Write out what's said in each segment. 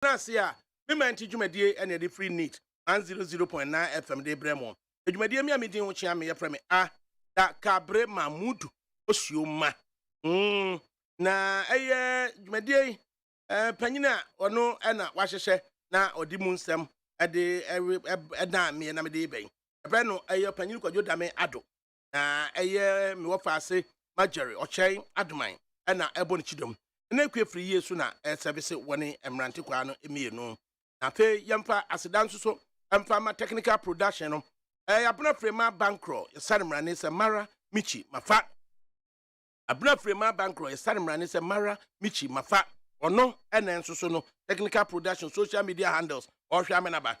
Nasia, me man teach you and the free need 100.9 FM de Bremo. Ejumadi mi amidi ho chia me yefre me ADAKABRI Mamudu Osioma. Na ejumadi panyina ono na wahehye na odi mu nsem ade eda me na me de ben. Ebe no panyini kwadwo dame ado. Na me wofa ase majori ochen adoman na ebo ni chidom. Na ekwe free yesu na service woni emrante kwa no emienu. Na fe yemfa asedan so emfa ma technical production no abuna frema bankro yesare mrane se mara michi mafa. Abuna frema bankro yesare mrane se mara michi mafa. Ono ene nso no technical production social media handles ohwe amenaba.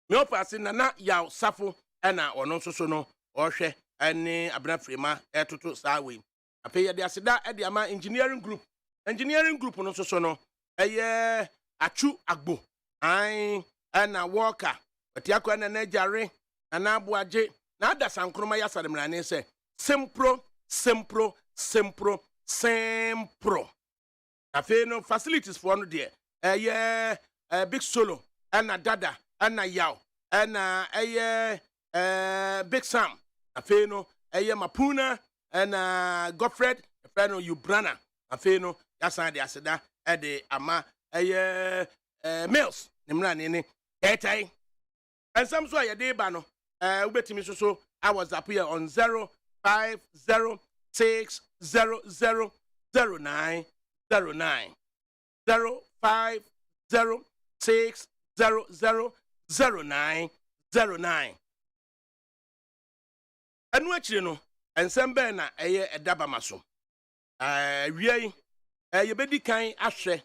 Me opase na yaw safo na ono nso no ohwe ene abuna frema etoto sawe. Ape ye de aseda e de ama engineering group no so no achu agbo ai na worker atiakwa na jare na abuaje na ada sankroma ya sademrane se sempro afi no facilities for no de big solo na dada na yaw na big sam afi no mapuna na Godfred friend you brana afi no yasan de aseda de ama mails nimra ne etai and some so ya de ba no ubetimi so I was up here on 0506000909 0506000909 anu achire no ensem be na edaba maso wiei yebedi kan ahwe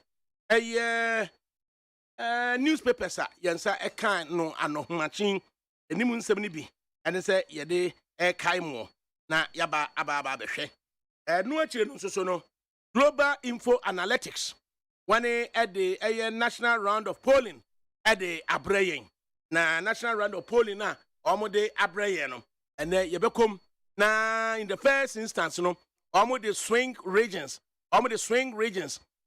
newspapers yensa ekan no anohomachin enimu nsem ni bi ene se yede kai mo na yaba aba behwe no achire no so no global info analytics wani the national round of polling the abrayen na national round of polling na omode abrayen no ene yebekom na in the first instance no omode swing regions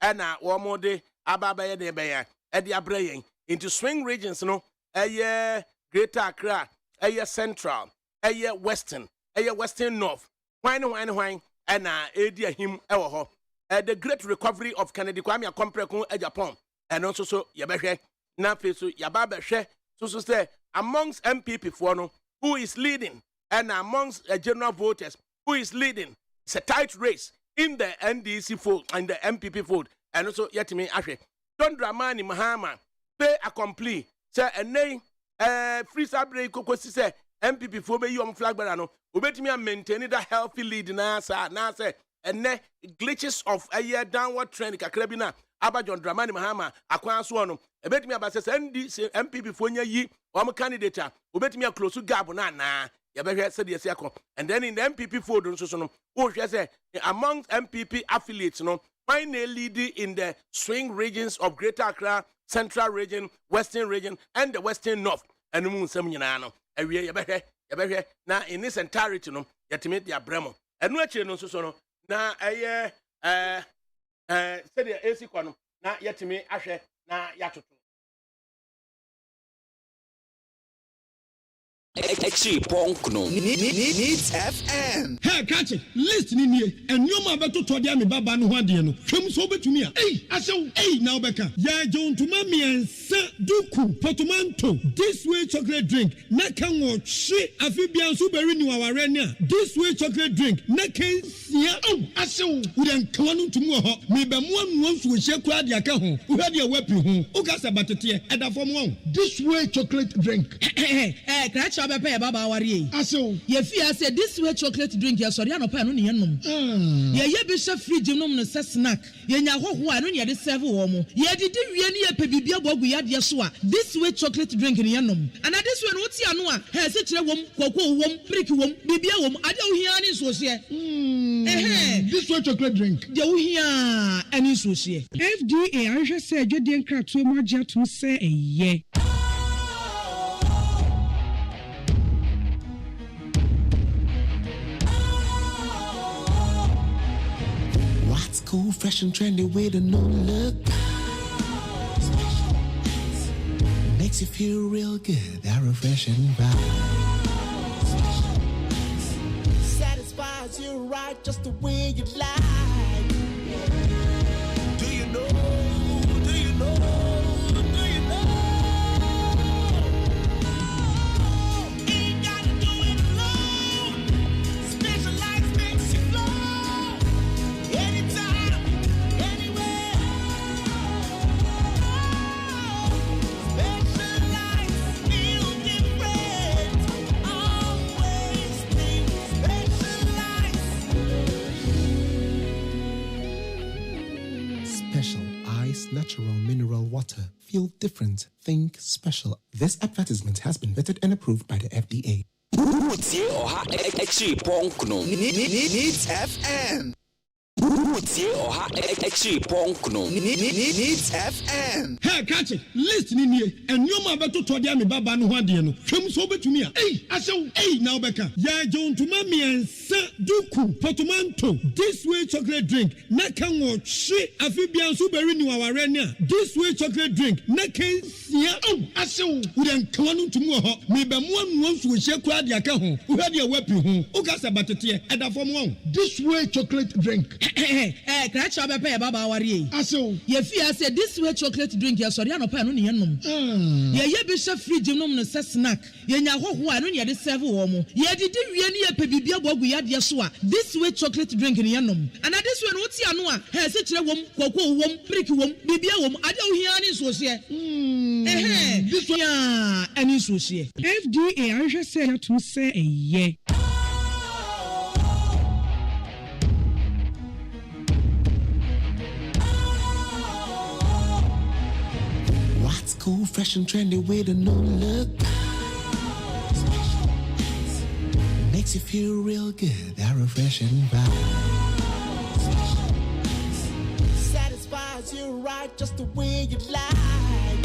and omode ababa de beya e de abrayen into swing regions no greater Accra central western north wine and edi ahim ewo ho the great recovery of Kennedy Kwame Akompreko Japan and also so yebehwe na feso yababa hwe so say amongst MPP for no who is leading and amongst general voters who is leading. It's a tight race in the NDC fold and the MPP fold and also yet me ahwe Don Dramani Mahama pay accompli say eney free sabre kokosi say MPP for be you flag bearer no obetimi maintain that healthy lead na say ene glitches of a year downward trend kakra bi na aba John Dramani Mahama akwan so no ebetimi abase NDC MPP for nya yi o candidate obetimi close gap na yabehwe said yes yakọ and then in the MPP fold nso no wo hwe say among MPP affiliates no finally leading in the swing regions of Greater Accra, Central Region, Western Region and the Western North and mu nsam nyina no awie yabehwe na in its entirety no yetime dia bremo enu akire no nso no na said the AC kwa no na yetime ahwe na yatoto FRIMPONG Needs FM. Hey, catch it. Listen in here. And you ma beto to dia me baba no hwade no. Hwem so betumi a. Hey, asew. Hey, now beka. Ya jon to ma me ensa duku potomanto. This way chocolate drink. Na kan wo hwe afibia so beri ni waware ne a. This way chocolate drink. Na kan sia. Oh, asew. We dan klanu to mu ho. Me be mo anu nso hye kura dia ka ho. Hwade a wapi ho. O ka sa batete. E da fom won. This way chocolate drink. Catch pay baba wari aso ye fia say this way chocolate drink ya sori anopa no ne yenom ye be hwe fridge nom no se snack ye nya hoho a no ne de serve wo mo ye didi wie ne ye pe bibia bogu ya de so a this way chocolate drink ne yenom and this way no ti ano a he se kire wom koko wom brick wom bibia wom ade wo hia ne so se this way chocolate drink de wo hia ani so se FDA ahwe se adwede nkratoe mo agya to se eye Cool, fresh and trendy with a new look. makes you feel real good. That refreshing vibe satisfies you right just the way you like. Do you know? Do you know? Do you know? Ain't gotta do it alone. Specialized makes you flow. Anytime, anywhere. Specialized feel different. Always think Special Ice Natural Mineral Water. Feel different. Think special. This advertisement has been vetted and approved by the FDA. Needs FM. Needs FM. Hey, catch it. Listen here. And you ma beto to dia me baba no ho ade no. Hwem so betumi a. Hey, asew. Hey, now beka. Ya John to ma me ensa duku potomanto. This way chocolate drink. Na kan wo hwe afibia so beri ni waware ni a. This way chocolate drink. Na kan sia. Oh, asew. Wo den kan no ntumi ho. Me be mo anu nso hye kura de aka ho. Wo hwe de wapi ho. O ka se batete. Eda fom ho. This way chocolate drink. Crash up a baba worry. Aso. Ye fear said this way chocolate drink, ya sorry, no pan on yenum. Ye be chef fridge no snack. Ye nya ho ho anu ye de serve wo mo. Ye didi wie ne ye pe bibia bogu ya de so a. This way chocolate drink ni yenum. And this way no ti anu a, he se kire wom, kwakwo wom, brick wom, bibia wom, ade wo hia ni so se. This one ya ani so se. FDA anhwe se ya to say eye. What's cool, fresh and trendy with a new look? Makes you feel real good. That refreshing vibe satisfies you right just the way you like.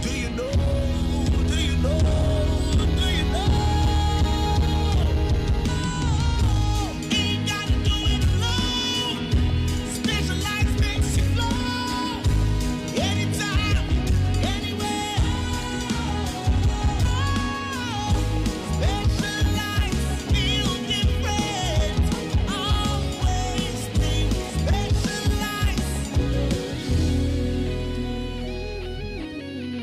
Do you know? Do you know? Do you know? Ain't gotta do it alone. Specialized makes you flow. Anytime, anywhere. Specialized feel different. Always think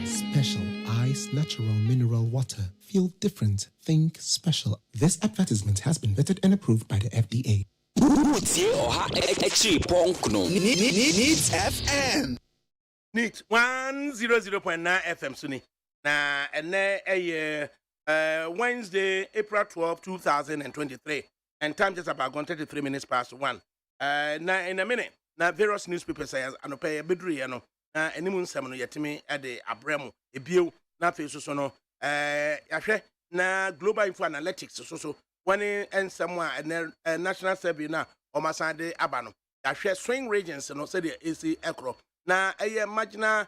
Special Ice Natural Mineral Water. Feel different. Think special. This advertisement has been vetted and approved by the FDA. Needs FM. Neat 100.9 FM Suni. Na ene Wednesday, April 12, 2023. And time just about 33 minutes past 1. Na in a minute, na various newspapers say anope bedru ye no. Na enimu nsem no yetimi ade abremu ebio na fe so no yahwe na Global Info Analytics so when ensem a national survey na omasade aba no yahwe swing regions no say the AC ekro na marginal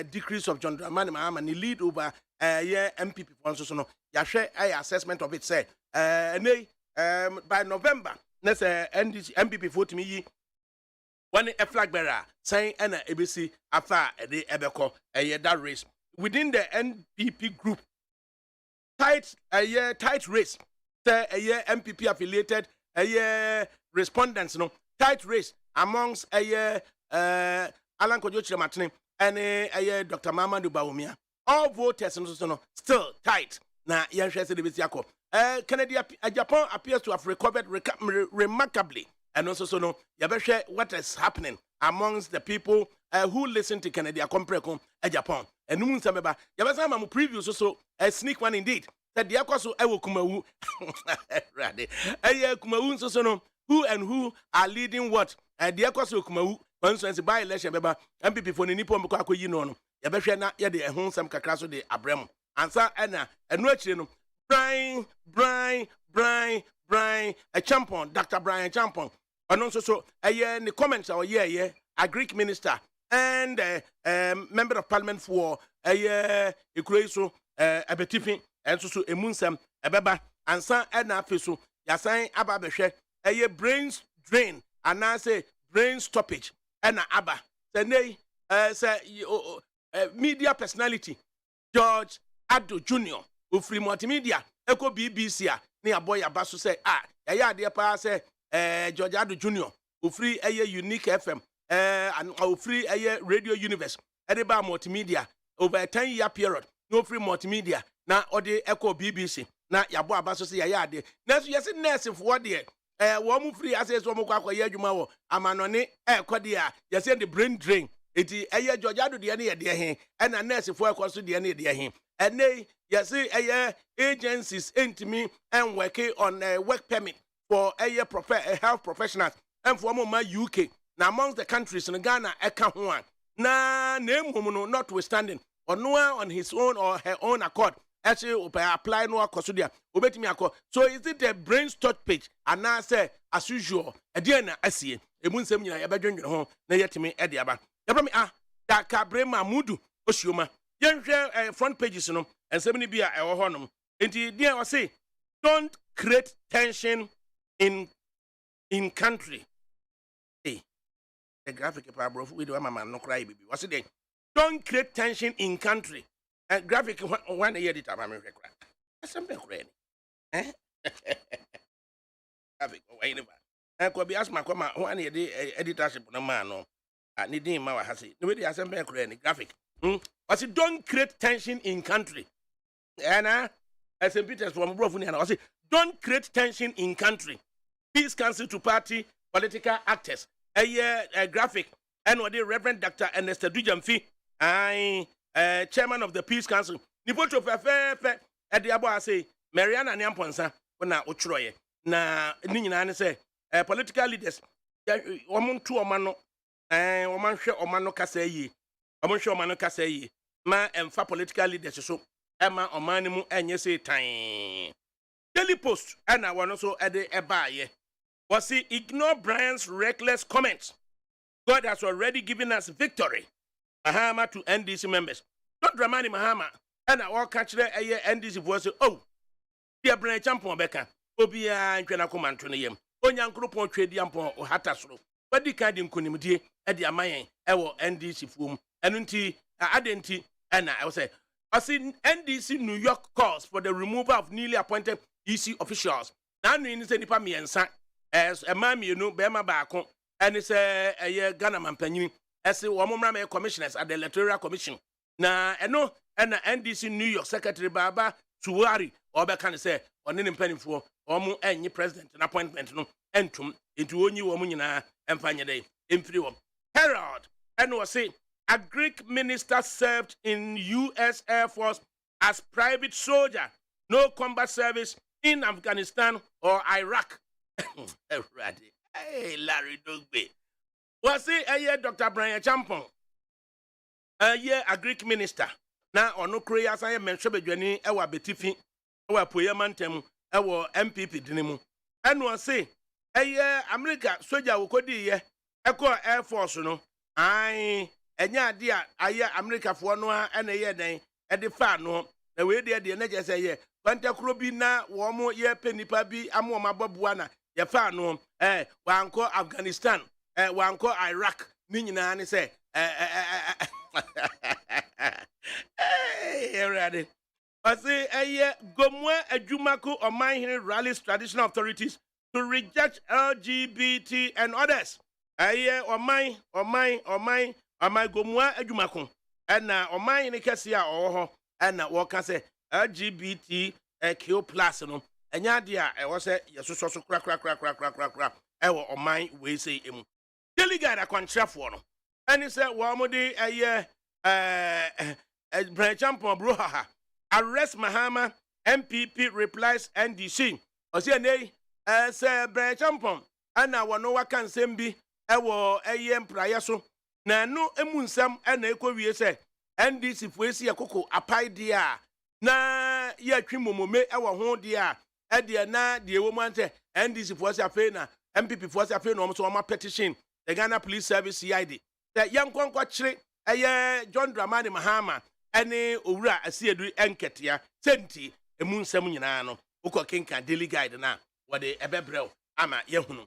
decrease of John Dramani Mahama ni lead over MPP for so no yahwe assessment of it say by November na say MPP vote me yi when a flag bearer saying and ABC after the ebeko that race within the NPP group tight race MPP affiliated respondents no tight race amongst Alan Kojo Chirematine and Dr. Mamadou Bawumia all voters no still tight na yenhwe se de besiako Canada Japan appears to have recovered remarkably. And also, no, you what is happening amongst the people who listen to Canada Comprecom Japan. And no one's about Yabasama previews also a sneak one indeed. That the Akoso Ewo Kumawu Rade. Kumawu so no who and who are leading what? The Akoso Kumawu, once by election beba, MPP for Nippon Mukako Yino. Yabasha yadi a home some cacrasso de Abrem. Answer Anna and watching Brian, a champion, Dr. Brian Champon. And also, so the comments our a Greek minister and member of parliament for a Croatia, a Betifi, and so a Munsam, a Baba, and San Edna Fisu, Yasan Ababeshe, a brain drain, and I say brain stoppage, and Abba. Say, nay, say, media personality George Ado Jr. Ufri multimedia eko BBC a ne aboy abaso say yaya ade pa say George Ado Jr. Ufri Unique FM and Ufri Radio Universe edeba multimedia over a 10-year period no free multimedia na ode eko BBC na yabo abaso say yaya ade na so yes nurse for there wo mu free access wo mu kwa ye adwuma wo amanone ekode a yes the brain drain eti George Ado de ne ye de he na nurse for ekoso de ne de he ene yes agencies intimi and working on work permit for health professionals and for my UK now amongst the countries in Ghana eka ho na name no notwithstanding or no on his own or her own accord actually apply no akoso dia obetimi akọ so is it a brain storage page and now say as usual e dey na asie emu nsem nyina ye bedwendwen ho na yetimi e de aba yebra mi ADAKABRI Mamudu Oshioma yenhwe front pages no ensem ni bia ewo ho no enti dia o say don't create tension in country. Hey, the graphic pa bro we do mama no cry baby what's it don't create tension in country and graphic one year it am me cry something cry graphic why never and ko bi ask my come one year the editorship no man no ni din ma wa ha say no we dey assembly cry ni graphic what's it don't create tension in country and St. Peter's from bro funi and I say don't create tension in country. Peace Council to party political actors. A graphic and what the Reverend Dr. Ernest Dujamfi, chairman of the Peace Council. Nipoto fe at the abo say Mariana Nyamponsa na utroye na ninyina say political leaders omun tu omano oman hwe omano kasa yi omon hwe omano kasa yi ma emfa political leaders so ema omani mu enye say tan Daily Post and I want so at the ebaye was he ignore Brian's reckless comments. God has already given us victory. Mahama to NDC members. Not Dramani Mahama and I walk catch the NDC voice. Oh, dear Brian Champon Becca. Obia and Jana Comantronium. Onyan Group on Trade Yampon or Hatasro. But the Kadim Kunimudi at the Amayan, our NDC form, and unti Adenti, and I was say, I see NDC New York calls for the removal of newly appointed EC officials. Now, you say nipa miensa as a mammy, you know, Bema Bako, and it's a Ghana Mampanini, as a woman commissioners at the Electoral Commission. Now, I know, and the NDC New York Secretary Baba Suwari, or Bakan say, on any penny for almost any president and appointment, no, entum into one new woman and find day in free one. Herald, and was say, a Greek minister served in U.S. Air Force as private soldier, no combat service in Afghanistan or Iraq. Hey, Larry Dogbe. Was it Dr. Brian Champon? A Greek minister. Now, on no Korea, I mentioned Benny, our Betifi, our Poyamantem, our MPP Dinimu. And was say, America, soldier who could be Echo Air Force, no. Enya dia aye America for no and a year then at the far no the way they the just say Panta Krobi na womo ye penipa bi amo mababuana ye fa no wanko Afghanistan wanko Iraq ni nyina ne say ready I say gomwa adwumako oman rallies traditional authorities to reject LGBT and others oman Amai gomwa adwumako na oman ne kese a owo ho na wo ka se LGBTQ+ no enya de a e wo se yesoso so kra e wo oman we say emu delegate akwantrafo no eni se wo mo de Brian Champon bro arrest Mahama MPP replies NDC o se nei se Brian Champon ana wo no waka nsem bi e wo mpraye so na no emunsam na ekowie se NDC fuesi akoko apai dia na ya twimomome e wo ho dia e dia na dia wo mante NDC fuesi afei na MPP fuesi afei na so ma petition the Ghana Police Service CID the yankwankwa kire John Dramani Mahama ene owura asiedu enketia senti emunsam nyina no ukọ kenka daily guide na wode ebebrel ama yehunu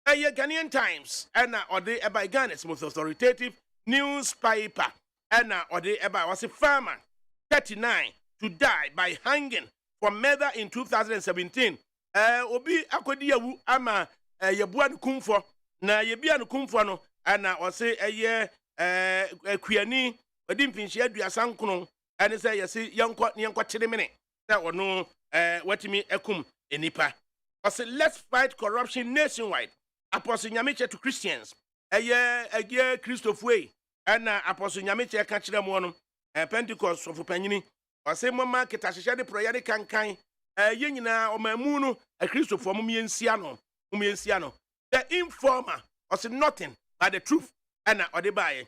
Ghanaian Times and or the by Ghana's most authoritative newspaper ɛna ɔde ɛba wɔsi farmer 39 to die by hanging for murder in 2017. Obi akodi yawu ama yebua no kumfo na yebia no kumfo no ɛna ɔsi ɛyɛ kuani odi mfinhyia aduasa nkono ɛne sɛ yɛsi yɛnkɔ kyere mene sɛ ɔno watimi ekum enipa. Ɔsi let's fight corruption nationwide. Apostle Nyamiche to Christians. Ɛyɛ Christopher ɛna Apostle Nyamiche ka kyerɛ mo no Pentecost of Panyini. Ɔsi mama kitahyehyɛ de proyɛ de kankan yɛ nyinaa ɔmamu no Christopher mo miensia no. The informer ɔsi nothing but the truth ɛna ɔde baayɛ.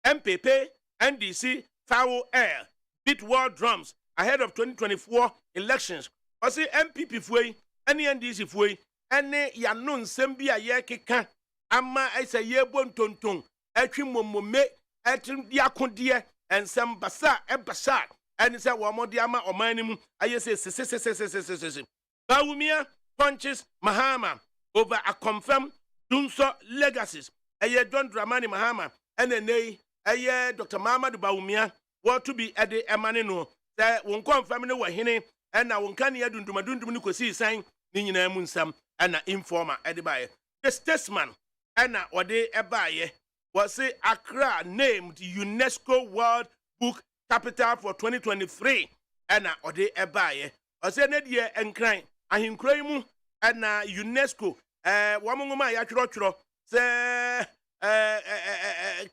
MPP NDC foul air beat war drums ahead of 2024 elections. Ɔsi MPP fuei ɛne NDC fuei ɛne yano nsɛm bi a yɛkeka ama ɛsɛ yɛbɔ ntonton atwi mmomome ɛtim di akodeɛ nsɛm basa ɛbasa ɛne sɛ wɔn de ama ɔman no mu ayɛ sɛ Bawumia punches Mahama over a confirmed Dunso legacies. Ɛyɛ John Dramani Mahama ɛne nei ɛyɛ Dr. Mahamadou Bawumia wɔ to be ɛde ɛmane no sɛ wɔn confirm ne wɔ hene ɛna wɔn kan yɛ dundum ne kosi san ne nyinaa mu nsam ɛna informer ɛde baayɛ. The statesman ɛna ɔde ɛbaayɛ wɔse Accra named UNESCO World Book Capital for 2023 ɛna ɔde ɛbaayɛ. Ɔse ne deɛ nkran ahinkura yi mu ɛna UNESCO wɔn ngoma a yɛatwerɛtwerɛ sɛ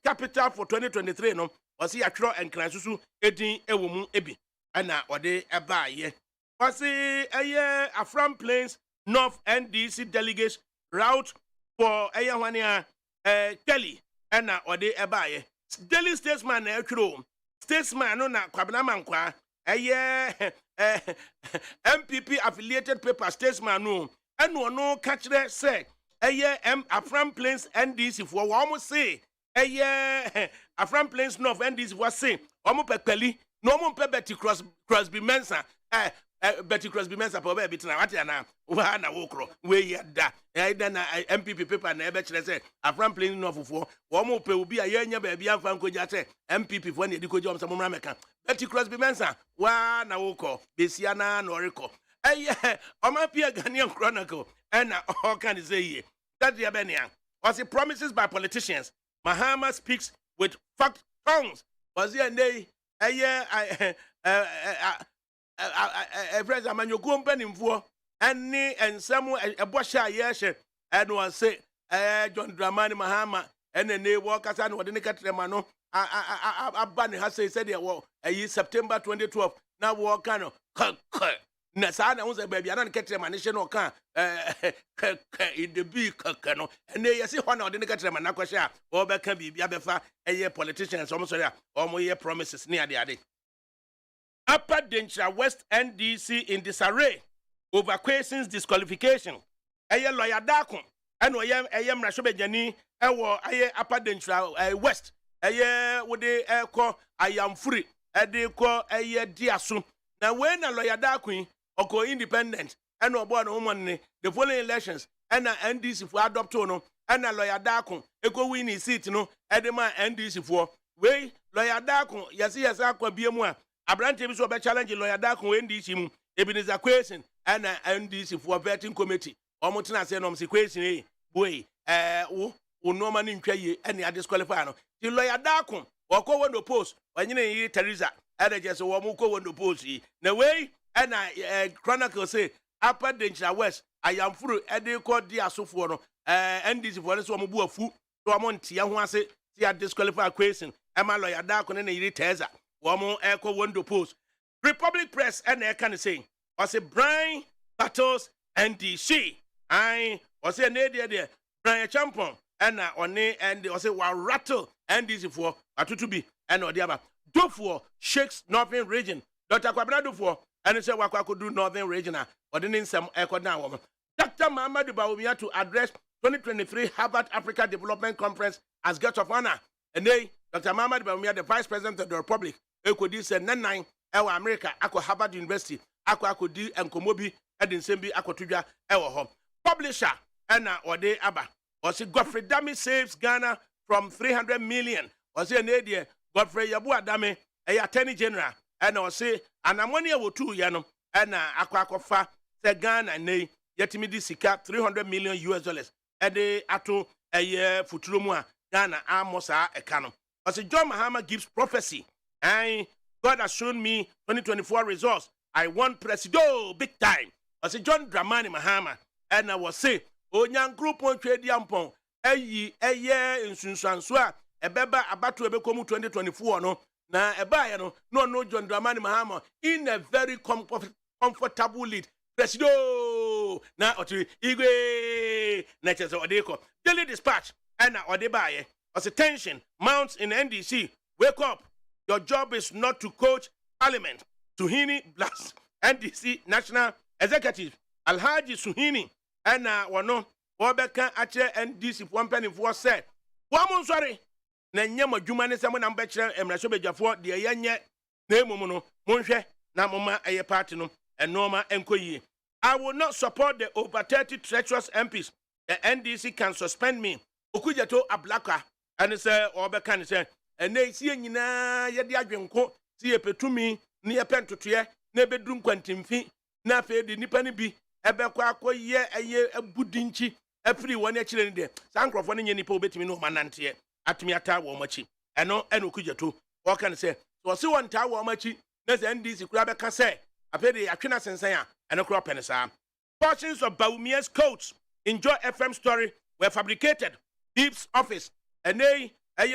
capital for 2023 no ɔse yɛatwerɛ nkran susu edin ɛwɔ mu ebi ɛna ɔde ɛbaayɛ. Ɔse ɛyɛ Afram Plains North NDC delegates route for Ayawania Kelly and Ode Ebaye. Daily Statesman Statesman no na Kwabena Mankwa MPP affiliated paper Statesman no and no catch there say Afram Plains NDC for almost say Afram Plains North NDC was say Omo Pekeli no mo pe Betty Crosby Mensa Betty Crosby Mensa po be bitina wati ana wa na wokro we yada na MPP paper na ebe kire say Afram Plains North for wo mo pe obi a yenya ba bia mfa nkoja say MPP for na edi koji omsa mo meka Betty Crosby Mensa wa na wokro besia na na oreko Oma Pia Ghanaian Chronicle and all can say ye that the Abenia was it promises by politicians. Mahama speaks with fact tongues. Was there nay President Manyo Company for any and some a Bosha Yashe and was say John Dramani Mahama and then they walk as I know the Nikatremano. Abani has said there were September 2012. Now walk kind of na saa na unse baby ana nketre manishe no kan in the big no ene yesi ho na ode ne ketre man akwhye a o be ka bibia befa eye politicians omo sori a omo ye promises ne ade Upper Danger West NDC in disarray over Kweson's disqualification eye lawyer Dakon ene eye mrahwe bejani ewo eye Upper Danger West eye wo de ekọ ayamfuri ede ko eye diaso na we na lawyer Dakon Oko independent and no born woman the following elections and NDC for adopt no and lawyer Dakon eko win his seat no edema NDC for we lawyer Dakon yesi akwa biemu a abrante bi so be challenge lawyer Dakon NDC mu Ebenezer Kwesin and NDC for vetting committee omotena say no Kwesin boy wo no ni ntwa ye and ya disqualify no the lawyer Dakon wako won post onyine yi Teresa and just wo mu ko won post yi na we and Chronicle say Upper Danger West I am through Edeko dia sofo no NDC for so mo bu afu so mo ntia ho ase ti disqualify Kwesin e ma lawyer Dakon na yiri Teresa wo mo eko window post Republic Press and e can say o say Brian battles NDC I o say na dey Brian champion and one and o say wa rattle NDC for atutu bi and o dey aba Dofo shakes Northern region Dr. Kwabena Dofo and say what could do Northern Regional or the name some echo down. Dr. Mahamadou Bawumia to address 2023 Harvard Africa Development Conference as guest of honor. And they, Dr. Mahamadou Bawumia, the Vice President of the Republic, Ekodi said 9 Ewa America, Ako Harvard University, Ako di and Komobi, Edin Sembi, Ako Tuja, Ewa Home. Publisher, Anna Ode Abba, was it Godfrey Dami saves Ghana from 300 million. Was it an idea? Godfrey Yabu Adame, Attorney General, and I say, and I'm 1 year or 2 years, and Aquacofa, the Ghana, and they yet me this $300 million US, and they ato a year for Trumua, Ghana, Amosa, a canon. As John Mahama gives prophecy, and God has shown me 2024 results. I won Presido big time. As John Dramani Mahama, and I was say, O young group on trade yampon, a year in Sunsansua, a beba about to become 2024, no, na a buyer, no, John Dramani Mahama, in a very comfortable lead. Presido, na otu igwe, natures or deco. Daily Dispatch, and or de buyer. As a tension mounts in NDC, wake up. Your job is not to coach Parliament. Suhini Blast, NDC National Executive, Alhaji Suhini, and wano, Wabeka Ache NDC, one penny for said, Woman sorry, Nanyama Jumani, someone I'm better, and Rashobe Jaffor, the Ayanya, Nemono, Monshe, Namoma, Aye Partinum, and Norma Enkoye. I will not support the over 30 treacherous MPs. The NDC can suspend me. Okujato Ablaka, and say, Obekan say, and they see na yedi adwenko see petumi ne yepen totoye na bedrum kwantimfi na fe de nipa ne bi ebekwa akoye eye abudinchi afiri woni akire ne de sankrofo ne nipa obetimi no manante atumi ata wo machi eno okujato o kan say so se won ta wo machi na se NDC kura beka say apede atwena sensan a eno kura penisa. Portions of Baumia's coats in Joy FM story were fabricated. Deep's office and they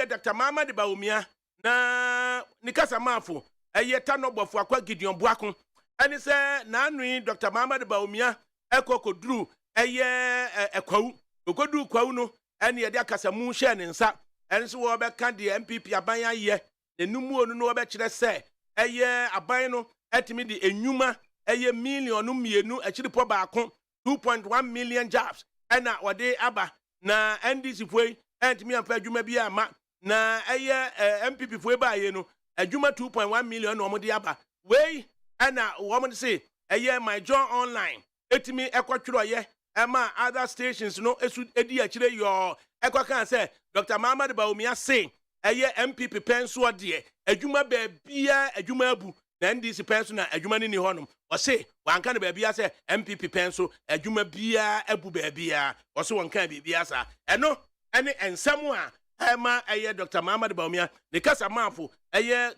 Dr. Mama de Baumia na Nikasa Mafu Tano Bofo Akwa Gideon Boakon and he said Nanui Dr. Mama de Baumia Eko Drew Ekwa Ukodu Kwauno and ye Kasamu Shen and Sa and so Obekan the MPP Abaya ye the Numu no Obechre say Abayano etimi the Enuma million mienu actually po baako 2.1 million jobs and na wade aba na NDC foi entimi amfa adwuma bi ama na MPP foi ba ye no adwuma 2.1 million no mo de aba wey na wo mo say my John online etimi ekotwero ye ema other stations no esu edi akire yo ekokan say Dr. Muhammad Baumia say MPP penso de adwuma ba bia adwuma abu na NDC penso na adwuma ni honum o say wanka na ba bia say MPP penso adwuma bia abu ba bia o so wanka bia sa eno ene ensam a ema Dr. Muhammad Baumia ne kasa manfo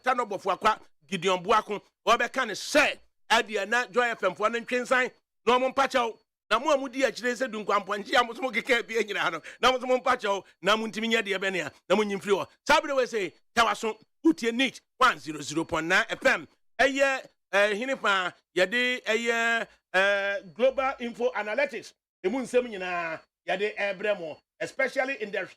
tanobofo akwa Gideon Boakon o be kan say adia na Joy FM fo na ntwensan no mo mpachaw na mo amudi akire se dunkwamponji amoso keke bia nyina no na mo mpachaw na mo ntimi nya de be ne na mo nyimfiri o sabre we say tawaso utie neat 100.9 FM hinipa yade global info analytics emu nsem nyina yade ebremo especially in the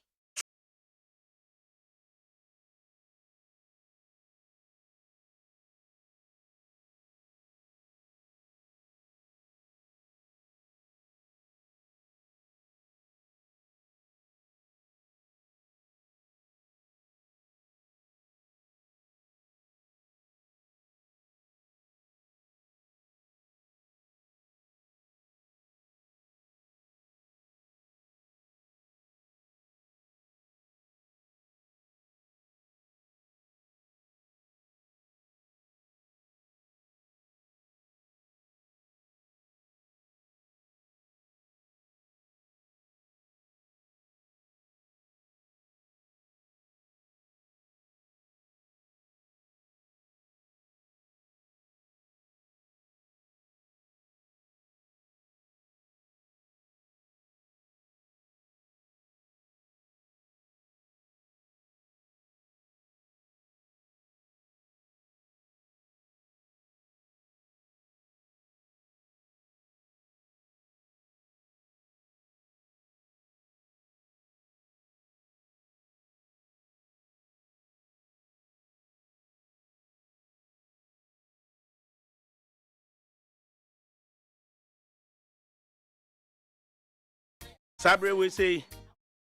Sabre we say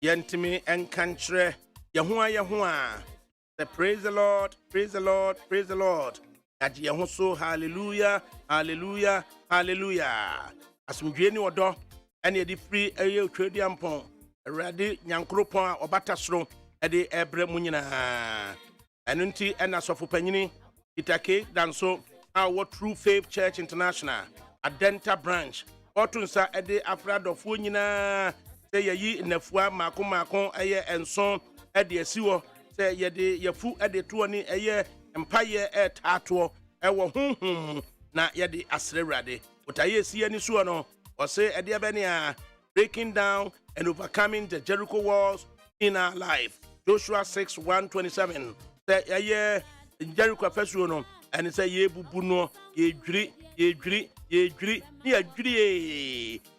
yentimi enkantre yehua the praise the Lord, praise the Lord, praise the Lord. At yehuso hallelujah, hallelujah, hallelujah. Asumdwe ni odo ene di free trade ampon ready nyankropon obatasro e de ebre mu nyina ɛno nti ɛna sɔfo panyini itake danso a True Faith Church International Adenta branch ɔto nsa ɛde afra dɔfoɔ nyinaa sɛ yɛyi nnafua maako ɛyɛ nson ɛde asi hɔ sɛ yɛde yɛfu ɛde toɔ ne ɛyɛ mpayɛ ɛtaatoɔ ɛwɔ honhom na yɛde asrɛ Awurade ɔtayɛ si ani soɔ no ɔse ɛde ɛbɛne a breaking down and overcoming the Jericho walls in our life. Joshua 6:127. Say yeah, Jericho fesuo no and say ye bubu no ye dwiri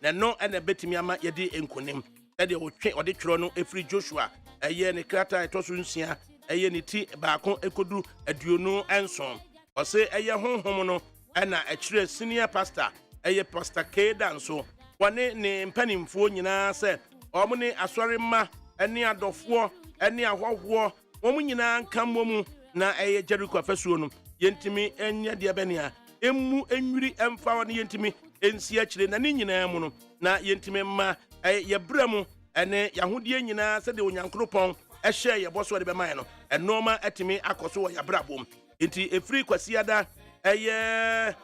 na no and a betimi ama ye di enkonim. E de otwe ode twro no efri Joshua eye ne krata etoso nsia eye ne ti baako ekodu aduonu enson. Ose eye honhom no na ekire senior pastor eye Pastor K danso wane ne mpanimfo nyinaa sɛ ɔmo ne asɔre mma ɛne adɔfoɔ ɛne ahɔhoɔ wɔn nyinaa nka mu na ɛyɛ Jericho afasuo no yɛntimi ɛnyɛ deɛ bɛnea emu enwiri ɛmfa wɔn yɛntimi ɛnsi akyire na ne nyinaa mu no na yɛntimi mma yɛbrɛ mu ɛne yahodie nyinaa sɛ de onyankopɔn ɛhyɛ yɛbɔ so de bɛma yɛ no ɛnɔɔma ɛtimi akɔ so wɔ yɛbrabom nti efiri kwasiada ɛyɛ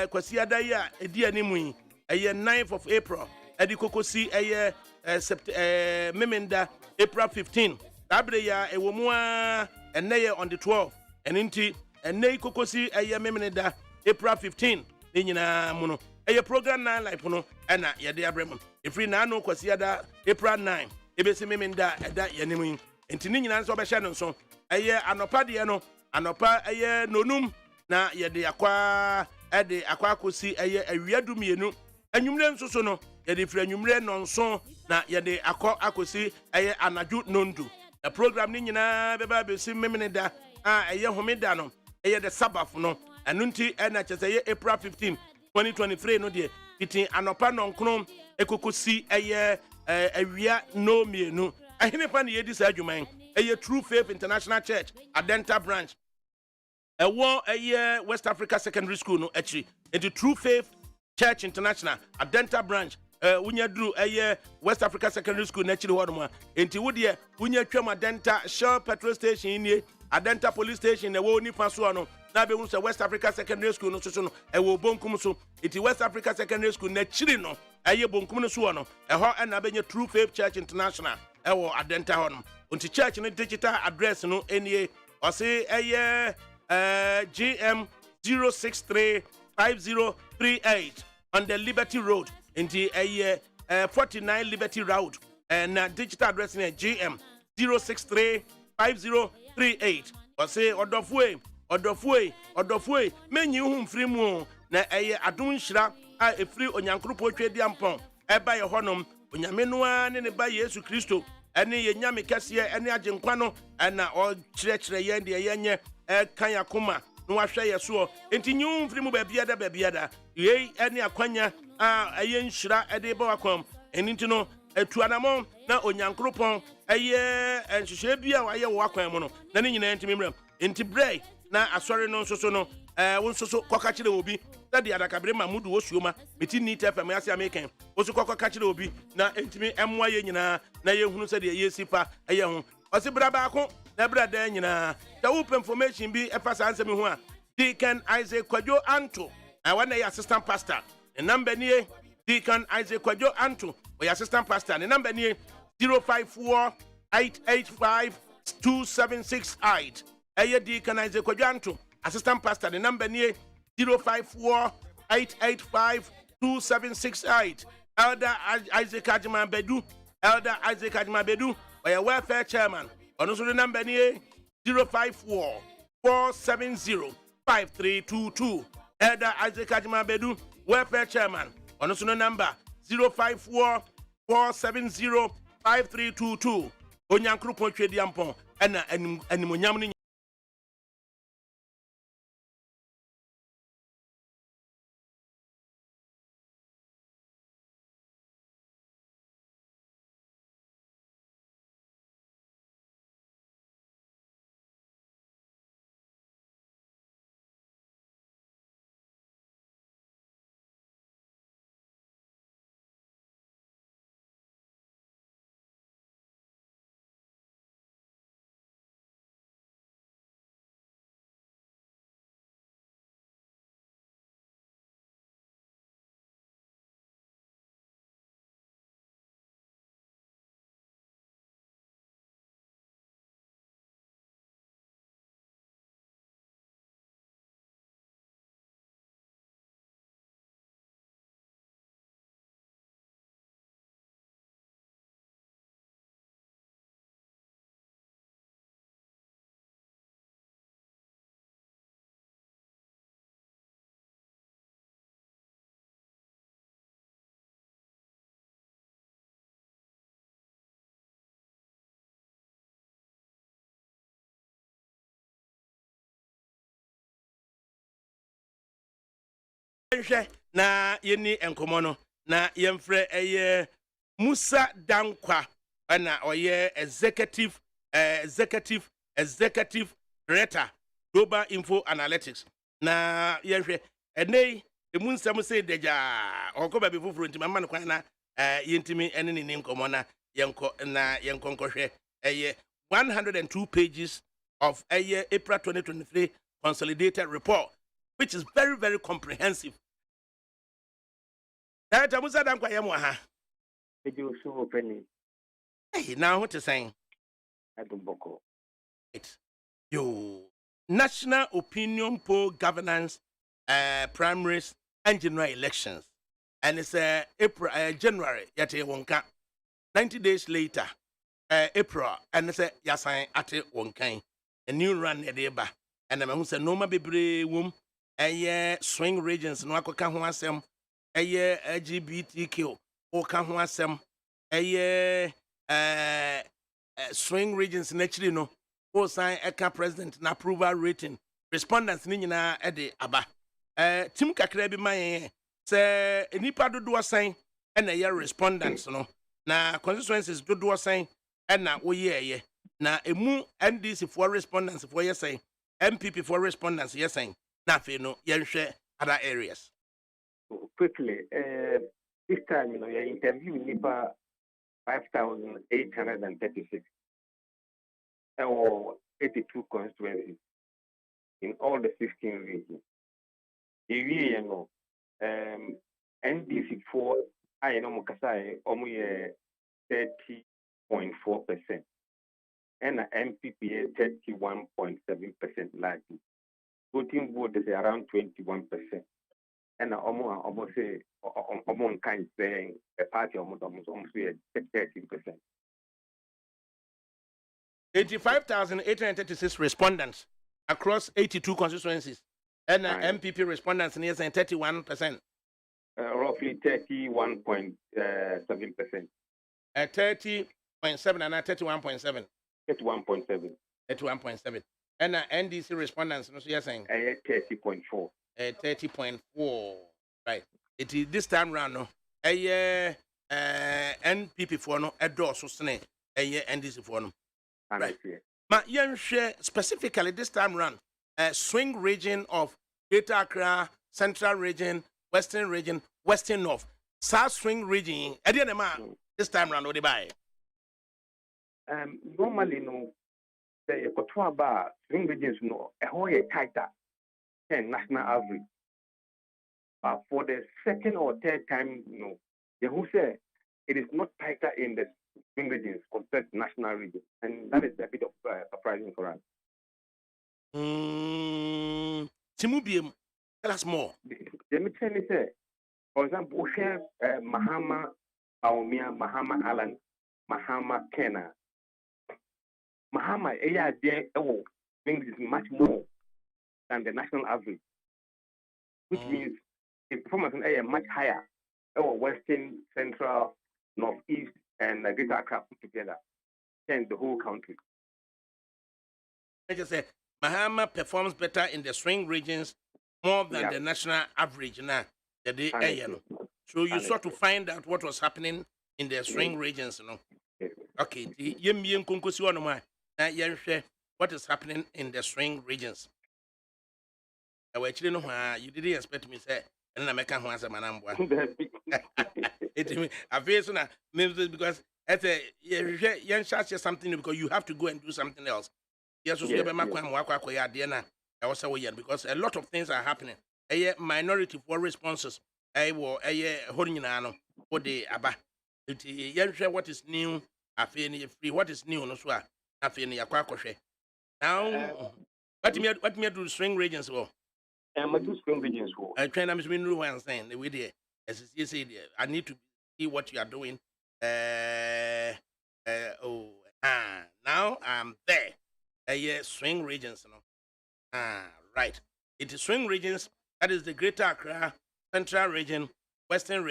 kwasiada yi a ɛdi animu yi ɛyɛ 9th of April ɛdi kokosi ɛyɛ memenda April 15 abre ya ɛwɔ mu a ɛnɛ yɛ on the 12 ɛno nti ɛnɛ kokosi ɛyɛ memenda April 15 ne nyinaa mu no ɛyɛ program 9 life no ɛna yɛde abrɛ mu ɛfiri na ano kwasiada April 9 ɛbɛsi memenda ɛda yɛnim yi nti ne nyinaa nso ɔbɛhyɛ no nso ɛyɛ anɔpa deɛ no anɔpa ɛyɛ nonum na yɛde akwa ɛde akwa akosi ɛyɛ awia dumienu anwumre nso so no yɛde firi anwumre nonso na yɛde akɔ akosi ɛyɛ anadwo nondu na program ni nyinaa bɛba bɛsi memenda a ɛyɛ homeda no ɛyɛ the Sabbath no ɛno nti ɛna kyerɛ sɛ ɛyɛ April 15 2023 no deɛ fiti anɔpa nɔnkron ekokosi ɛyɛ awia no mienu ahene pa ne yɛdi saa adwuman ɛyɛ True Faith International Church Adenta branch ɛwɔ ɛyɛ West Africa Secondary School no akyi nti True Faith Church International Adenta branch wunya duru ɛyɛ West Africa Secondary School n'akyiri hɔ nom a enti wo deɛ wunya twam Adenta Shell petrol station nie Adenta police station na ɛwɔ nifa so no na bɛhu sɛ West Africa Secondary School no so no ɛwɔ bonkum so enti West Africa Secondary School n'akyiri no ɛyɛ bonkum no so no ɛhɔ ɛna bɛnya True Faith Church International ɛwɔ Adenta hɔ nom enti church no digital address no ɛnie ɔse ɛyɛ GM 0635038 on the Liberty Road into a 49 Liberty Road and digital address in GM 0635038 or say odofwe menu hum free mu na eye adum hira a efri onyankropo twedi ampon eba ye honom onyame no a ne ba Yesu Kristo ene ye nyame kase ene agenkwa no na o kyerɛkyerɛ ye de ye nye kan yakoma no ahwɛ yɛ so enti nyum firi mu baabiada yei ene akwanya a ɛyɛ nhyira ɛde ba wakwam eni nti no atuanamo na onyankropɔn ɛyɛ nhyehyɛ bi a wayɛ wɔ akwan mu no na ne nyinaa ntimi mram enti brɛ na asɔre no nso so no wo nso so kɔka kyerɛ obi sɛde adakabere mamudu osuoma meti ni tfm ase amekan wo so kɔka kyerɛ obi na ntimi ɛmoa yɛ nyinaa na yɛhunu sɛde yɛ sifa ɛyɛ ho ɔse bra baako na bra da nyinaa da wo information bi ɛfa saa nsɛm ho a Deacon Isaac Kwadwo Anto I na yɛ assistant pastor the number nie Deacon Isaac Kwadwo Anto or assistant pastor the number nie 054-885-2768 ɛyɛ Deacon Isaac Kwadwo Anto assistant pastor the number nie 054-885-2768 Elder Isaac Ajima Bedu or your welfare chairman on the number nie 054-470-5322 Elder Isaac Ajima Bedu welfare chairman on the number 054-470-5322 onyankropon twedi ampon ɛna animonyam yɛnhwɛ na yɛni nkɔmmɔ no na yɛmfrɛ ɛyɛ Musa Dankwa ana ɔyɛ executive director Global Info Analytics na yɛhwɛ ɛnɛ emu nsɛm sɛ dagya ɔkɔ baabi foforɔ nti mama no kwan na yɛntimi ɛne ne nkɔmmɔ na yɛnkɔnkɔhwɛ ɛyɛ 102 pages of April 2023 consolidated report, which is very, very comprehensive. Director Musa Dankwa Yamwaha. Hey, now what is saying? It's your national opinion poll governance primaries and general elections. And it's April, January, yate wonka. 90 days later, April, and it's yasan ate wonkan. A new run at the eba. And I'm saying, no, my baby womb, swing regions, no, I can't want some, LGBTQ, or can't want some, swing regions, naturally, no, or sign a president, and approval rating, respondents, Nina, Eddie, Abba. Tim Kakrebi, my say, nipa do a sign, and a year respondents, no, na constituencies do a sign, and now, oh, yeah. Na emu NDC for respondents for yes saying MPP for respondents yes saying nothing no share other areas. Quickly, this time you interview NIPA 5,836 or 82 constituencies in all the 16 regions. NDC for I know Mukasai almost 30.4%. And MPPA 31.7% likely. Voting vote is around 21%. And almost say almost kind saying a party almost 13%. 85,836 respondents across 82 constituencies. And MPP respondents near saying 31%. Roughly 31.7%. 30.7 and 31.7. 31.7. 31.7. And NDC respondents, no, so you're saying 30.4. 30.4. Right. It is this time round, no. NPP for no, a door so snake, NDC for no. Right. But you share specifically this time round, swing region of Greater Accra, Central region, Western region, Western North, South swing region. I didn't know this time round, what they buy. Normally, no, the Kotoa swing regions, no, a whole tighter than national average. But for the second or third time, no, the who say it is not tighter in the swing regions compared to national regions, and that is a bit of surprising for us. Timubium, tell us more. Let me tell you, say, for example, we have Mahama, Aumia, Mahama Alan, Mahama Kena. Mahama, swing is much more than the national average, which means the performance is much higher. Western, Central, Northeast, and Greater Accra put together, and the whole country. I just say Mahama performs better in the swing regions more than the national average now. So you sort to find out what was happening in the swing regions, you know. Okay, what is happening in the swing regions? You didn't expect me to say, and I can't answer my number. I feel so now, because at a young shot something because you have to go and do something else. Yes, because a lot of things are happening. A minority for responses. Holding what they about. What is new? I feel free. What is new? No, so I feel now. What me do swing regions? I do swing regions. I train. I'm saying what I'm saying. The way there, as you say, I need to see what you are doing. Now I'm there. Swing regions. Right. It is swing regions. That is the Greater Accra, Central region, Western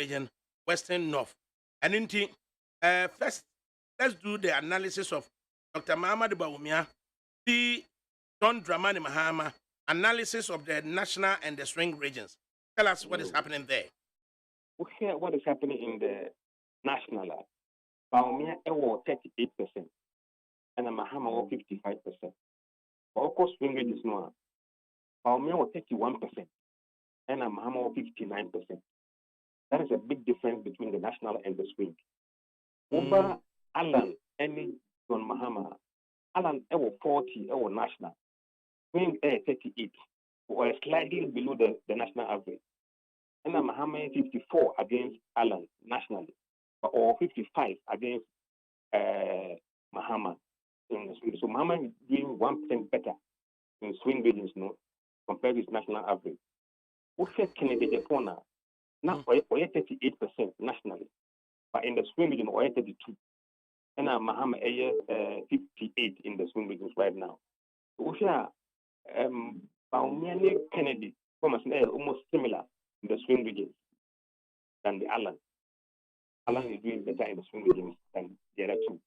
North. And in first, let's do the analysis of Dr. Muhammad Bawumia, the John Dramani Mahama analysis of the national and the swing regions. Tell us what is happening there. We hear what is happening in the national. Baumia ewo 38%, and a Mahama 55%. But of course, swing rate is no. Baumia 31%, and a Mahama 59%. That is a big difference between the national and the swing. Over Alan, any John Mahama, Alan ewo 40, ewo national. Swing 38, or slightly below the national average. And a Mahama 54 against Alan nationally, or 55 against Mahama in the swing. So Mahama is doing 1% better in swing regions, compared with national average. We say Kennedy Japan now, we 38% nationally, but in the swing region, we 32. And Mahama 58 in the swing regions right now. We say Kennedy almost similar in the swing regions than the Allen. Allen is doing better in the swing regions than the other two.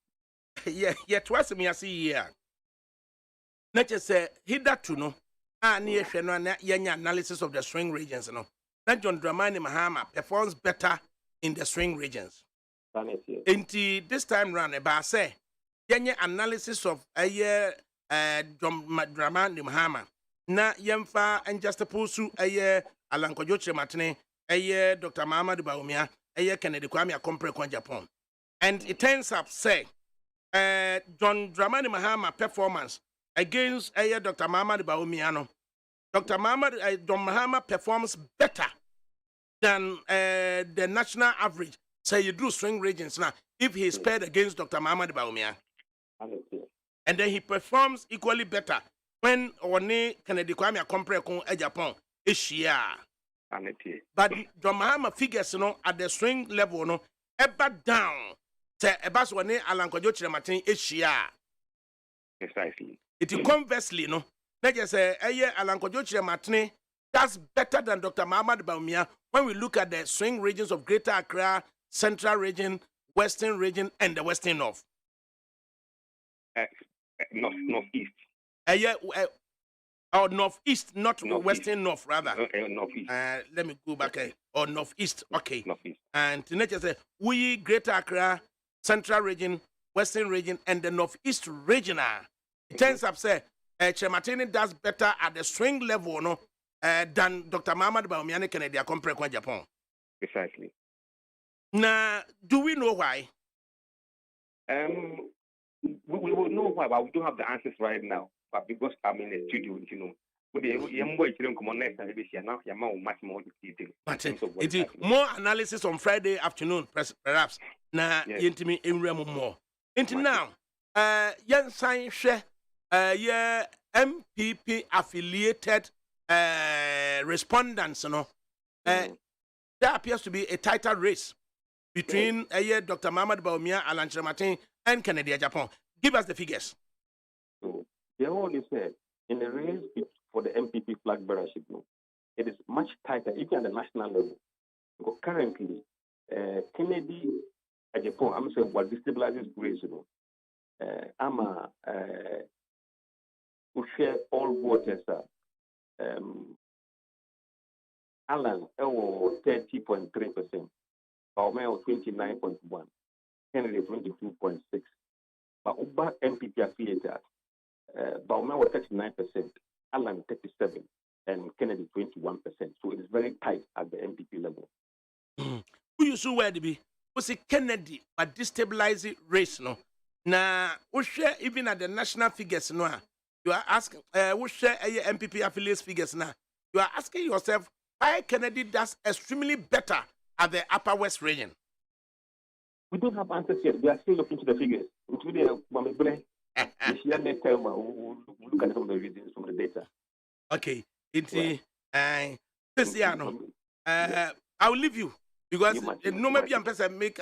Yeah, twice me I see here. Not just say hitherto no. Near Shano Yanya analysis of the swing regions, That John Dramani Mahama performs better in the swing regions. Until this time round, about say Yanya analysis of a year John Dramani Mahama. Na yemfa and just a pusu a year Alanko Joche Matine, a year Dr. Mahama Baumia, a year Kennedy Kwame Compre Japan. And it turns up, say, John Dramani Mahama performance against a year Dr. Mahama Baumiano. Dr. John Mahama performs better than the national average. Say you do swing regions now, if he is paired against Dr. Mahama Baumia. And then he performs equally better when One Kennedy Kwame Compre Japan is year. But John Mahama figures at the swing level ever down. Say Ebas One Alanko Joche Martin is year. Precisely. It is conversely, let us say Alanko Joche Martin that's better than Dr. Mahama Baumia when we look at the swing regions of Greater Accra, Central Region, Western Region, and the Western North. Northeast. Or Northeast, not Northeast. Western North, rather. Northeast. Let me go back. Or Northeast, okay. Northeast. And to say, we Greater Accra, Central Region, Western Region, and the Northeast Region. It turns up, say, Chematini does better at the swing level than Dr. Mahama Baumia Kennedy Compre Japan. Precisely. Now, do we know why? We will know why, but we don't have the answers right now. But because I'm in the studio, more analysis on Friday afternoon, perhaps. Na yentimi enremo more. Until now, yen sign share MPP affiliated respondents, there appears to be a tighter race between Dr. Mahama Baumia, Alan Martin, and Kennedy Japan. Give us the figures. So they already said in the race for the MPP flag bearership, it is much tighter, even at the national level. Because currently, Kennedy Japan, I'm saying what destabilizes race, who share all voters. Alan 30.3%, Baumia 29.1%, Kennedy 22.6%. But Uba MPP affiliated, Baumia 39%, Alan 37%, and Kennedy 21%. So it is very tight at the MPP level. Who you saw where to be? Was it Kennedy, but destabilizing race, Now, we share even at the national figures, You are asking, we share MPP affiliates figures now. You are asking yourself, why Kennedy does extremely better at the Upper West region? We don't have answers yet. We are still looking to the figures. Into the next time, we'll look at some of the reasons from the data. Okay. I will leave you because no maybe I'm person make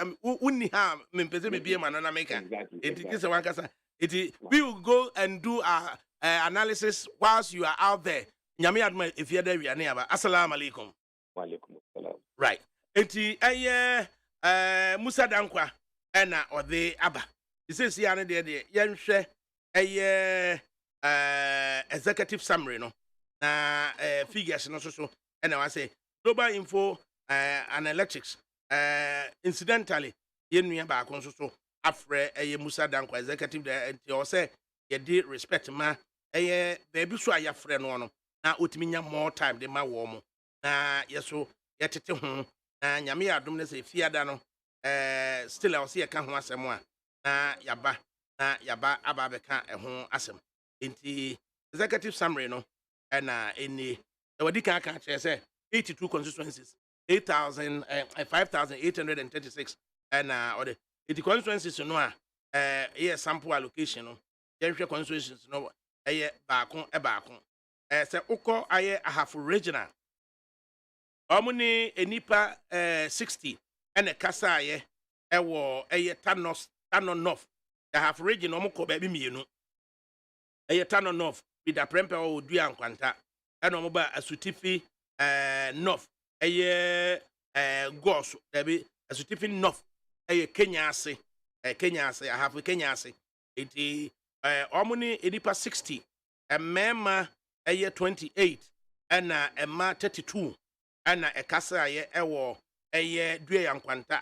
we will go and do our analysis whilst you are out there. If you're there, we are near. Assalamu alaikum. Right. Musa Dankwa ena ode aba. He says here there yenhwe executive summary no na figures no so and I say Global Info and Electrics incidentally yenua ba kon so afre Musa Danko executive there nti say ye dey respect ma baby so ayafre no na otimi nya more time de ma wo mo na yeso yetete ho na nyame adom ne se fiada no still I see ka ho asem a na yaba aba beka ho asem nti executive summary no na eni wadi kan ka kire say 82 constituencies 5,836 and or the constituencies no here sample allocation no there constituencies no baako say uko aye half regional omuni enipa 60 and kasa aye ewo Tano North the half region omko ba bi mienu Tano North with the prempe o dua nkwanta and omoba asutifi North Gos debi asutifi North Kenya ase I have Kenya ase enti omuni enipa 60 mema 28 and ema 32 and kasa ewo dua yankwanta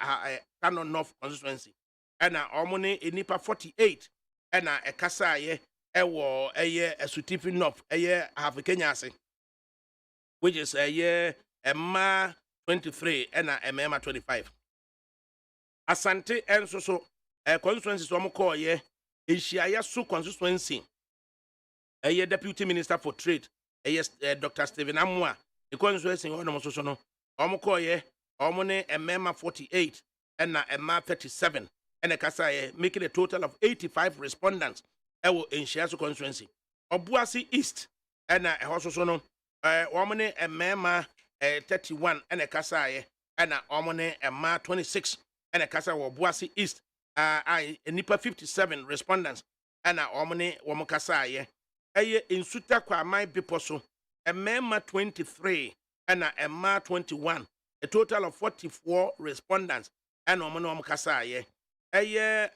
Tano North constituency and omuni enipa 48 and kasa ewo asutifi North have Kenya ase which is Emma 23 and Emma 25. Asante enso so constituency so mo call ye Ehia so constituency deputy minister for trade Dr. Stephen Amwa the constituency ono so no omo call ye omo ne Emma 48 and Emma 37 and kasa ye making a total of 85 respondents ewo Ehia so constituency Obuasi East and so no omone emema 31 and kasa ye and omone emma 26 and kasa wo Buasi East nipa 57 respondents and omone wo kasa ye insuta kwa mai biposo emema 23 and emma 21 a total of 44 respondents and omone wo kasa ye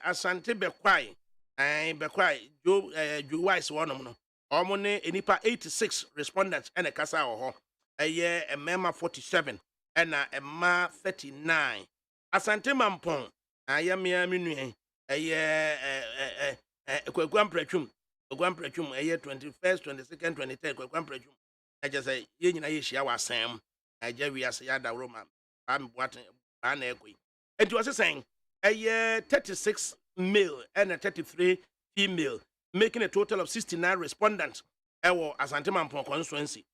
Asante Bekwai jo wise one no omone enipa 86 respondents and a kasa ho emma 47 and emma 39 Asante Mampong ayamia minu kwakwan pretwum 21st 22nd 23rd kwakwan pretwum aja say ye nyina ye hia wasam aja wi ase ya da roma am boaten na ekoi enti wose saying 36 male and 33 female making a total of 69 respondents ewo Asante Mampong constituency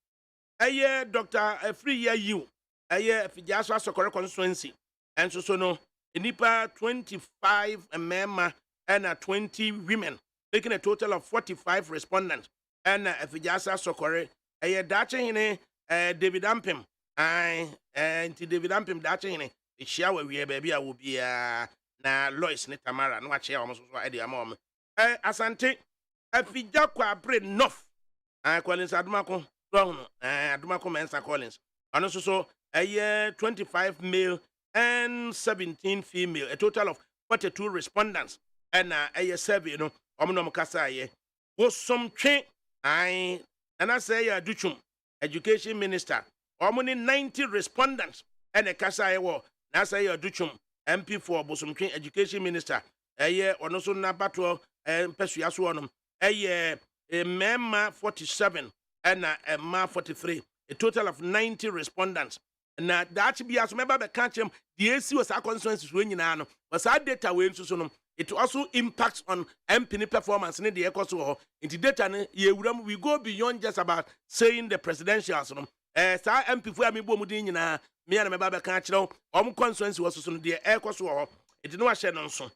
Dr. Free you Fijaso Asokore constituency and so no enipa 25 men and 20 women making a total of 45 respondents and Fijaso Asokore dache hine David Ampem and David Ampem dache hine ehia we baby a wo bia na Lois ne Tamara no ache omo so ade amom Asante Afija kwa bre North Collins Adumako Adumako Mensa Collins and so 25 male and 17 female a total of 42 respondents and survey no omo kasa ye was some train and I say Duchum education minister omo 90 respondents and a kasa ye wo na say Duchum MP for Bosomtwe education minister ono so na bato pesuaso onom Emma 47 and Emma 43 a total of 90 respondents na that be as member be catch him the AC was our constituencies when nyina no was our data we nso so no it also impacts on MP performance in the ecoso into data ne we go beyond just about saying the presidentials no sa MP fu ami bo mu din nyina me na member be catch no constituency was so no the ecoso it no ahye no nso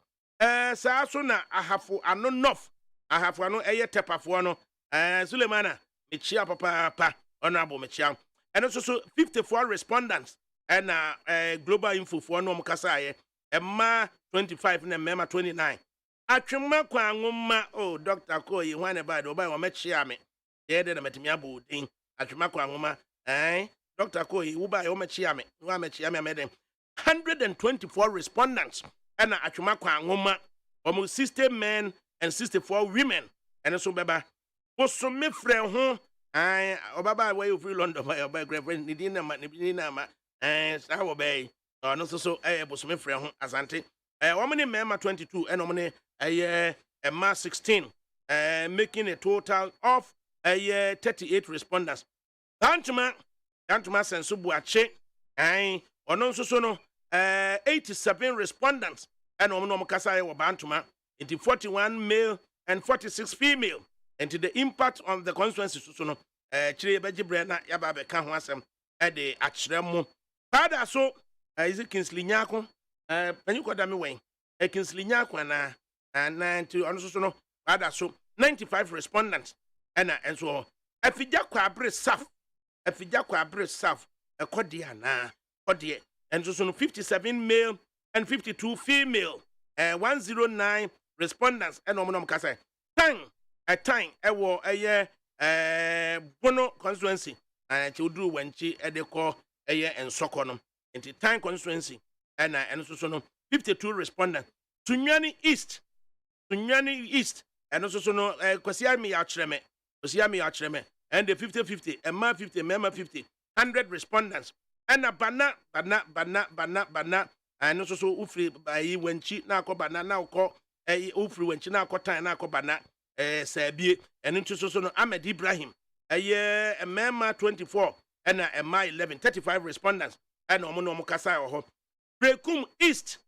sa so na ahafo ano north ahafo ano tepafo no Sulemana mechia papa honorable mechia and also 54 respondents and global info for no mkasa Emma 25 and Emma 29 atwema kwa ngoma Dr. Koyi wane ba do ba mechia me ye de na metimi abodin atwema kwa ngoma Dr. Koyi wo ba yo mechia me wa mechia me meden 124 respondents and atwema kwa ngoma almost 60 men and 64 women and so beba Bosome frɛ ho Obaba where you free London by your girlfriend, Nidina, saa wo bɛyɛ no so bosome frɛ ho asante wɔn ne 22 ɛna wɔn ne ɛma 16 making a total of 38 responders dantuma senso buache ɔno nso so no 87 respondents ɛna wɔn kasa wɔ bantuma into 41 male and 46 female and to the impact on the constituency so no kyerɛ bɛgye brɛ na yaba bɛka ho asɛm ɛde akyerɛ mo Father, so is it Kingsley Nyako? When you got me way, a Kingsley Nyako and 90 also no, Father, so 95 respondents, and so a Fijakwa breast saf, a Codiana, Codia, and so 57 male and 52 female, 109 respondents, and Omonom Kasa. A time, a year, Bono constituency, and to do when she at the call. And Sokono, into time constituency, and also no 52 respondents. Tunyani East, and also no Kosiami Achreme, and the 50-50, and Ma 50, Mema 50, 100 respondents, and a bana, and also so Ufri by when she now call banana call a Ufri when she now call time now call bana, Sabi, and into so no Ahmed Ibrahim, a year, a Mema 24. And a my 11, 35 respondents, and Omono Mokasa or Brekum East,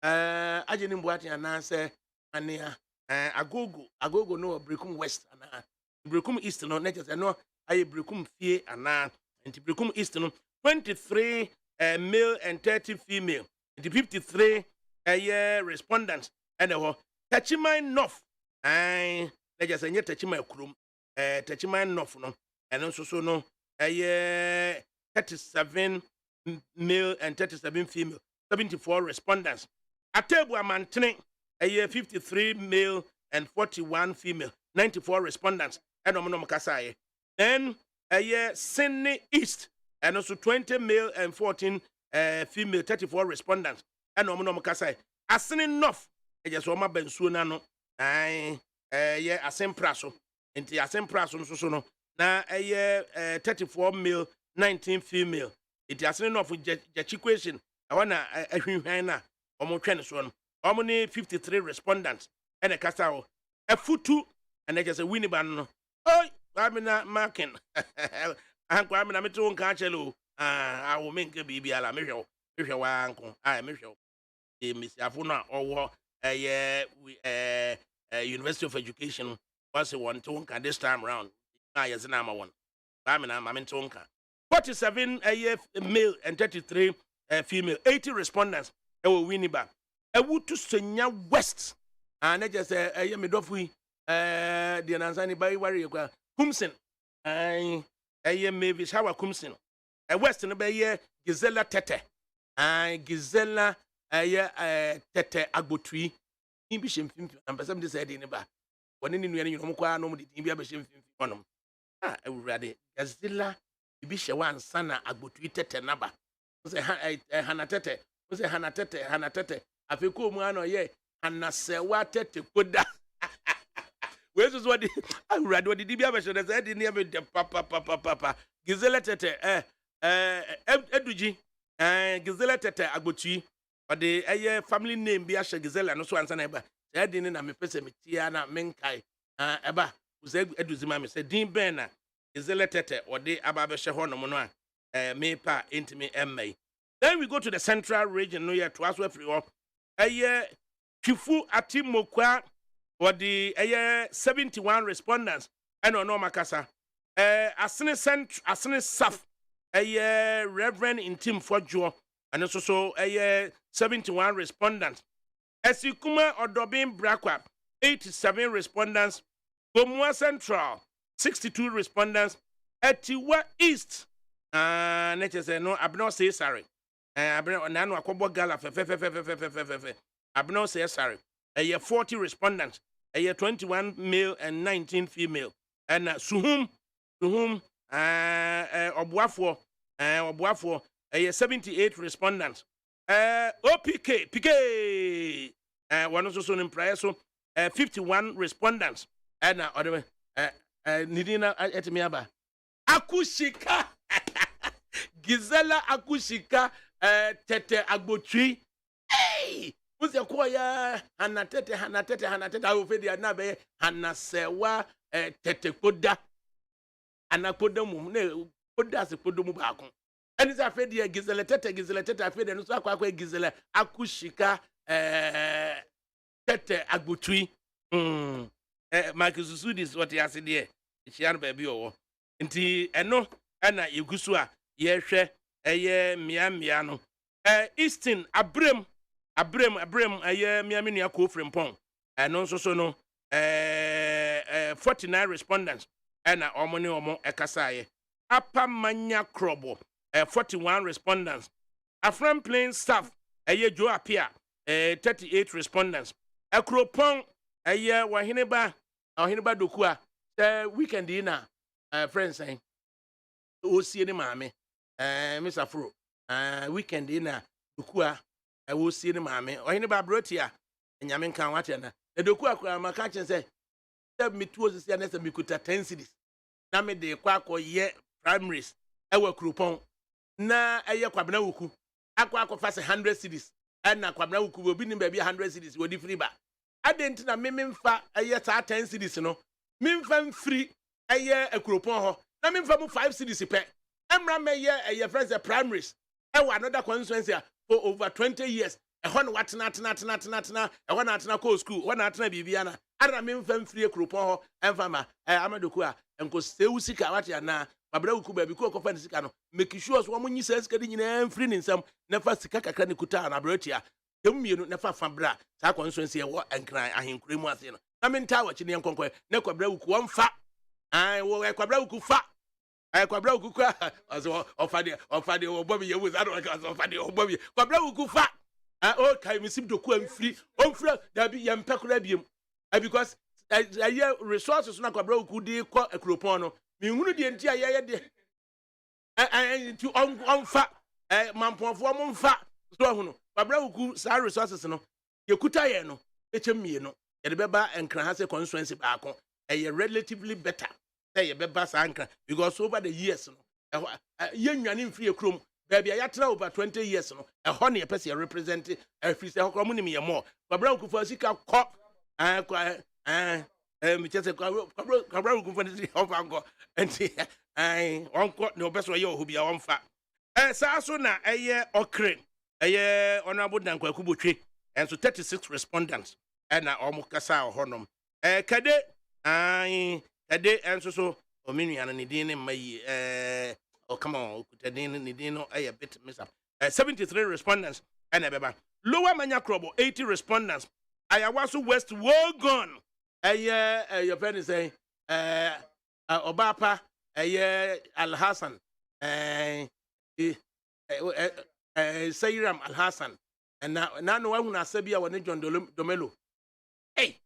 Ajenim Boati and answer, and Agogo no Brekum West, and Brekum East no natures, and no I Brekum Fee and Brekum East no 23 male and 30 female, and 53 respondents, and Tachimai North, and they just say Tachimai Krum, Tachimai North no. And also so no 37 male and 37 female, 74 respondents. Atebu Amantene 53 male and 41 female, 94 respondents. And Omonom Kasaye. Then Sydney East and also 20 male and 14 female, 34 respondents. And Omonom Kasaye. Asini North just Oma Bensuna no Asem Inti Asem Praso so no. Na 34 male, 19 female. It has enough with the equation. I want a human almost 53 respondents and a castao. A foot two, and just a winnie ban. Oh, I'm not marking. I'm going to meet you on Carchello. I will make a baby a la Michel. If you want, I am Michel. Miss Afuna or a University of Education was a one to this time round. Yes, number one. I'm in Tonka. 47 male and 33 female. 80 respondents. Winnie back. I would to Senya West. And I just say, I am a dofui. The Nanzani by Warrior Kumsen. I am maybe Shawa Kumsen. A Western Bay Gizella Tete. I Gizella Tete Agbotui. Imbishim and somebody said in the back. When in the Yomuka, nobody Imbishim on them. Ready. Gazilla, Ibishawan, Sana, Agbotui Tete Naba. Was a Hanatete, Hanatete. I feel cool, man, or ye, Hanasewa Tete, Kuda. Where's what I read what the DBA should have said in the papa. Gizella Tete, Eduji, Gizella Tete, Agbotui, or the family name Biasha Gizella, no so answer neighbor. Said in a Mepesemitia, Menkai, Eba. Eduzimami said Dean Benna is the letter or the Ababa Shahono Mona Mepa Intime MA. Then we go to the central region, no year to us where free a year Kifu Atimokwa or the 71 respondents and on Makasa. Asine Saf a year Reverend in Tim Fojo and also a 71 respondents. Esikuma or Dobin Brakwa 87 respondents. Bomua Central, 62 respondents. Etiwa East, nature say no, Abno say sorry. Abno Nano Akobo Gala, Abno say sorry. A year 40 respondents, a year 21 male and 19 female. And Suhum, Obuafo, a year 78 respondents. PK, one also in prayer, so 51 respondents. And other nidina etimi aba akushika Gisela akushika tete agbotwi hey uze ko ya hanatete awofedi anabe hanasewa tete koda anakoda mu ne koda se kodo mu baako eni za afedi Gisela tete afedi no so akwa Gisela akushika tete agbotwi Mark Susudis what ya se de chian ba bi owo nti eno ana yegusu a yehwe eye mia no Easton abrem eye mia ko frimpong eno so no 49 respondents ana omo ekasaaye apa manya krobo 41 respondents afram plain staff eye jo apia 38 respondents akropong eye wahineba dokua weekend ina friends saying osie ni maame Mr. Fro weekend ina dokua osie ni maame ohineba brotia nyame nkan wate na dokua kwa maka chen say me tuo sisi na say me kuta 10 cities na me de kwa akoye primaries ewa kropon na eye kwabena wuku akwa fa 100 cities na kwabena wuku obi ni ba 100 cities wodi free ba adenti na mememfa eye sa 10 cities no memfa free eye akropon ho na memfa mu 5 cities pe emra meye eye friends the primaries ewa another constituency for over 20 years ehon watena ehon atena ko school ehon atena bibiana ara memfa free akropon ho emfa ma amadoku a enko sewu sika wate na babra wuku ba bi ko kofa ni sika no make sure so mo nyi sika di nyina free ni nsam na fa sika kakra ni kuta na brotia mienu na fa bra sa constituency e wo enkran ahenkure mu ase no na menta wa chi ne nkonkɔ na kwabra wuku wonfa wo kwabra wuku fa kwabra wuku kwa aso ofade wo bobi ye wuza do aso ofade wo bobi kwabra wuku fa o kai misib doku amfiri onfira da bi ye mpekora biem because aye resources na kwabra wuku di kɔ akropon no minhunu die nti aye de to onfa mamponfo mo mfa so hono babra wuku sa resources no yekuta ye no echemie no ye de beba enkran ha se constituency baako relatively better say ye beba sa enkran because over the years no ye nwane mfiri ekrom baby ayatena over 20 years no ho ne ye pese ye represent free say hokrom ni me ye more babra wuku fa sika kɔ mi chese kwabra wuku fa ni ofa ngo enti onko ne obeso ye ohubia wonfa sa so na okre honorable Dankwa Kubotwe and so 36 respondents and kasa honom kade and so ominu yana ni din mai come on kutadin ni din no a bit miss up 73 respondents and beba lower manya krobo 80 respondents ayawaso west wogon your friend is saying obapa Al Hassan Sayram Al Hassan and now no one has said when John Domelo. Hey,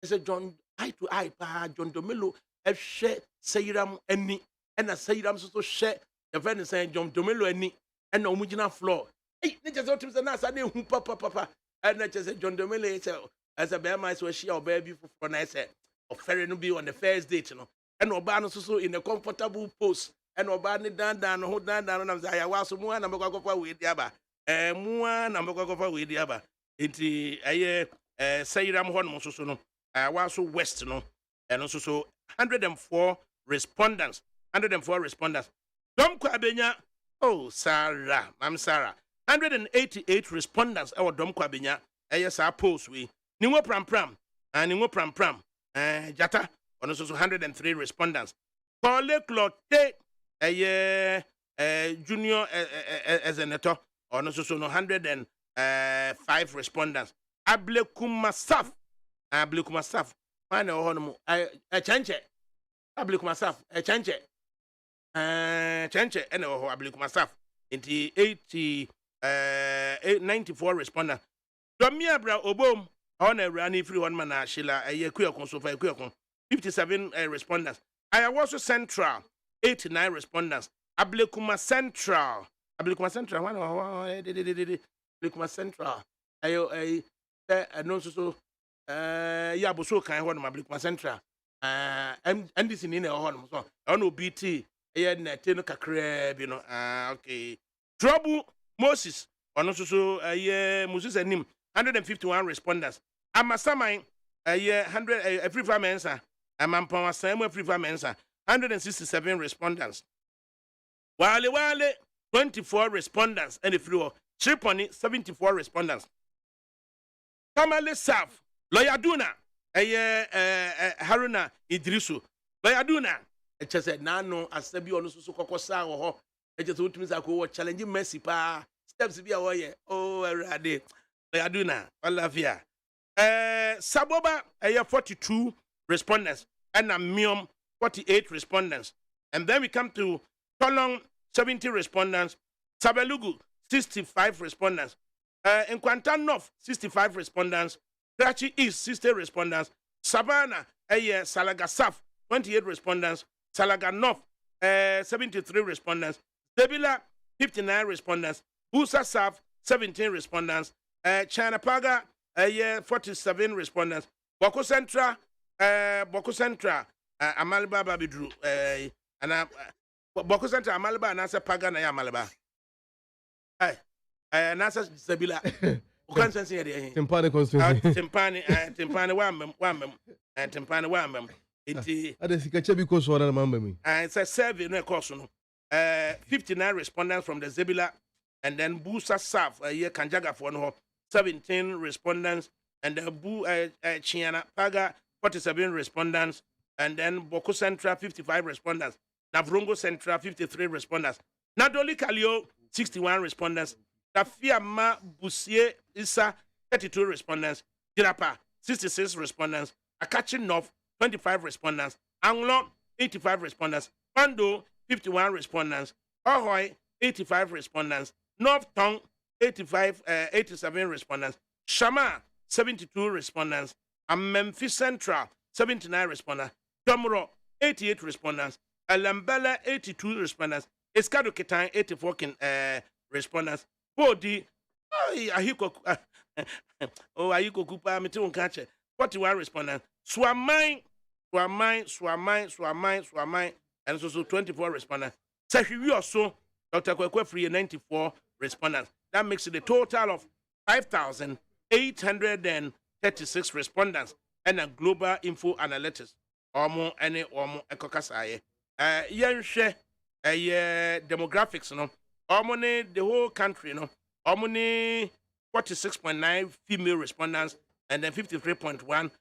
it's a John eye to eye, John Domelo, share Sayram any and a Sayram so share the friend is saying John Domelo any and no Mujina floor. Hey, they just autumn and I knew papa and I just said John Domelo as a bear mice where she or baby for nice or ferry no be on the first date, you know, and Obano so in a comfortable post. And obani dan ho dan na say ayawaso mu na mekwa kofa we diaba mu na mekwa kofa we diaba enti Sayram ho no so no ayawaso west no and so 104 respondents dom kwa benya Sarah mam Sarah 188 respondents our dom kwa benya sa post we ni ngo pram jata ono so 103 respondents Kole Clotte junior as an eto or so 105 respondents. Ablekuma staff. Mane ohono a chanche. Ablekuma staff a chanche. Chanche ene oho ablekuma staff. Inti 94 respondents. Domia bra obom on a rani free one man shila a kuyakon so 57 respondents. I also central 89 respondents. Ablekuma Central. Ablekuma Central. Ablekuma Central. No so. Yeah, but so kind one Ablekuma Central. ndc ni na ho no so ono bt net no kakra bi no okay trouble Moses ono so Moses anim 151 respondents amasaman 100 afrifa mensa amampon asan afrifa mensa 167 respondents wale 24 respondents and if you 3.74 respondents Kamale Saf Loyaduna Haruna Idrisu Loyaduna it just said nano asabi ono so kokosa ho e just utumi za ko challenge Messi pa steps bi awoye erade Loyaduna Olafia Saboba 42 respondents and Miom 48 respondents and then we come to Tolong 70 respondents Sabelugu 65 respondents in Kwantan North 65 respondents Krachi East 60 respondents Savannah Salaga South 28 respondents Salaga North 73 respondents Debila 59 respondents Busa South 17 respondents China Paga 47 respondents Boko Central Amaliba Babidru and Boko Central Amaliba and Asa Paga na Amaliba Nasa Sabila Ukan sense here Timpani constituency Timpani wamem Ade sikache bi ko so na mamba mi it's a survey no course no 59 respondents from the Zebila and then Busa South Kanjaga for no 17 respondents and then Chiana Paga 47 respondents and then Boko Central 55 respondents Navrongo Central 53 respondents Nadoli Kalio 61 respondents Tafia Ma Busie Isa 32 respondents Jirapa 66 respondents Akachi North 25 respondents Anglo 85 respondents Pando 51 respondents Ahoy 85 respondents North Tong 87 respondents Shama 72 respondents and Memphis Central 79 respondents Domro 88 respondents Alambela 82 respondents Eskado Ketan 84 respondents Bodi Ahiko Kupa Mitu Kache 41 respondents Swamai and so 24 respondents Sahiwi also Dr. Kwekwe Free 94 respondents that makes it a total of 5,836 respondents and a global info analytics omo ekokasaye yenhwe demographics no omo ne the whole country no omo ne 46.9 female respondents and then 53.1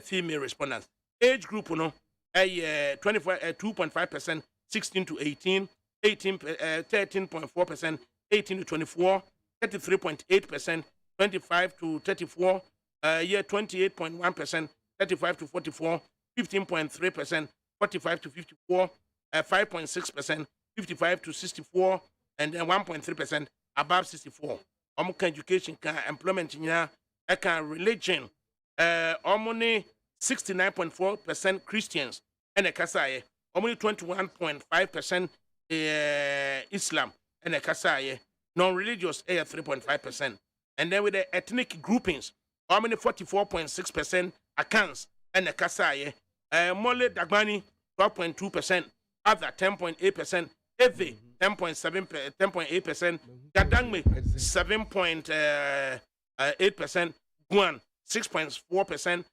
female respondents age group no 2.5% 16 to 18 13.4% 18 to 24 33.8% 25 to 34 28.1% 35 to 44 15.3% 45 to 54 5.6% 55 to 64 and then 1.3% above 64 education employment religion 69.4% Christians and a kasaye 21.5% Islam and a kasaye non-religious 3.5%. And then with the ethnic groupings, 44.6% accounts and the Kasaye, Mole Dagbani 12.2%, other 10.8%, Eve 10.8%, Gadangme 7.8%, Guan 6.4%,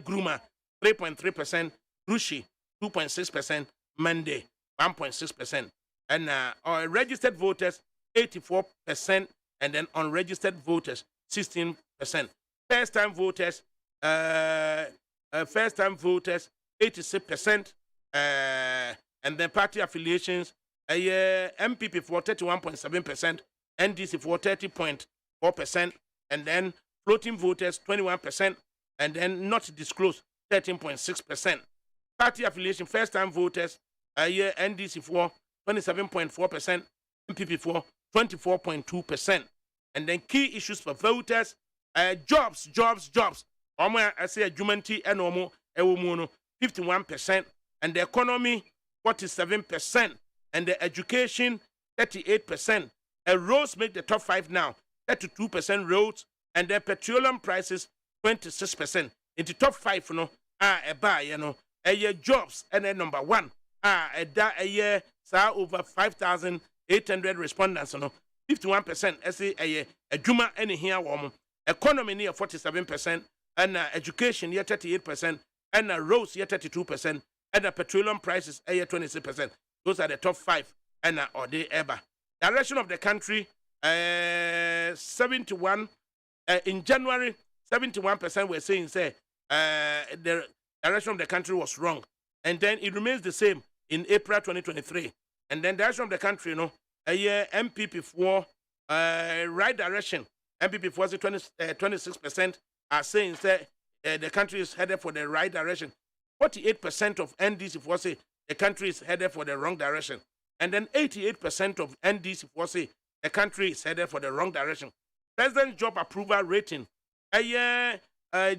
Gruma 3.3%, Rushi 2.6%, Mande 1.6%, and registered voters 84%, and then unregistered voters 16%. First-time voters 86%, and then party affiliations MPP for 31.7%, NDC for 30.4%, and then floating voters 21%, and then not disclosed 13.6%. Party affiliation first-time voters NDC for 27.4%, MPP for 24.2%. And then key issues for voters, jobs. I say jumanti and omo 51%, and the economy 47%, and the education 38%. Roads make the top 5 now, 32% roads, and the petroleum prices 26%. In the top 5, jobs and then number 1 over 5,800 respondents no 51% ɛsɛ adwuma ɛne hia wɔn economy near 47% and education near 38% and roads near 32% and petroleum prices 26%. Those are the top 5 and or they ever direction of the country 71 in January 71% were saying say the direction of the country was wrong, and then it remains the same in April 2023, and then the direction of the country a year MPP for right direction MPP for 26% are saying say the country is headed for the right direction. 48% of NDC for say the country is headed for the wrong direction, and then 88% of NDC for say the country is headed for the wrong direction. President job approval rating a year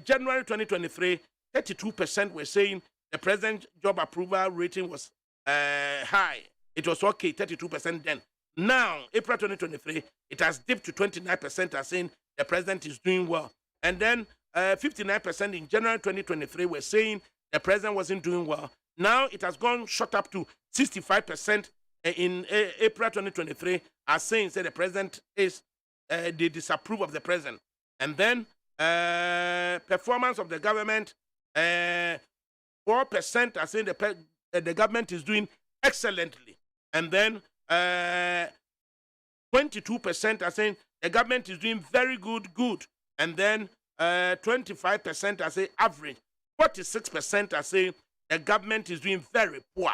January 2023 32% were saying the president job approval rating was high. It was okay, 32% then. Now, April 2023, it has dipped to 29% as saying the president is doing well. And then 59% in January 2023 were saying the president wasn't doing well. Now it has gone shot up to 65% in April 2023 as saying the president is, they disapprove of the president. And then performance of the government, 4% are saying the government is doing excellently. And then 22% are saying the government is doing very good. And then 25% are saying average. 46% are saying the government is doing very poor.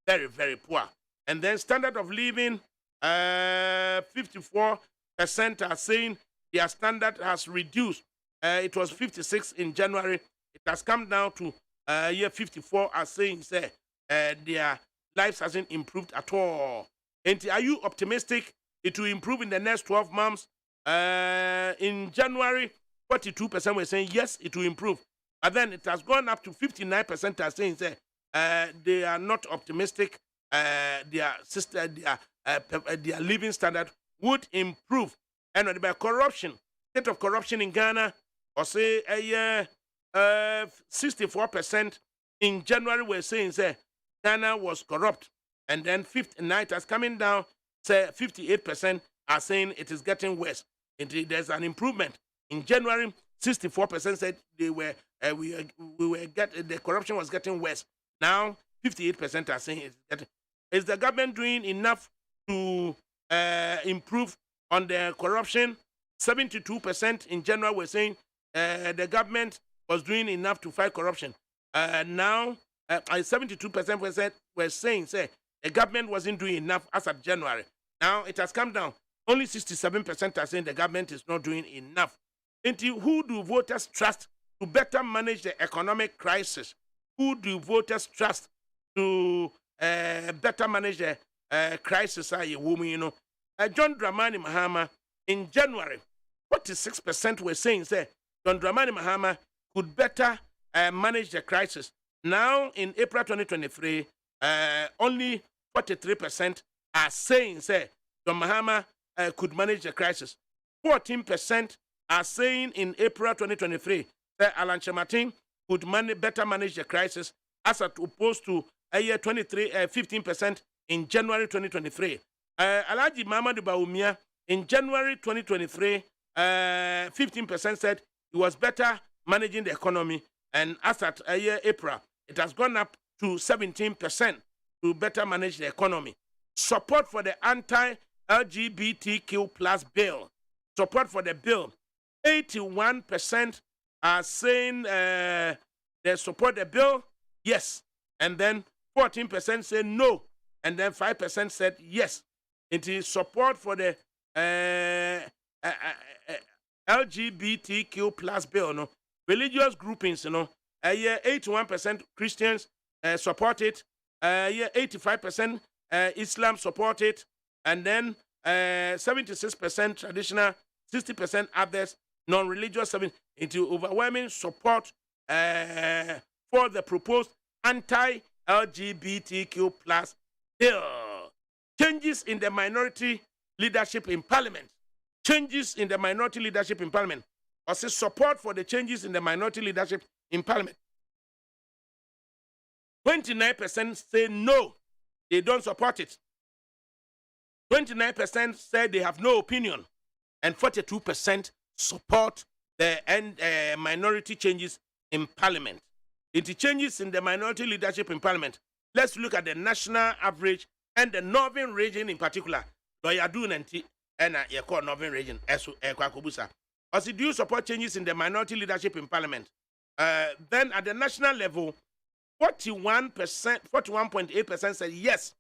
Very poor. And then standard of living, 54% are saying their standard has reduced. It was 56 in January. It has come down to year 54 are saying their lives hasn't improved at all. And are you optimistic it will improve in the next 12 months? In January, 42% were saying yes, it will improve. But then it has gone up to 59% are saying they are not optimistic. Their living standard would improve. And by corruption, state of corruption in Ghana, or say 64% in January were saying Ghana was corrupt, and then 59 has coming down. Say 58% are saying it is getting worse. There's an improvement. In January, 64% said they were the corruption was getting worse. Now 58% are saying it's getting. Is the government doing enough to improve on the corruption? 72% in January were saying the government was doing enough to fight corruption. Now 72% were saying the government wasn't doing enough as of January. Now it has come down. Only 67% are saying the government is not doing enough. Into who do voters trust to better manage the economic crisis? Who do voters trust to better manage the crisis? John Dramani Mahama in January, 46% were saying John Dramani Mahama could better manage the crisis. Now in April 2023, only 43% are saying John Mahama could manage the crisis. 14% are saying in April 2023 that Alan Chematin could better manage the crisis as opposed to a year 15% in January 2023. Alhaji Mamadou Bawumia in January 2023, 15% said he was better managing the economy, and as at a year April, it has gone up to 17% to better manage the economy. Support for the anti-LGBTQ plus bill. Support for the bill. 81% are saying they support the bill, yes. And then 14% say no. And then 5% said yes. It is support for the LGBTQ plus bill. No? Religious groupings, 81% Christians support it. 85% Islam support it. And then 76% traditional, 60% others, non-religious, into overwhelming support for the proposed anti-LGBTQ plus bill. Changes in the minority leadership in parliament. Changes in the minority leadership in parliament. Or say support for the changes in the minority leadership in parliament. 29% say no, they don't support it. 29% said they have no opinion, and 42% support the minority changes in parliament. It changes in the minority leadership in parliament. Let's look at the national average and the northern region in particular. Lawyer Dunanti and your northern region. Also, do you support changes in the minority leadership in parliament? Then at the national level, 41.8% said yes.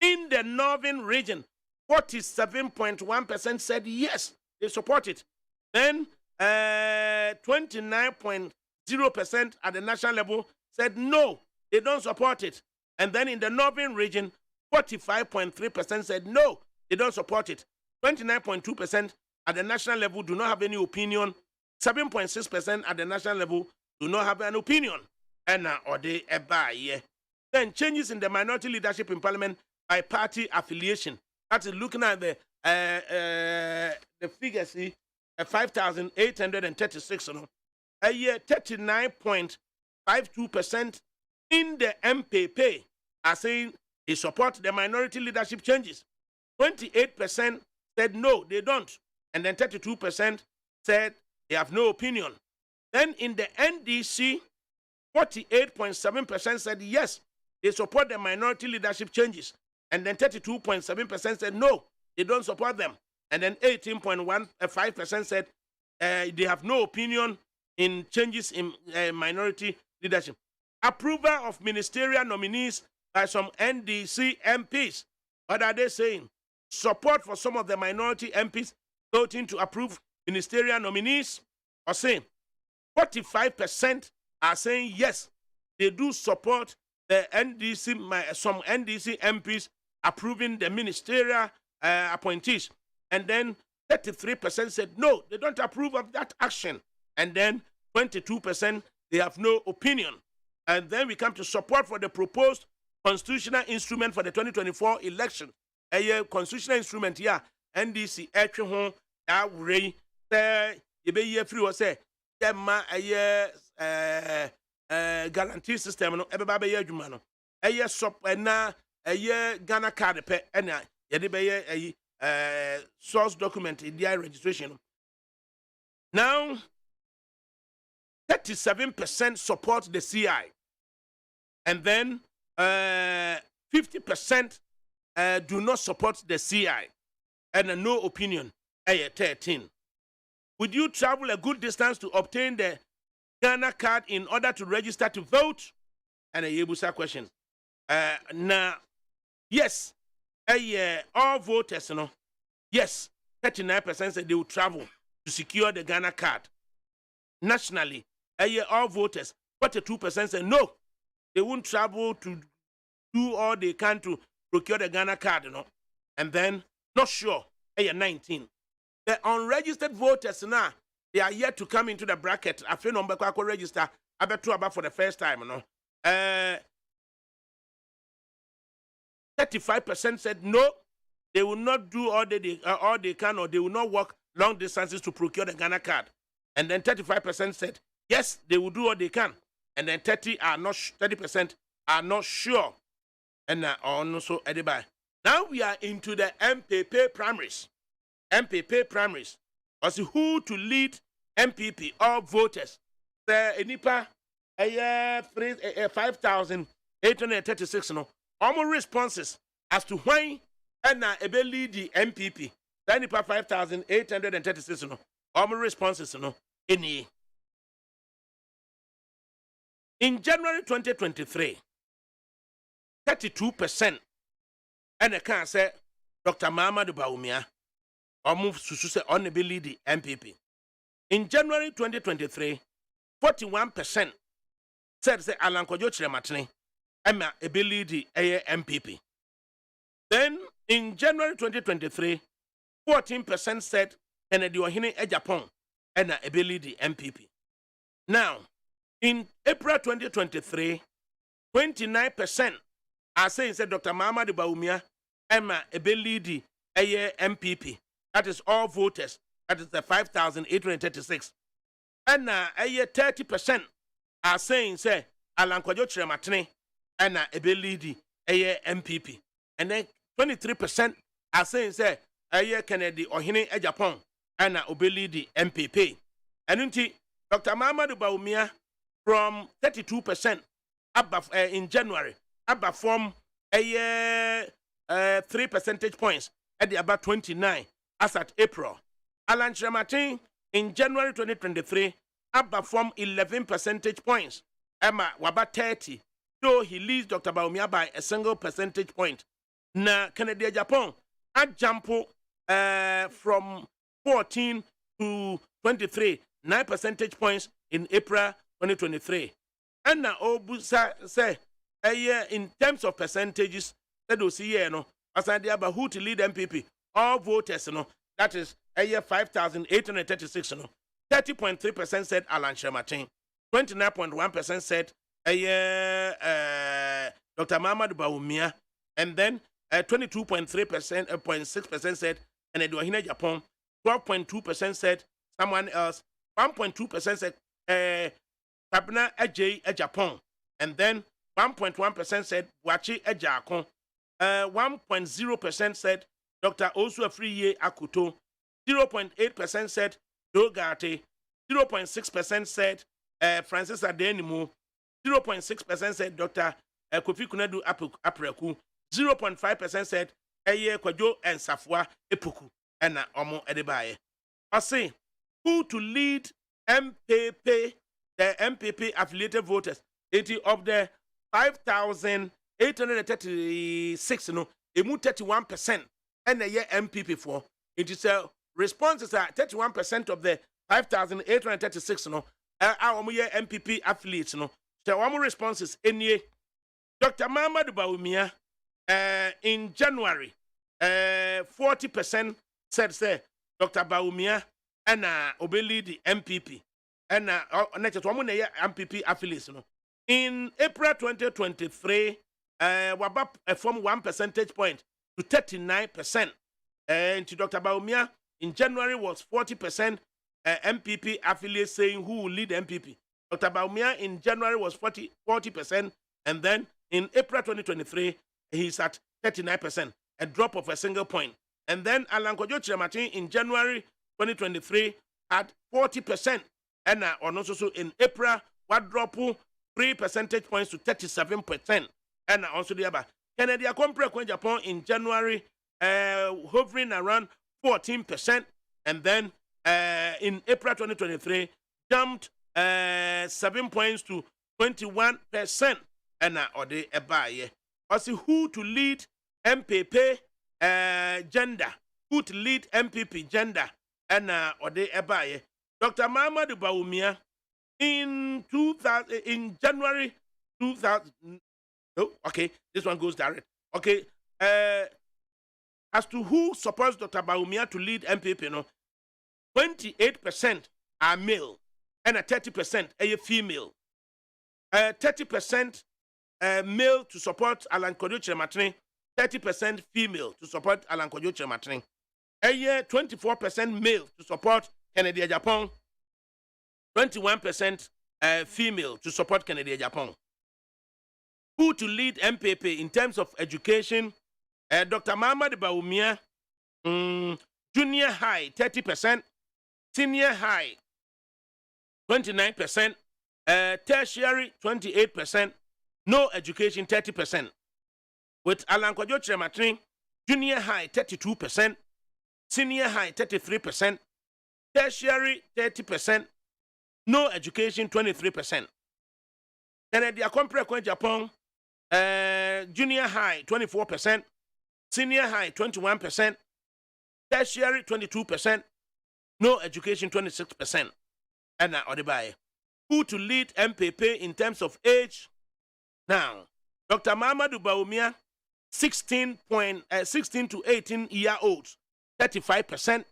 In the northern region, 47.1% said yes, they support it. Then 29.0% at the national level said no, they don't support it. And then in the northern region, 45.3% said no, they don't support it. 29.2% at the national level do not have any opinion. 7.6% at the national level do not have an opinion. And or they buy. Then changes in the minority leadership in parliament by party affiliation. That is looking at the figures, 5,836. A year 39.52% in the MPP are saying they support the minority leadership changes. 28% said no, they don't. And then 32% said they have no opinion. Then in the NDC, 48.7% said yes, they support the minority leadership changes. And then 32.7% said no, they don't support them. And then 18.15% said they have no opinion in changes in minority leadership. Approval of ministerial nominees by some NDC MPs. What are they saying? Support for some of the minority MPs voting to approve ministerial nominees, or saying 45% are saying yes, they do support the NDC, some NDC MPs approving the ministerial appointees. And then 33% said no, they don't approve of that action. And then 22% they have no opinion. And then we come to support for the proposed constitutional instrument for the 2024 election. A constitutional instrument here, NDC, Ray, you be here free or say, guarantee system, no, everybody be jumano. A sop and na a Ghana card pe and a source document in their registration. Now, 37% support the CI, and then 50% do not support the CI, and no opinion. 13. Would you travel a good distance to obtain the Ghana card in order to register to vote? And a Yebusa question. Now, yes, all voters, yes, 39% said they will travel to secure the Ghana card. Nationally, all voters, 42% said no, they won't travel to do all they can to procure the Ghana card, And then, not sure, 19. The unregistered voters now, they are yet to come into the bracket. I feel number to register. I bet to about for the first time, 35% said no, they will not do all they can, or they will not walk long distances to procure the Ghana card. And then 35% said yes, they will do all they can. And then 30% are not sure. And also now we are into the MPP primaries. MPP primaries. Also, who to lead MPP or voters? The Nipa 5,836 Almost responses as to why and lead the MPP. The Nipa 5,836 Almost responses any. In January 2023, 32% and I can say Dr. Mahamudu Bawumia move to say on the lead the MPP. In January 2023, 41% said say Alan Kojo Chrematne Emma lead the MPP. Then in January 2023, 14% said Kennedy Ohene Ejapon and lead the MPP. Now, in April 2023, 29% are saying said Dr. Mahamudu Bawumia Emma lead the MPP. That is all voters. That is the 5,836. And 30% are saying, say, Alan Kojo Chrematne and a lead MPP. And then 23% are saying, say, Kennedy or Hine Japan, and a lead MPP. And until Dr. Mahamadou Bawumia from 32% above in January, above from 3 percentage points at the about 29 as at April. Alan Shamatin in January 2023 above from 11 percentage points. Emma Waba 30, though he leads Dr. Bawumia by a single percentage point. Na Canada Japan at jump from 14 to 23, 9 percentage points in April 2023. And now Obusa say in terms of percentages, that will see no as I about who to lead MPP, all voters no, that is 5,836 no. 30.3% said Alan Shamatin, 29.1% said Dr. Mahamadou Bawumia, and then 22.3%, 0.6% said and Eduahine Japan, 12.2% said someone else, 1.2% said Pabna Ejay Japan, and then 1.1% said Wachi Ejakon, 1.0% said Dr. Osu Afriye Akuto, 0.8% said Dogate, 0.6% said Francis Adenimu, 0.6% said Dr. Kofi Kunedu Apreku, 0.5% said Kwajo and Safwa Epuku, and Omo Edebaye. I say, who to lead MPP, the MPP affiliated voters, 80 of the 5,836, no, it moved 31%, and the year MPP for it is a responses are 31% of the 5,836, no, our MPP affiliates, no, so one more responses in year. Dr. Mahamadou Bawumia, in January, 40% said, say, Dr. Bawumia, and obey the MPP, and next one MPP affiliates, no. In April 2023, Wabap from 1 percentage point to 39%. And to Dr. Bawumia, in January was 40% MPP affiliates saying who will lead MPP. Dr. Bawumia in January was 40%, and then in April 2023, he's at 39%, a drop of a single point. And then Alan Kojo Chiramatin in January 2023 had 40%, and also in April, what drop 3 percentage points to 37%. And also the other Kennedy Akompre Japan in January, hovering around 14%, and then in April 2023 jumped 7 points to 21%. And or the ebaye. Also, who to lead MPP gender? Who to lead MPP gender? And or the ebaye. Dr. Mahamadou Bawumia in January 2000. Oh, okay, this one goes direct. Okay, as to who supports Dr. Bawumia to lead MPP, no, 28% are male and 30% are female. 30% male to support Alan Kojo Chiramatin, 30% female to support Alan Kojo Chiramatin. 24% male to support Kennedy Japan, 21% female to support Kennedy Japan. Who to lead MPP in terms of education? Dr. Mahamadou Bawumia, junior high 30%, senior high 29%, tertiary 28%, no education 30%. With Alan Kojo Chiramatin, junior high 32%, senior high 33%, tertiary 30%, no education 23%. Kennedy Akompre Japan, junior high 24%, senior high 21%, tertiary 22%, no education 26%. And now Odebaye. Who to lead MPP in terms of age? Now, Dr. Mahamadou Bawumia, 16 to 18 year olds, 35%,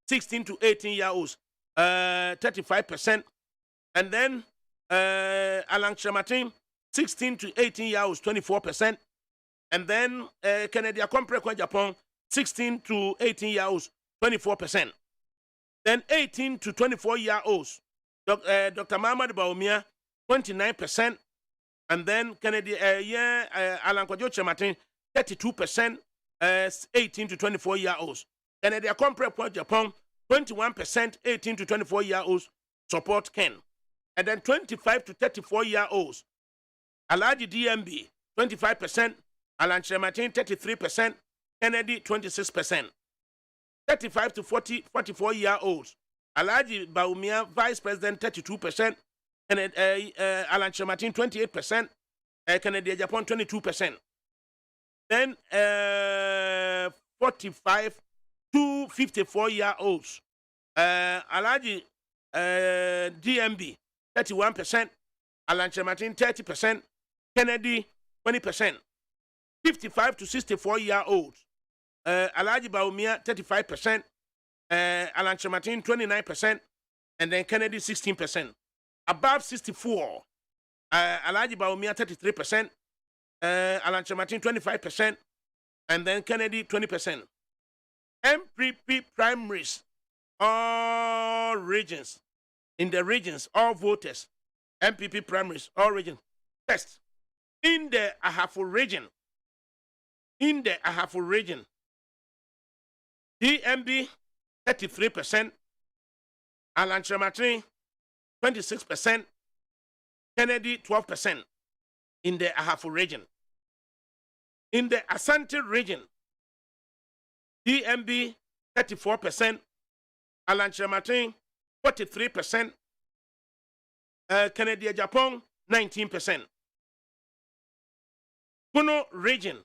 16 to 18 year olds, 35%, and then Alan Chiramatin, 16 to 18 year olds, 24%, and then Kennedy Akompre Japan, 16 to 18 year olds, 24%. Then 18 to 24 year olds, Dr. Mahamadou Bawumia, 29%, And then Kennedy, Alan Kwadwo Kyerematen, 32%, 18 to 24-year-olds. Kennedy Akompre Japan, 21%, 18 to 24-year-olds support Ken. And then 25 to 34-year-olds. Alhaji DMB, 25%, Alan Kyerematen, 33%, Kennedy, 26%. 35 to 44-year-olds. Alhaji Bawumia, Vice President, 32%, Kennedy, Alan Kyerematen, 28%, Kennedy Japan, 22%. Then 45 to 54-year-olds. Alhaji DMB, 31%, Alan Kyerematen, 30%, Kennedy, 20%. 55 to 64-year-olds. Alhaji Bawumia, 35%, Alan Kyerematen, 29%, and then Kennedy, 16%. Above 64, Alhaji Bawumia, 33%, Alan Kyerematen, 25%, and then Kennedy, 20%. MPP primaries, all regions, in the regions, all voters, MPP primaries, all regions. First, in the Ahafo region, DMB, 33%, Alan Kyerematen, 26%, Kennedy, 12%, in the Ahafo region. In the Asante region, DMB, 34%, Alan Kyerematen, 43%, Kennedy Japan, 19%. Puno region,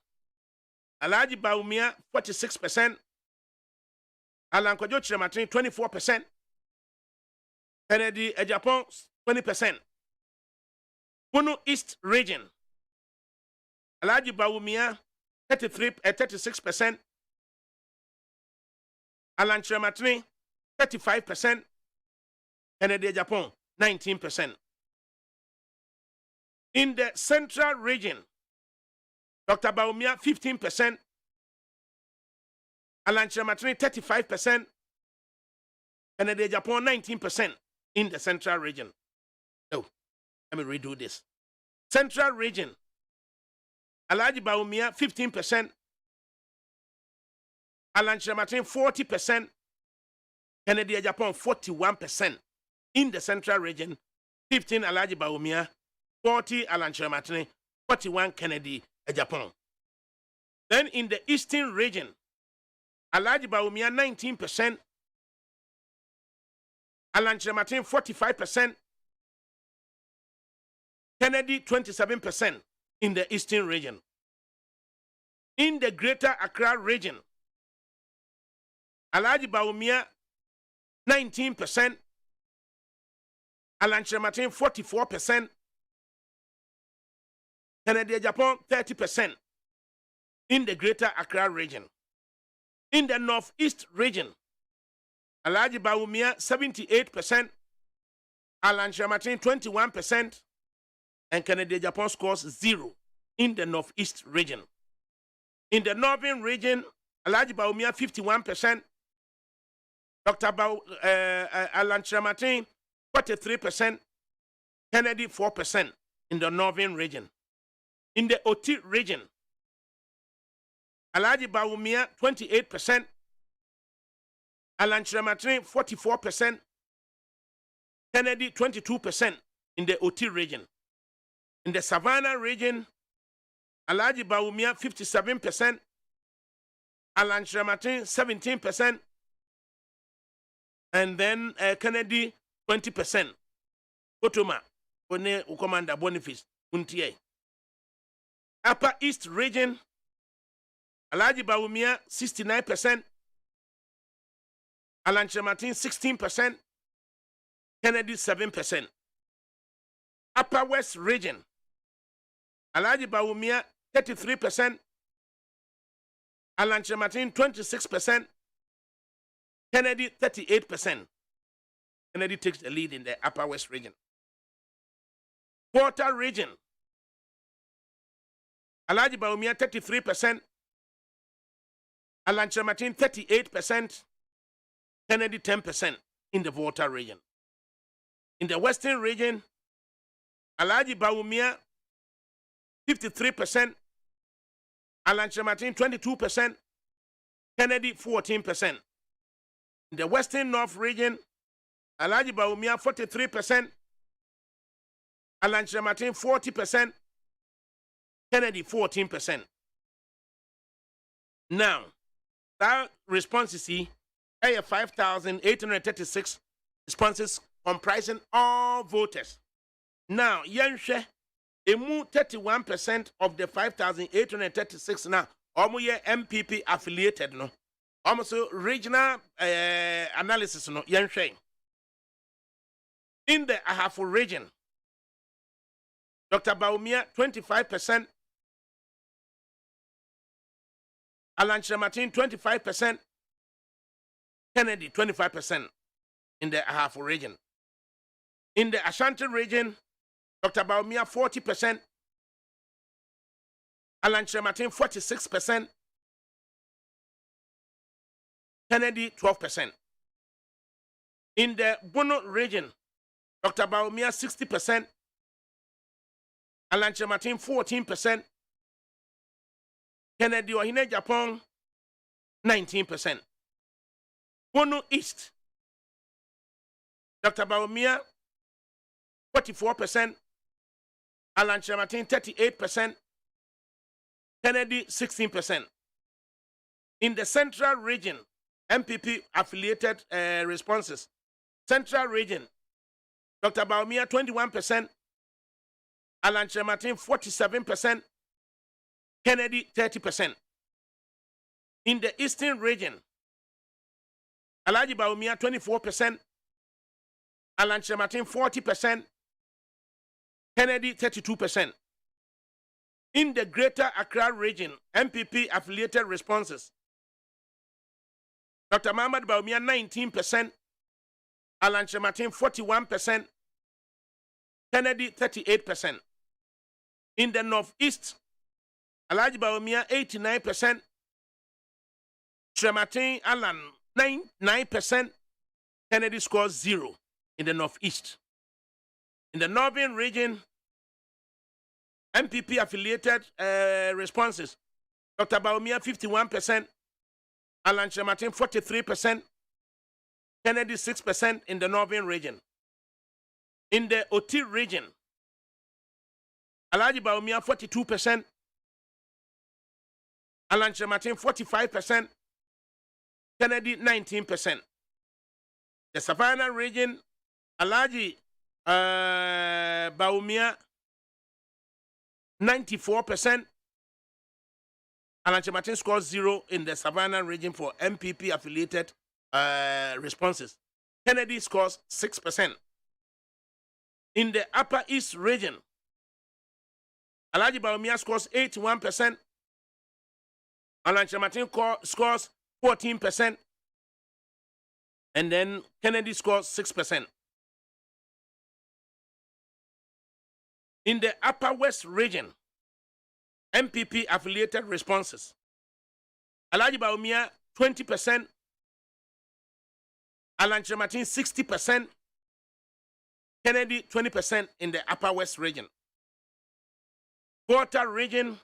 Alhaji Bawumia, 46%, Alan Kwadwo Kyerematen, 24%, Kennedy Japan, 20%. Puno East region, Alhaji Bawumia, 36%, Alan Kyerematen, 35%, Kennedy Japan, 19%. In the Central region, Dr. Bawumia, 15%, Alan Kyerematen, 35%, Kennedy Japan, 19% in the Central region. Oh, let me redo this. Central region, Alhaji Bawumia, 15%, Alan Kyerematen, 40%, Kennedy Japan, 41% in the Central region. 15 Alhaji Bawumia, 40 Alan Kyerematen, 41 Kennedy Japan. Then in the Eastern region, Alhaji Bawumia, 19%, Alan Kyerematen, 45%, Kennedy, 27% in the Eastern region. In the Greater Accra region, Alhaji Bawumia, 19%, Alan Kyerematen, 44%, Kennedy Japan, 30% in the Greater Accra region. In the Northeast region, Alhaji Bawumia, 78%, Alan Kyerematen, 21%, and Kennedy Japan scores 0 in the Northeast region. In the Northern region, Alhaji Bawumia, 51%, Dr. Alan Kyerematen, 43%, Kennedy, 4% in the Northern region. In the Oti region, Alhaji Bawumia, 28%, Alan Kyerematen, 44%, Kennedy, 22% in the Oti region. In the Savannah region, Alhaji Bawumia, 57%, Alan Kyerematen, 17%, and then Kennedy, 20%. Otoma, One Commander Boniface, Untie. Upper East region, Alhaji Bawumia, 69%, Alan Kyerematen, 16%, Kennedy, 7%. Upper West region, Alhaji Bawumia, 33%, Alan Kyerematen, 26%, Kennedy, 38%. Kennedy takes the lead in the Upper West region. Volta region, Alhaji Bawumia, 33%, Alan Kyerematen, 38%, Kennedy, 10% in the Volta region. In the Western region, Alhaji Bawumia, 53%, Alan Martin 22%, Kennedy 14%. In the Western North region, Alhaji Bawumia 43%, Alan Martin 40%, Kennedy 14%. Now, that response is 5,836 responses comprising all voters. Now, Yanshe, emu 31% of the 5,836 now, almost MPP affiliated, no. Almost regional analysis, no, Yanshe. In the Ahafo region, Dr. Bawumia 25%, Alan Martin 25%, Kennedy 25% in the Ahafo region. In the Ashanti region, Dr. Bawumia 40%, Alan Martin 46%, Kennedy 12%. In the Bono region, Dr. Bawumia 60%, Alan Martin 14%, Kennedy Ohine Japan 19%. Bono East, Dr. Bawumia 44%, Alan Martin 38%, Kennedy 16%. In the Central region, MPP affiliated responses. Central region, Dr. Bawumia 21%, Alan Martin 47%, Kennedy 30%. In the Eastern region, Alhaji Bawumia 24%, Alan Martin 40%, Kennedy 32%. In the Greater Accra region, MPP affiliated responses. Dr. Muhammad Bawumia 19%, Alan Martin 41%, Kennedy 38%. In the Northeast, Alhaji Bawumia 89%, Martin Alan 9%, Kennedy scores 0 in the Northeast. In the Northern region, MPP affiliated responses. Dr. Bawumia 51%, Alan Martin 43%, Kennedy 6% in the Northern region. In the Oti region, Alhaji Bawumia 42%, Alan Martin 45%, Kennedy 19%. The Savannah region, Alhaji Bawumia 94%, Alan Martin scores 0 in the Savannah region for MPP affiliated responses. Kennedy scores 6%. In the Upper East region, Alhaji Bawumia scores 81%, Alan Martin scores 14%, and then Kennedy scores 6%. In the Upper West region, MPP affiliated responses. Alhaji Bawumia 20%, Alan Martin 60%, Kennedy 20% in the Upper West region. Volta region,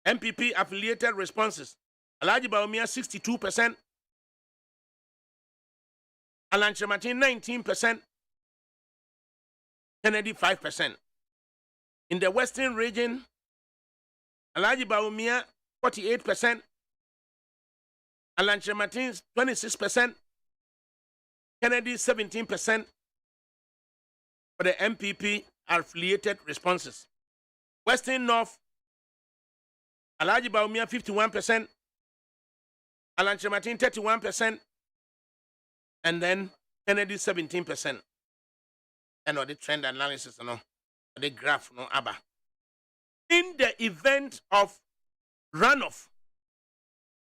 MPP affiliated responses. Alhaji Bawumia 62%, Alan Martin 19%, Kennedy 5%. In the Western region, Alhaji Bawumia 48%, Alan Martin 26%, Kennedy 17% for the MPP affiliated responses. Western North, Alhaji Bawumia 51%, Alan Martin 31%, and then Kennedy 17%. And the trend analysis, the graph, ABBA. In the event of runoff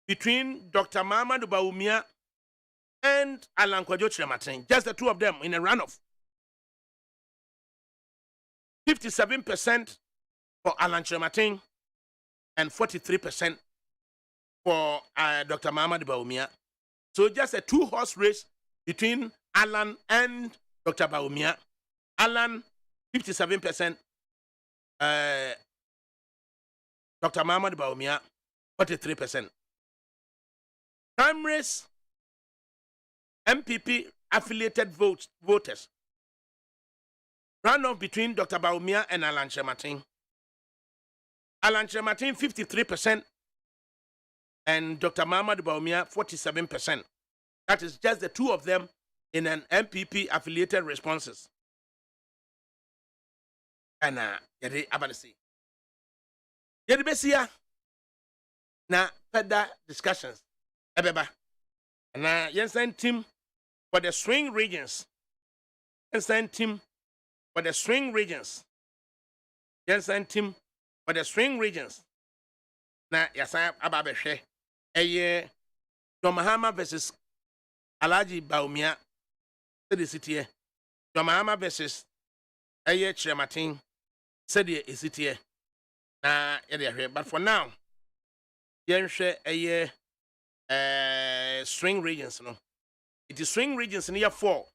between Dr. Muhammad Bawumia and Alan Martin, just the two of them in a runoff, 57% for Alan Martin and 43% for Dr. Muhammad Bawumia. So just a two-horse race between Alan and Dr. Bawumia. Alan, 57%. Dr. Muhammad Bawumia, 43%. Primaries, MPP affiliated voters. Runoff between Dr. Bawumia and Alan Shematin. Alan Shematin, 53%, and Dr. Muhammad Bawumia, 47%. That is just the two of them in an MPP affiliated responses. And yɛde aba no sei. Yɛde bɛsia na further discussions ɛbɛba. Na yɛnsan team for the swing regions. Yɛnsan team for the swing regions. Yɛnsan team for the swing regions. Na yɛsan aba abɛhwɛ ɛyɛ John Mahama versus Alhaji Bawumia. Sɛde sitiɛ. John Mahama versus ɛyɛ Kyerematen. Sɛde esitiɛ. Na yɛde ahwɛ. But for now, yɛnhwɛ ɛyɛ swing regions no. It is swing regions near 4.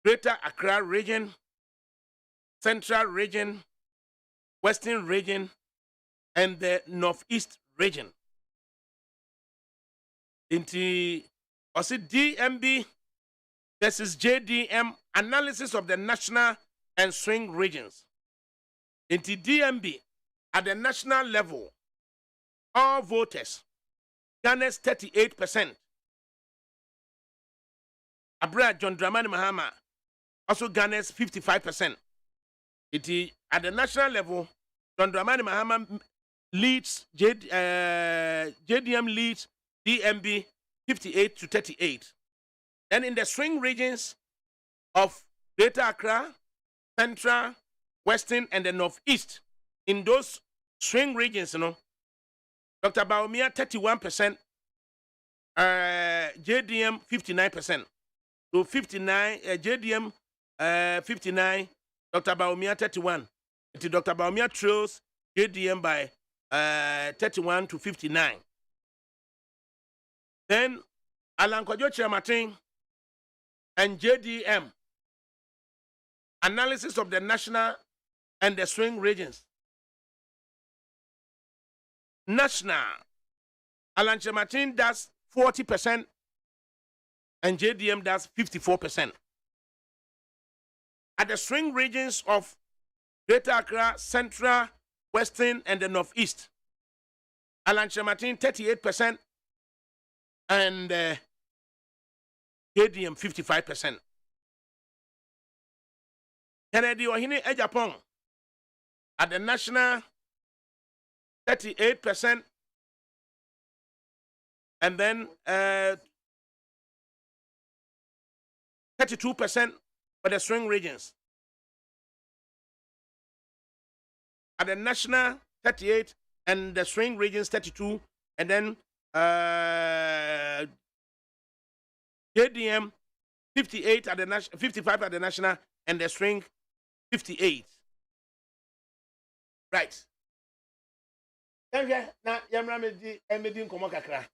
Greater Accra region, Central region, Western region, and the Northeast region. Into also DMB versus JDM analysis of the national and swing regions. Into DMB at the national level, all voters, Ghana's 38%. Abra John Dramani Mahama, also Ghana's 55%. It is at the national level, John Dramani Mahama leads, JDM leads DMB 58 to 38. Then in the swing regions of Greater Accra, Central, Western, and the Northeast, in those swing regions, Dr. Bawumia 31%, JDM 59%. So 59, JDM 59, Dr. Bawumia 31. Dr. Bawumia trails JDM by 31 to 59. Then Alan Kwadwo Kyerematen and JDM analysis of the national and the swing regions. National, Alan Kyerematen does 40% and JDM does 54%. At the swing regions of Greater Accra, Central, Western, and the Northeast, Alan Kyerematen 38% and JDM 55%. Kennedy Ohene Ejapong at the national 38% and then 32% for the swing regions. At the national 38 and the swing regions 32 and then JDM 58 at the 55 at the national and the swing 58. Right. Na yamra medi nkomo kakra.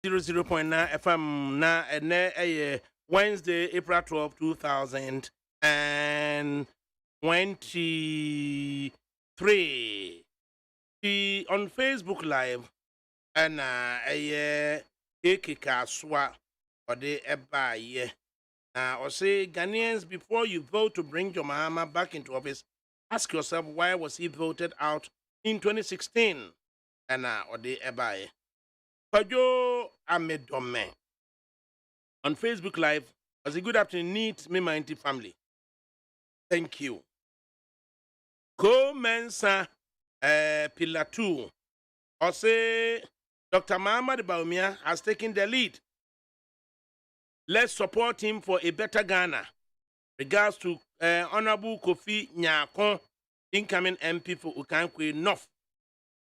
00.9 FM na ene Wednesday, April 12, 2023. On Facebook Live and Ekika Swa or the Ebaye. Or say Ghanaians, before you vote to bring your Mahama back into office, ask yourself why was he voted out in 2016? And or the Ebaye. Pajo Amedome on Facebook Live. Was a good afternoon, neat me my family. Thank you. Ko Mensa Pillar 2. Or say Dr. Muhammad Baumia has taken the lead. Let's support him for a better Ghana. Regards to Honorable Kofi Nyakon, incoming MP for Ukankwe North.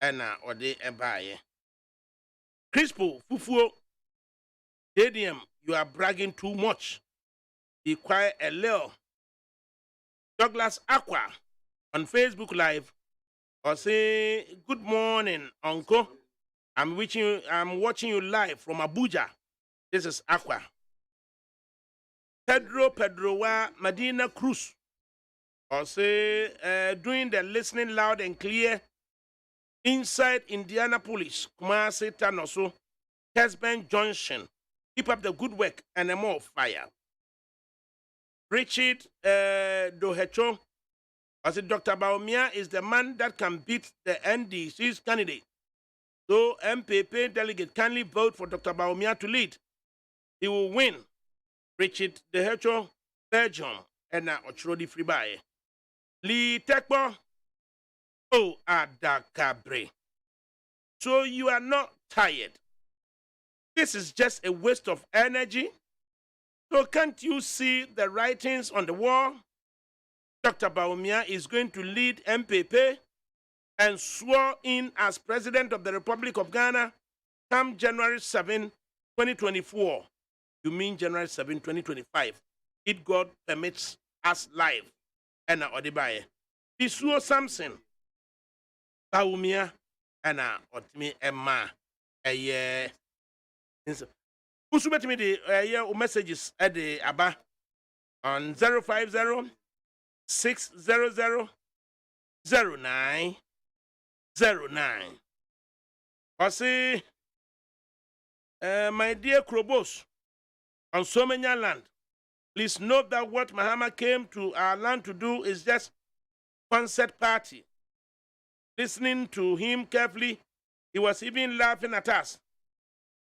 And or the Ebaye. Crispo Fufuo, Stadium, you are bragging too much. Be quiet a little. Douglas Aqua on Facebook Live or say good morning, Uncle. I'm watching you live from Abuja. This is Aqua. Pedro Wa Medina Cruz or say doing the listening loud and clear. Inside Indianapolis, Kumasi Tanoso, Kesben Junction. Keep up the good work and more fire. Richard Dohecho, as Dr. Baumia is the man that can beat the NDC's candidate. So MPP delegate kindly vote for Dr. Baumia to lead. He will win. Richard Dohecho, Belgium, and Ochrodi Fribaye. Lee Tekbo. Oh, ADAKABRI. So you are not tired. This is just a waste of energy. So can't you see the writings on the wall? Dr. Baumia is going to lead MPP and swore in as President of the Republic of Ghana come January 7, 2024. You mean January 7, 2025. If God permits us live. And Odibaye. Isuo Samson. Baumia and Otmi Emma Usubet me the messages at the Aba on 050 600 0909. I say, my dear Krobos, on so many land, please note that what Mahama came to our land to do is just concert party. Listening to him carefully, he was even laughing at us.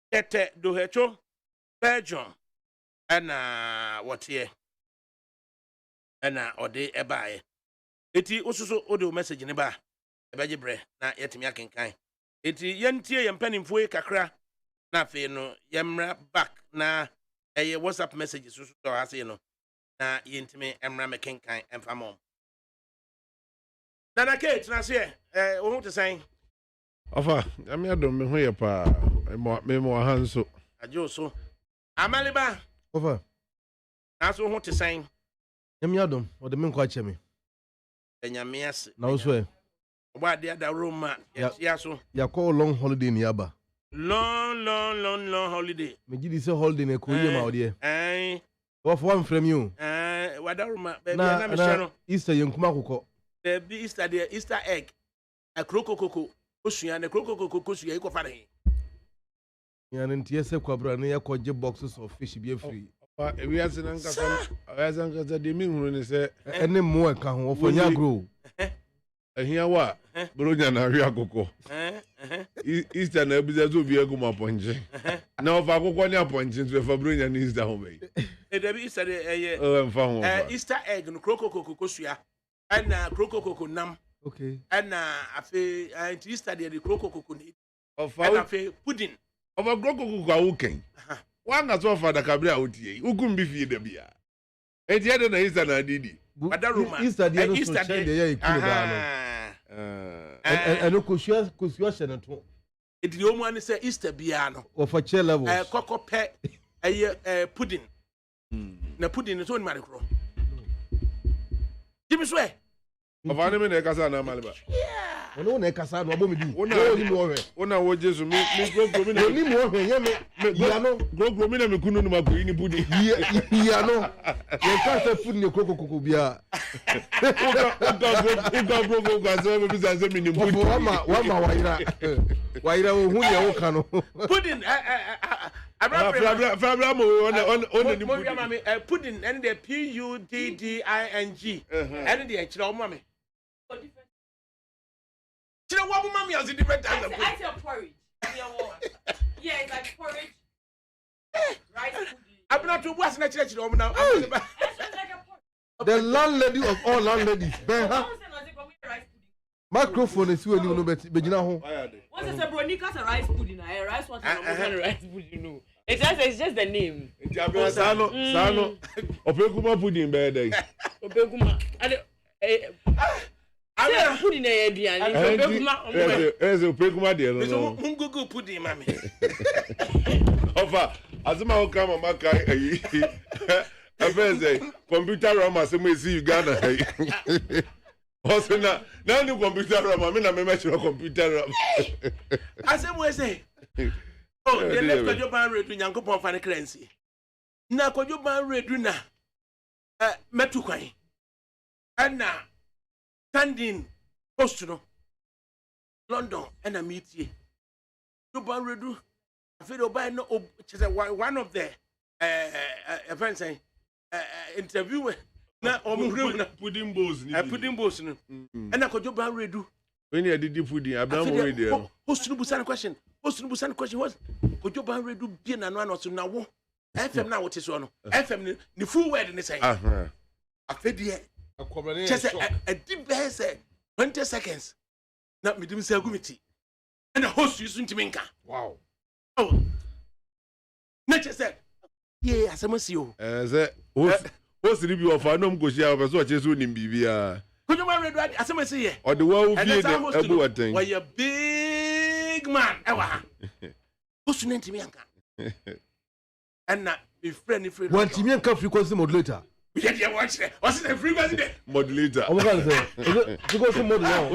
Tete Dohecho, Belgium, and what here? And Ode Ebaye. Eti also audio message in Eba. Ebaje bre na yetimi akenkan. Eti yentie yempanimfo kakra na fe no yemra back na WhatsApp messages so ase no na yentimi emra mekenkan emfamom. Nana Kate, na say, what to say? Ofa, I'm here me ho ye pa. Me mo hanso. Ajo so. Amaliba. Ofa. Na so what to say? Nyame adom, o de me nkwa che me. Enyame ase. Na wo so e. Oba de ada Roma, ya so. Ya call long holiday ni aba. Long holiday. Me gidi se holiday na ko ye ma o de. Wo fo am frame you. Wada Roma, baby na me share no. Easter yenkuma kokko. The Easter there, Easter egg. A crococoko. Osuya ne crococoko kosuya iko fare. Ya ntie se kwabra ne yakoje boxes of fish be free. We are saying that the mean when say ene mo eka ho ofo nya grow. Here wa bronya na wi akoko. Easter na ebiza zo bi egu ma ponje. Na ofa akoko ni aponje so fa bronya ni Easter ho be. E dey Easter dey mfa ho. Easter egg no crococoko kosuya. And crococoko nam. Okay. And afe Easter dey the crococoko ni. Of afe pudding. Of a crococoko awuken. One as well for ADAKABRI out here. Who couldn't be feed the beer? And the other is an idea. But that room Easter the Easter the and no kushia na to. It the woman say Easter biano. Of a chair level. Cocoa pe pudding. Na pudding is on maricro. Jimmy swear. Of anime na kasa na maliba. Yeah. Ono na kasa no abo me du. Ona Oni mo hwe. Ona wo Jesu me grogro mi na. Oni mo hwe ye me ya no. Grogro mi na me kunu no makoyi ni budi. Ya no. Ye ka se food ne kokoko bia. Uga grogro ga se me bisa se mi ni budi. Wama waira wo hu ne wo ka no. Pudding Fabra mo on ni budi. Pudding and the PUDDING and the actual mommy. You know what, mommy has a different type of I tell porridge. Yeah, it's like porridge. Rice pudding. I'm not too what's not church now. The landlady of all landladies. Microphone is you no bet begina ho. What's a bronica rice pudding? A rice water rice pudding no. It's just the name. Sano. Opekuma pudding be dey. Opekuma. I'm pudding a Opekuma. Opekuma dey no. So mungugu pudding mami. Ofa, azuma o kama makai ayi. Afeze computer RAM asemo esi Uganda. Also na ni computer RAM me na me mention computer RAM. Asemo say. Oh, the left Kojo ban redu Nyankopon fa ne currency. Na Kojo ban redu na metu kwan. Ana standing post no London and a meetie. Kojo ban redu after obai no one of the friends say interview na omhuru na Pudding bowls ni. Pudding bowls no. Ana Kojo ban redu. When you did the pudding, Abraham already there. Host no busan question. Was Kojo ban redu bi na no anoso na wo. FM na wote so no. FM ni full word ni say. Afedie. Just a deep say 20 seconds. Na medim say agumiti. And the host you soon to minka. Wow. Oh. Na just say yeah, asemasi o. Say host ni bi ofa no mko share ofa so chesu ni bibia. Kojo ban redu asemasi ye. Or the one who feed ebu aten. Why a big man ewa. Host no ntimi anka. And na be friend One timi anka frequency modulator. Yeah, yeah, watch it. What's the frequency there? Modulator. I'm going to say, frequency modulator.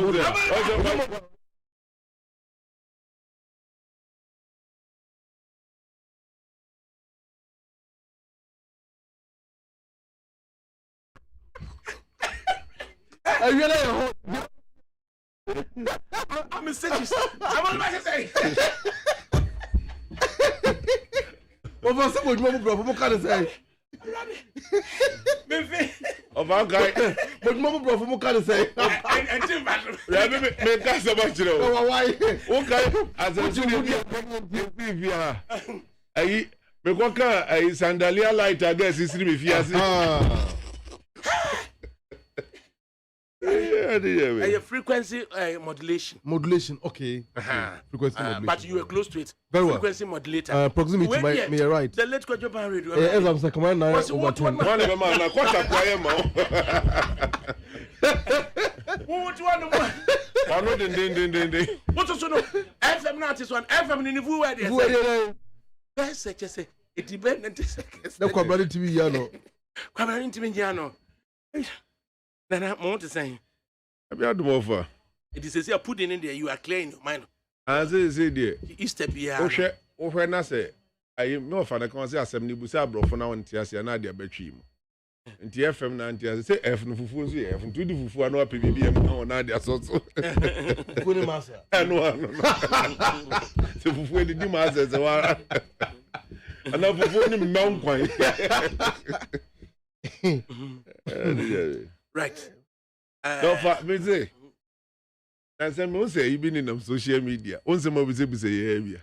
I'm a citrus. I'm about to say. What was the moment, bro? What can I say? Of our guy, but Mama bro, what can I say? Me ka so much no. Why? Okay, as a junior, ayi me ko ka ayi sandalia light again sisiri me fiase. A frequency modulation. Modulation, okay. Frequency modulation. But you were close to it. Very well. Frequency modulator. Proximity, me right. The late Kojo ban radio. As I'm saying, command 9 over 10. One of man na kwata kwaye ma. What one more? Ano den. What so no? FM now this one. FM ni nivu where there. Best say it depends 90 seconds. Na kwabra TV ya no. Kwabra TV ya no. Nana, I want to say, I had more for it is a pudding in there, you are clearing your mind. as I say, dear. Easter beer. Oh, when I say, I am no fan of concert, assembly, Busabro for now, and Tiasia, and Nadia Betrim. And TFM 90, as I say, F and Fufu, F and 2 for no PBM, no, Nadia, so. Good master. And one. So, Fufu, the Dimas, and now for him, Mount Point. Right. No, for me say. And some say you been in social media. Once a mobile say area.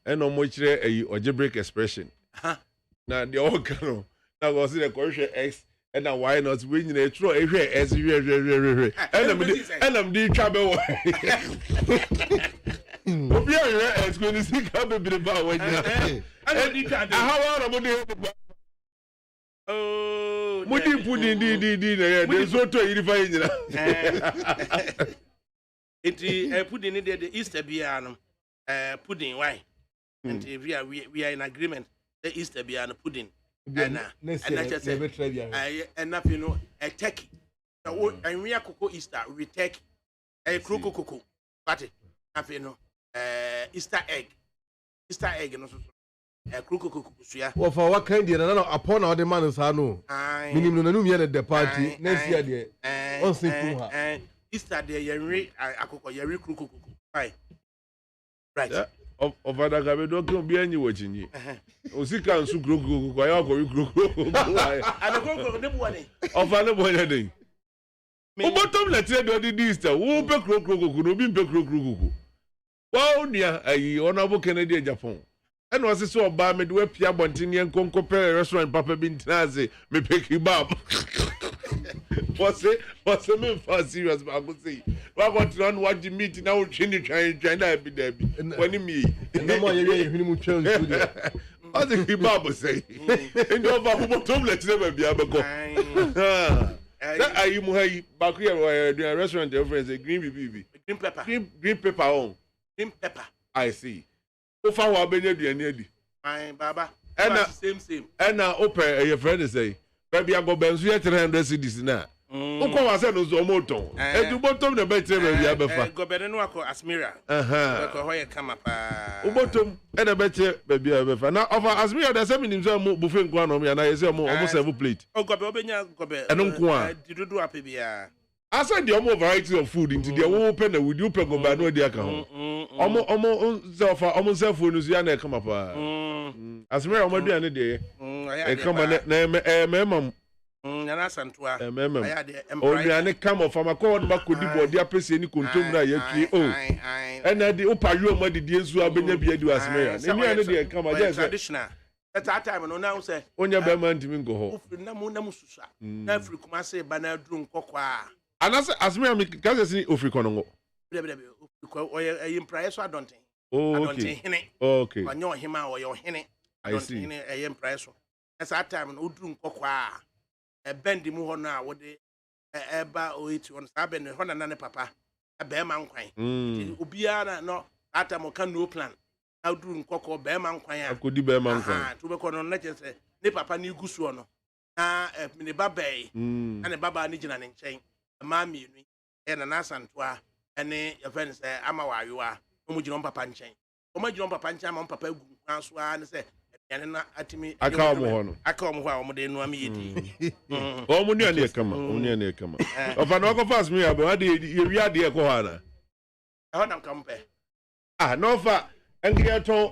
And no much a algebraic expression. Now the all can now go see the question X and now why not winning a true S and I'm the trouble. It's going to see come a bit about when how about oh, Mudi pudding, there's no to edify. It pudding in the Easter beer, pudding, why? And we are in agreement, the Easter beer and pudding. And nothing, you know, a turkey. And we are cocoa Easter, we take a croco cocoa. Party. Afei no Easter egg no so. Kruku suya. Wo fa wa kan die na upon all the man sa no. Minimum no num ye the party next year there. On say ku ha. Easter there yenwe akoko yeri kruku. Right. Of ADAKABRI don't come be any watching you. Osika and Sukruku, I are going to And the kruku ne buane. Of other boy. Bottom let's say the Easter, who be kruku could be kruku. Wow, near a honorable Canadian Japan. And was so bad me do a Pia Bontinian compare restaurant Papa Bintazi, me pick him up. What's the main for serious? I could say. I want to run what you meet now, China, China, be there. When you meet, and no more you change. I think the Bible say. And over bottom, let's never be able to go. Are you Muhay back here? The restaurant, your friends, a green baby, Green pepper. Green pepper on. Green pepper. I see. So far, what been you near? My baba. And same. And now, open your friend say, baby, I go Benzo 300 cities now. Uko wa se no zo moton. E du bottom na betre ba bia befa. Go bere no akọ Asmira. Ko hoye kama pa. U bottom e na betre ba bia befa. Na over Asmira da se minim so mo buffet nko anom ya na ye se mo serve plate. O go be obenya go be. Eno nko a. Didudu ape bia. Asa the omo variety of food into the wo open na we do open go ba no dia ka ho. Omo se offer omo se food no so ya na e kama pa. Asmira omo dua ne de. E kama na memam. Yana santua. Onuane come of Amacon Macudi body appreciate ni contum na yaki o. And the upayu ma di ensu abenya bia du asmeya. Ne mi ane de come just traditional. At that time no now say onya be man timi go ho. Na mususa. Na Afri kuma say bana drum kokwa. Anase asmeya mi ka say Ofri kono ngo. Ko oye impress so adonten. Okay. Hene. Okay. Onyo hima oye hene. I see. Hene eye impress so. At that time no drum kokwa. Bendi mu ho na wo de eba oiti on sa ben ho na ne papa be ma nkwan obia na no ata mo kan no plan aduru nkoko be ma nkwan a akodi be ma nkwan to be ko no na chese ne papa ni gusuo no na ne baba yi na ne baba ni gina ne nchen ma mienu e na nasantoa ene ye fen se ama wayoa mo gina on papa nchen o ma gina on papa nchen ma on papa gu anso a ne se na atimi aka mo ho no aka mo ho a mo de no am yedi o mo nua ne kama o nua ne kama ofa no ko fast me abo ade ye wi ade ko ha na ho na kampe no fa enke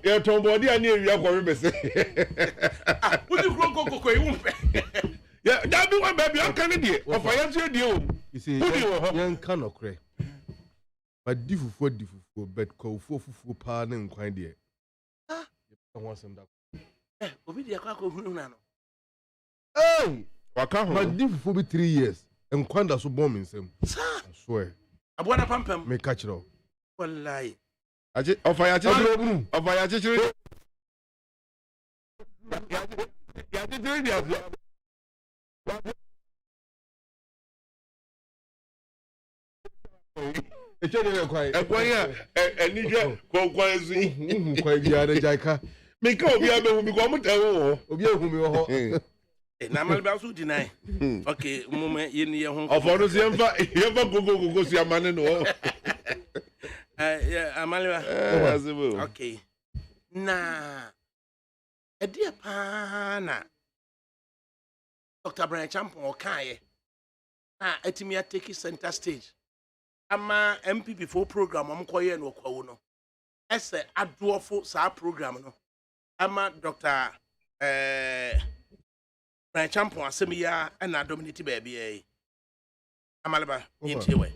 ye ton body ani wi akwo be se udi kro e wumpe ya da bi wa baby aka ne de ofa ye tue de o you see yan kan okre ba difufu bet ko fufu pa ne nkwan de won sem da obi dia kwa ko hunu na no waka ho ma difufu bi 3 years nkwan da so bomb nsem I swear abona pampam me catch it wallahi aje ofa ya chiri ofa ya chiri ya chiri dia ekwan ya enije kwa ezu kwa biare jaika me ka obi abehu bi ko mo tawo obi ehu mi ho na mal ba so deny okay mume yeni ye ho ofo si yemfa gogo si amane no amalwa azebo okay na edia pa na Dr. Brian Champon okaye na etimi atake center stage ama MPP for program amkoye no kwawo no ese adofo sa program no ama Dr. Brian Champon asemiya na dominate baby e amalba yintiwe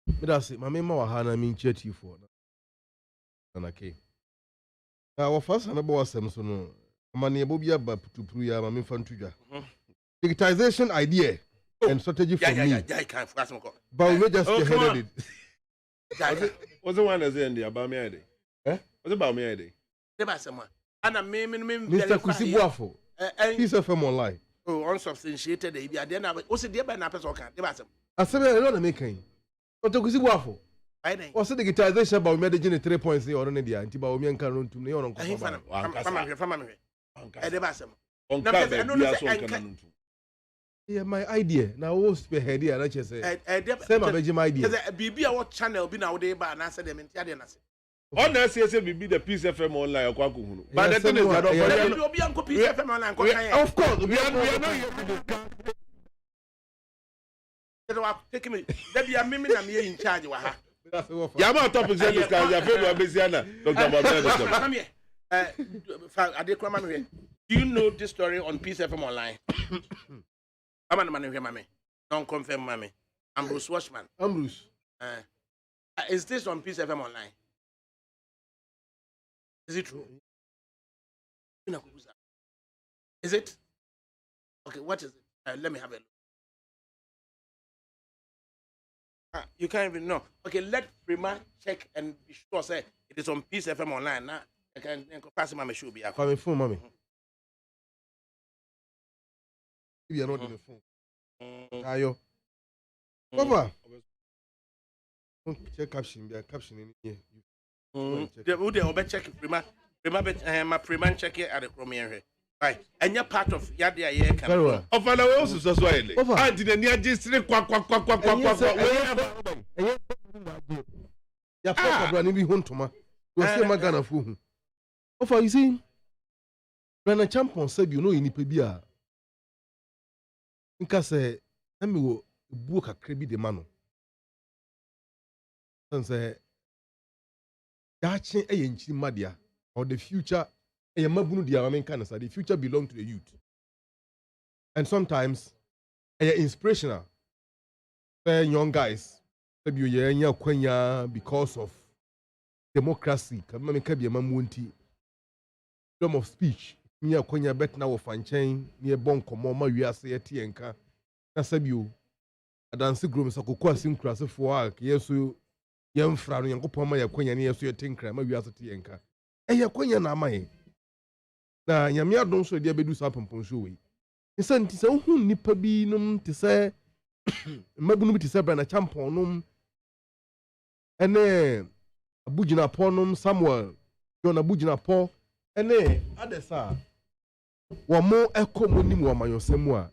me da se mama ma wa ha na mi nchiatifo na ke wa fasa na bo wasem so no amane bo bia ba putupuru ya mama mfa ntudwa digitization idea and strategy for me yeah can fast mo but we just headed it was the one that's in the about me ide was about me ide the basema ana me Mr. Kusibuafo he's a firm online unsubstantiated e bia de na o se de ba na person kan de basem asebe e na me kan Mr. Kusibuafo ai nei o se digitization ba we manage 3 points e or na dia nti ba o mi nkan no ntum ne yon nko fama me e de basem on ka be bia so nkan no ntum Yeah, my idea. Now what's the head here? I just say. Same about my idea. Bibi a what channel be now dey ba na say dem ntia dey na say. On na say Bibi the Peace FM online akwa ko hunu. But the thing is that Obi anko Peace FM online ko kan. Of course, we are not here to discuss. Take me. There be a mimi na me in charge wa ha. Yama topic say discuss ya fe do Abesiana. Dr. Babel. Come here. Adekrama me. Do you know this story on Peace FM online? Mami. Don't confirm, Mami. Ambrose Washman. Ambrose. Is this on Peace FM online? Is it true? Is it? Okay, what is it? Let me have a look. You can't even know. Okay, let Prima check and be sure say it is on Peace FM online. Now I can pass Mami should be. Call me phone, Mami. You are not in the phone. Ayo. Papa. Check caption. Be a caption in here. They check Prima. My Prima check it at the Chromium. Right. And you're part of Yadia Ye can. Of an also so swahili. I didn't near just quack. Yeah, Papa Brani be home to ma. You say Magana fool. Ofa, you see, when a champion said you know in Ipebia. Nkase emi wo buo kakra bi de ma no say dachi eye nchiri madia or the future eye mabunu dia amen kan say the future belong to the youth, and sometimes eye inspirational for young guys say bi ye anya kwanya because of democracy kama me ka bi mamunti freedom of speech. Me akonya bet na wo fanchen ne bon komo ma wiase yete enka na sabio adanse grom sakoko asinkurasefo a yeso yemfra no yankopon ma yakonya ne yeso yete nkra ma wiase te enka yakonya na amaye na nyame adon so dia bedu sa pompon so we nsanti se hu nipa bi num te se mabunu bi te se bra na champon num ene abugina ponum Samuel John abugina po ene adesa Wamo eko monim wa mayosemu a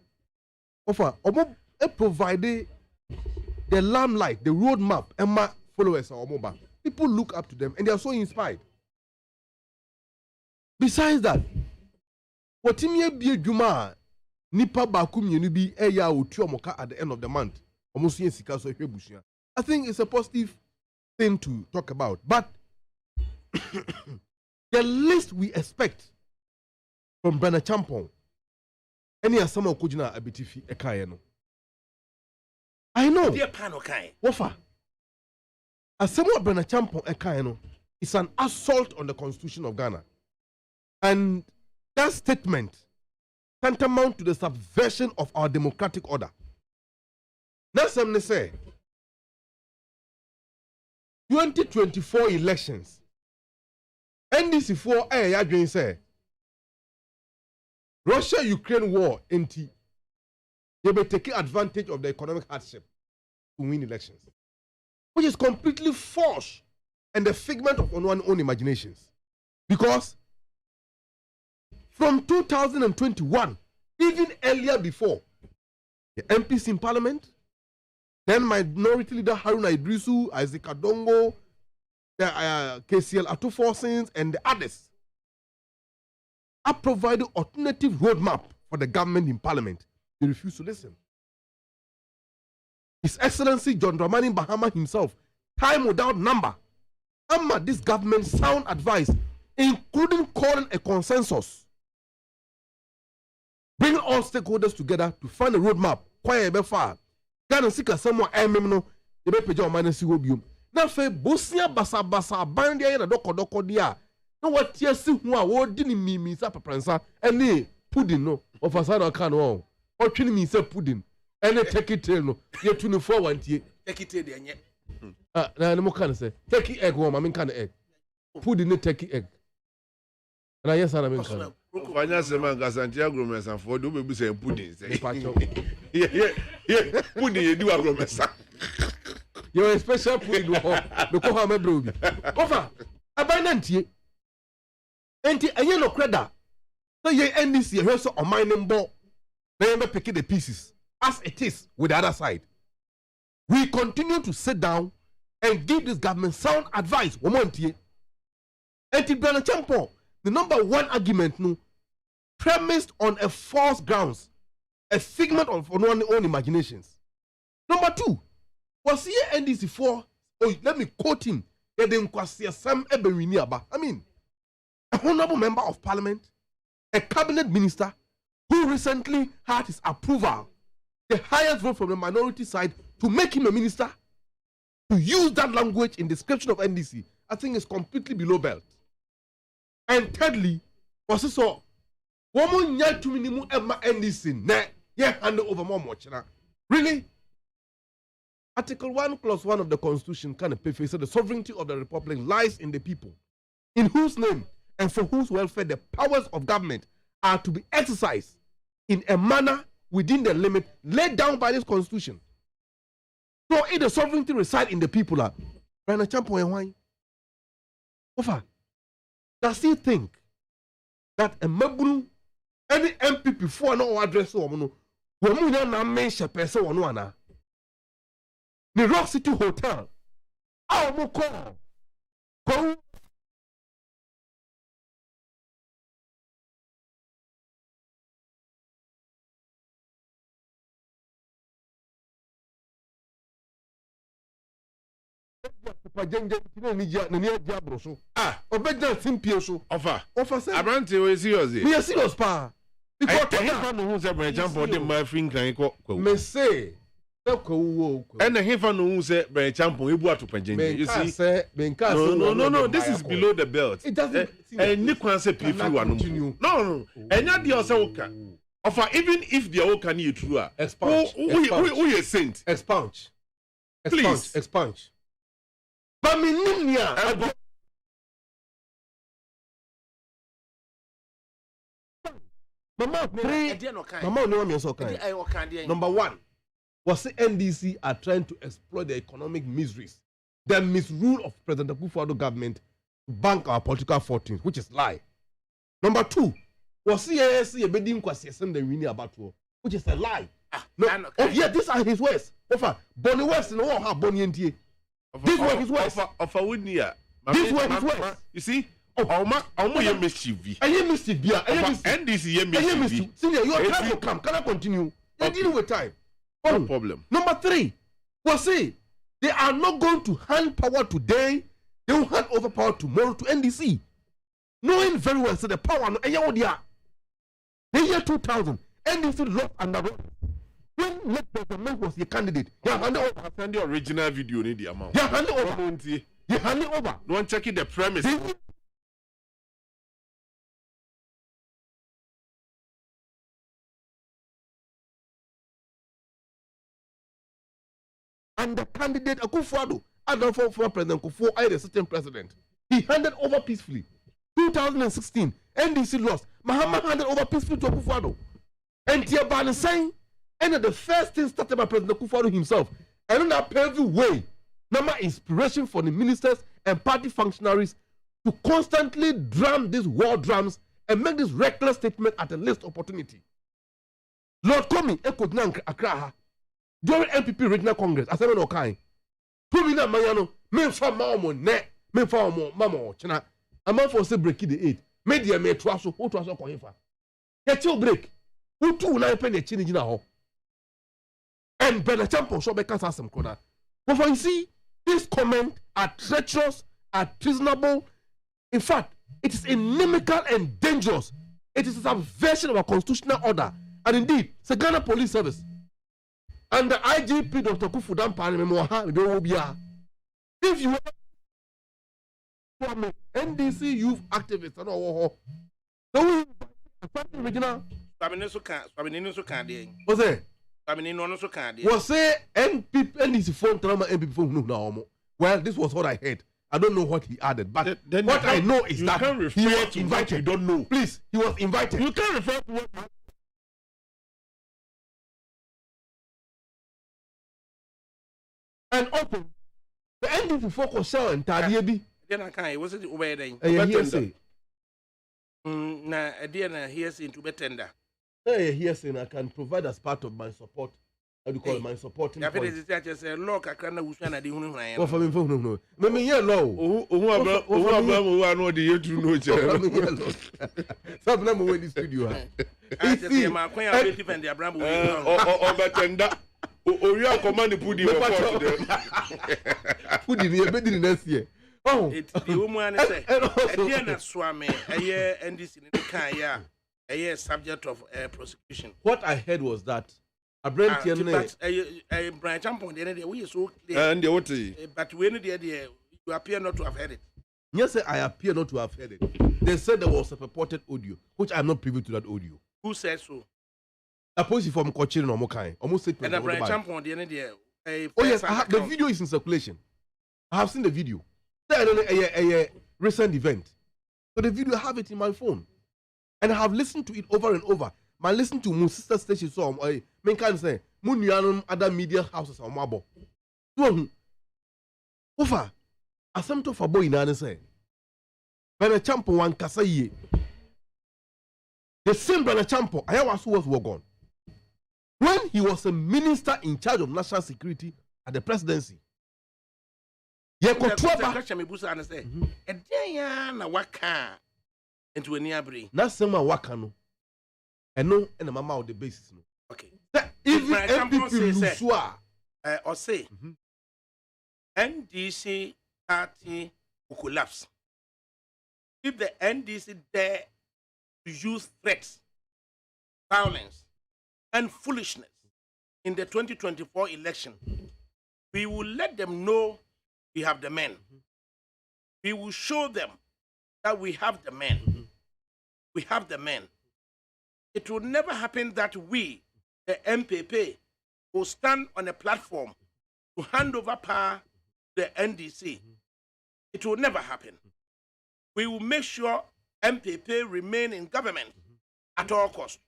ofa omo provide the limelight, the roadmap, and my followers are omo ba. People look up to them and they are so inspired. Besides that, what imye bi adwuma nipa ba ku mienu bi eya otu omoka at the end of the month. Omo so sika so hwebusua. I think it's a positive thing to talk about, but the least we expect from Bernard Champon, any asama okujina abitifi ekaye no. I know. Dear Pano Kai. Wofa. Asama Bernard Champon ekaye no is an assault on the Constitution of Ghana, and that statement tantamount to the subversion of our democratic order. That's what they say. 2024 elections. NDC4 yadwin say Russia-Ukraine war NT. They be taking advantage of the economic hardship to win elections, which is completely false and the figment of one's own imaginations. Because from 2021, even earlier before, the MPs in Parliament, then Minority Leader Haruna Idrisu, Isaac Adongo, the KCL Atuforsins, and the others have provided alternative roadmap for the government in Parliament. They refuse to listen. His Excellency John Dramani Mahama himself, time without number, Amma this government sound advice, including calling a consensus. Bring all stakeholders together to find a roadmap. Quiet before Ghana sika someone no the be peja o manasi obium. Na fe bosia basa band dia na doko dia. No what tiasi hu a wo di ni mimi sa papransa ene pudding no of asana kan o. O twini mi sa pudding. Ene take it no. Ye 24 wantie. Take it de enye. Na mo kan say take egg wo ma men kan egg. Pudding no take egg. Na yes na men kan. Fanya sema ngasanti agromesa for do be say pudding say. Yeah. Pudding you do agromesa. You're a special pudding because I'm a bro. Over. Abandontie. Enti enye no creda. So ye NDC he so on mining ball. Then be pick the pieces. as it is with the other side. We continue to sit down and give this government sound advice. And the number one argument no, premised on a false grounds, a figment of one's own imaginations. Number two, was here NDC for, let me quote him, I mean, a honorable member of parliament, a cabinet minister who recently had his approval, the highest vote from the minority side, to make him a minister, to use that language in description of NDC, I think is completely below belt. And thirdly, was so woman yet to minimum NDC, hand over more much. Really? Article 1, Clause 1 of the Constitution kind of says the sovereignty of the Republic lies in the people, in whose name and for whose welfare the powers of government are to be exercised in a manner within the limit laid down by this Constitution. So if the sovereignty resides in the people, does he think that a Mabunu, any MP before no address woman, woman na mention person or no ana? The Rock City Hotel, our moko, go. Offer Abrante is serious. We are serious, pa. Because who said, for example, the my finger may say, and the Hefan who said, by example, you brought to Panjin. You see, no, this is below the belt. It doesn't. And Nicholas said, no, and not the Osaka. Offer, even if the old can you true, expunge. Who is saint? Expunge. Please, expunge. Baminia. Mama, number one, was the NDC are trying to exploit the economic miseries, the misrule of President Akufo-Addo government to bank our political fortunes, which is lie. Number two, was the ASC a bedding question the winning about war, which is a lie. Yeah, these are his words. Bonnie West and all have Bonnie and T. These were his words. These were his words. You see? You mischief. I am mischief. NDC, Senior, your time will come. Can I continue? They're dealing with time. No problem. Number three, was say they are not going to hand power today. They will hand over power tomorrow to NDC. Knowing very well, so the power, the year 2000, NDC lost under when late president was the candidate. They are handed over. Send the original video need the amount. They are handed over. They are handed over. No one checking the premise. And the candidate Akufo-Addo, and for President Akufo, I the sitting president, he handed over peacefully. 2016, NDC lost. Mahama handed over peacefully to Akufo-Addo. And Tiabani saying, and the first thing started by President Akufo-Addo himself, and on that paved way, number inspiration for the ministers and party functionaries to constantly drum these war drums and make this reckless statement at the least opportunity. Lord Komi, echoed Nank Accra. During MPP Regional Congress, I said, okay, 2 million Mayano, men for Mamo, net, men for Mamo, China, a month for say break the 8. Media may trust who trust or Coifa. Get your break. Who 2 penny chin in our and Bella Champo shall make us some corner. But for you see, this comment are treacherous, are treasonable. In fact, it is inimical and dangerous. It is a subversion of our constitutional order. And indeed, it's a Ghana Police Service. And the IGP, Dr. Kufudan Panemoha, if you are NDC youth activists, and all, so we original. Was it? Was say NDC phone trauma NPP phone no. Well, this was what I heard. I don't know what he added, but then what I know is that he was invited. You don't know. Please, he was invited. You can't refer to what. And open the NDC focus shell and Tadiebi. Then I can't. Was it over then? Hearsay. Na, a dear, hearsay into better. Hearsay, I can provide as part of my support How do you call it? My supporting point. I just say look, I can't know na di hunu hwan. What for me? No. Me yeah law. Who I know the year to know. Stop them away the studio. I just say my queen are defend the Abraham. Or betenda. Or you are commanding put you for them. Put in the bed in next year. Oh, It's the woman say. Again, swami. And this in the can a subject of prosecution. what I heard was that a brand But a branch champion, the end we so clear. And the what? But when the you appear not to have heard it. yes, I appear not to have heard it. They said there was a purported audio, which I'm not privy to that audio. Who said so? A police from Cochin or Mokai, almost said. And a branch champion, the end Oh yes, the video is in circulation. I have seen the video. A recent event. So the video, I have it in my phone. And I have listened to it over and over. My listen to my sister station so I can say Munianum other media houses on Mabo. Over. Asemto for boy in say. Brother Champo one Kasaye. The same Brother Champo, I was who was gone. When he was a minister in charge of national security at the presidency. Into a nearby. Na sema wakano. Eno ena mama of the basis no. Okay. Even My example MPP says, Lusua. Or say, NDC party will collapse. If the NDC dare to use threats, violence, and foolishness in the 2024 election, we will let them know we have the men. We will show them that we have the men. We have the men. It will never happen that we, the MPP, will stand on a platform to hand over power to the NDC. It will never happen. We will make sure MPP remain in government at all costs.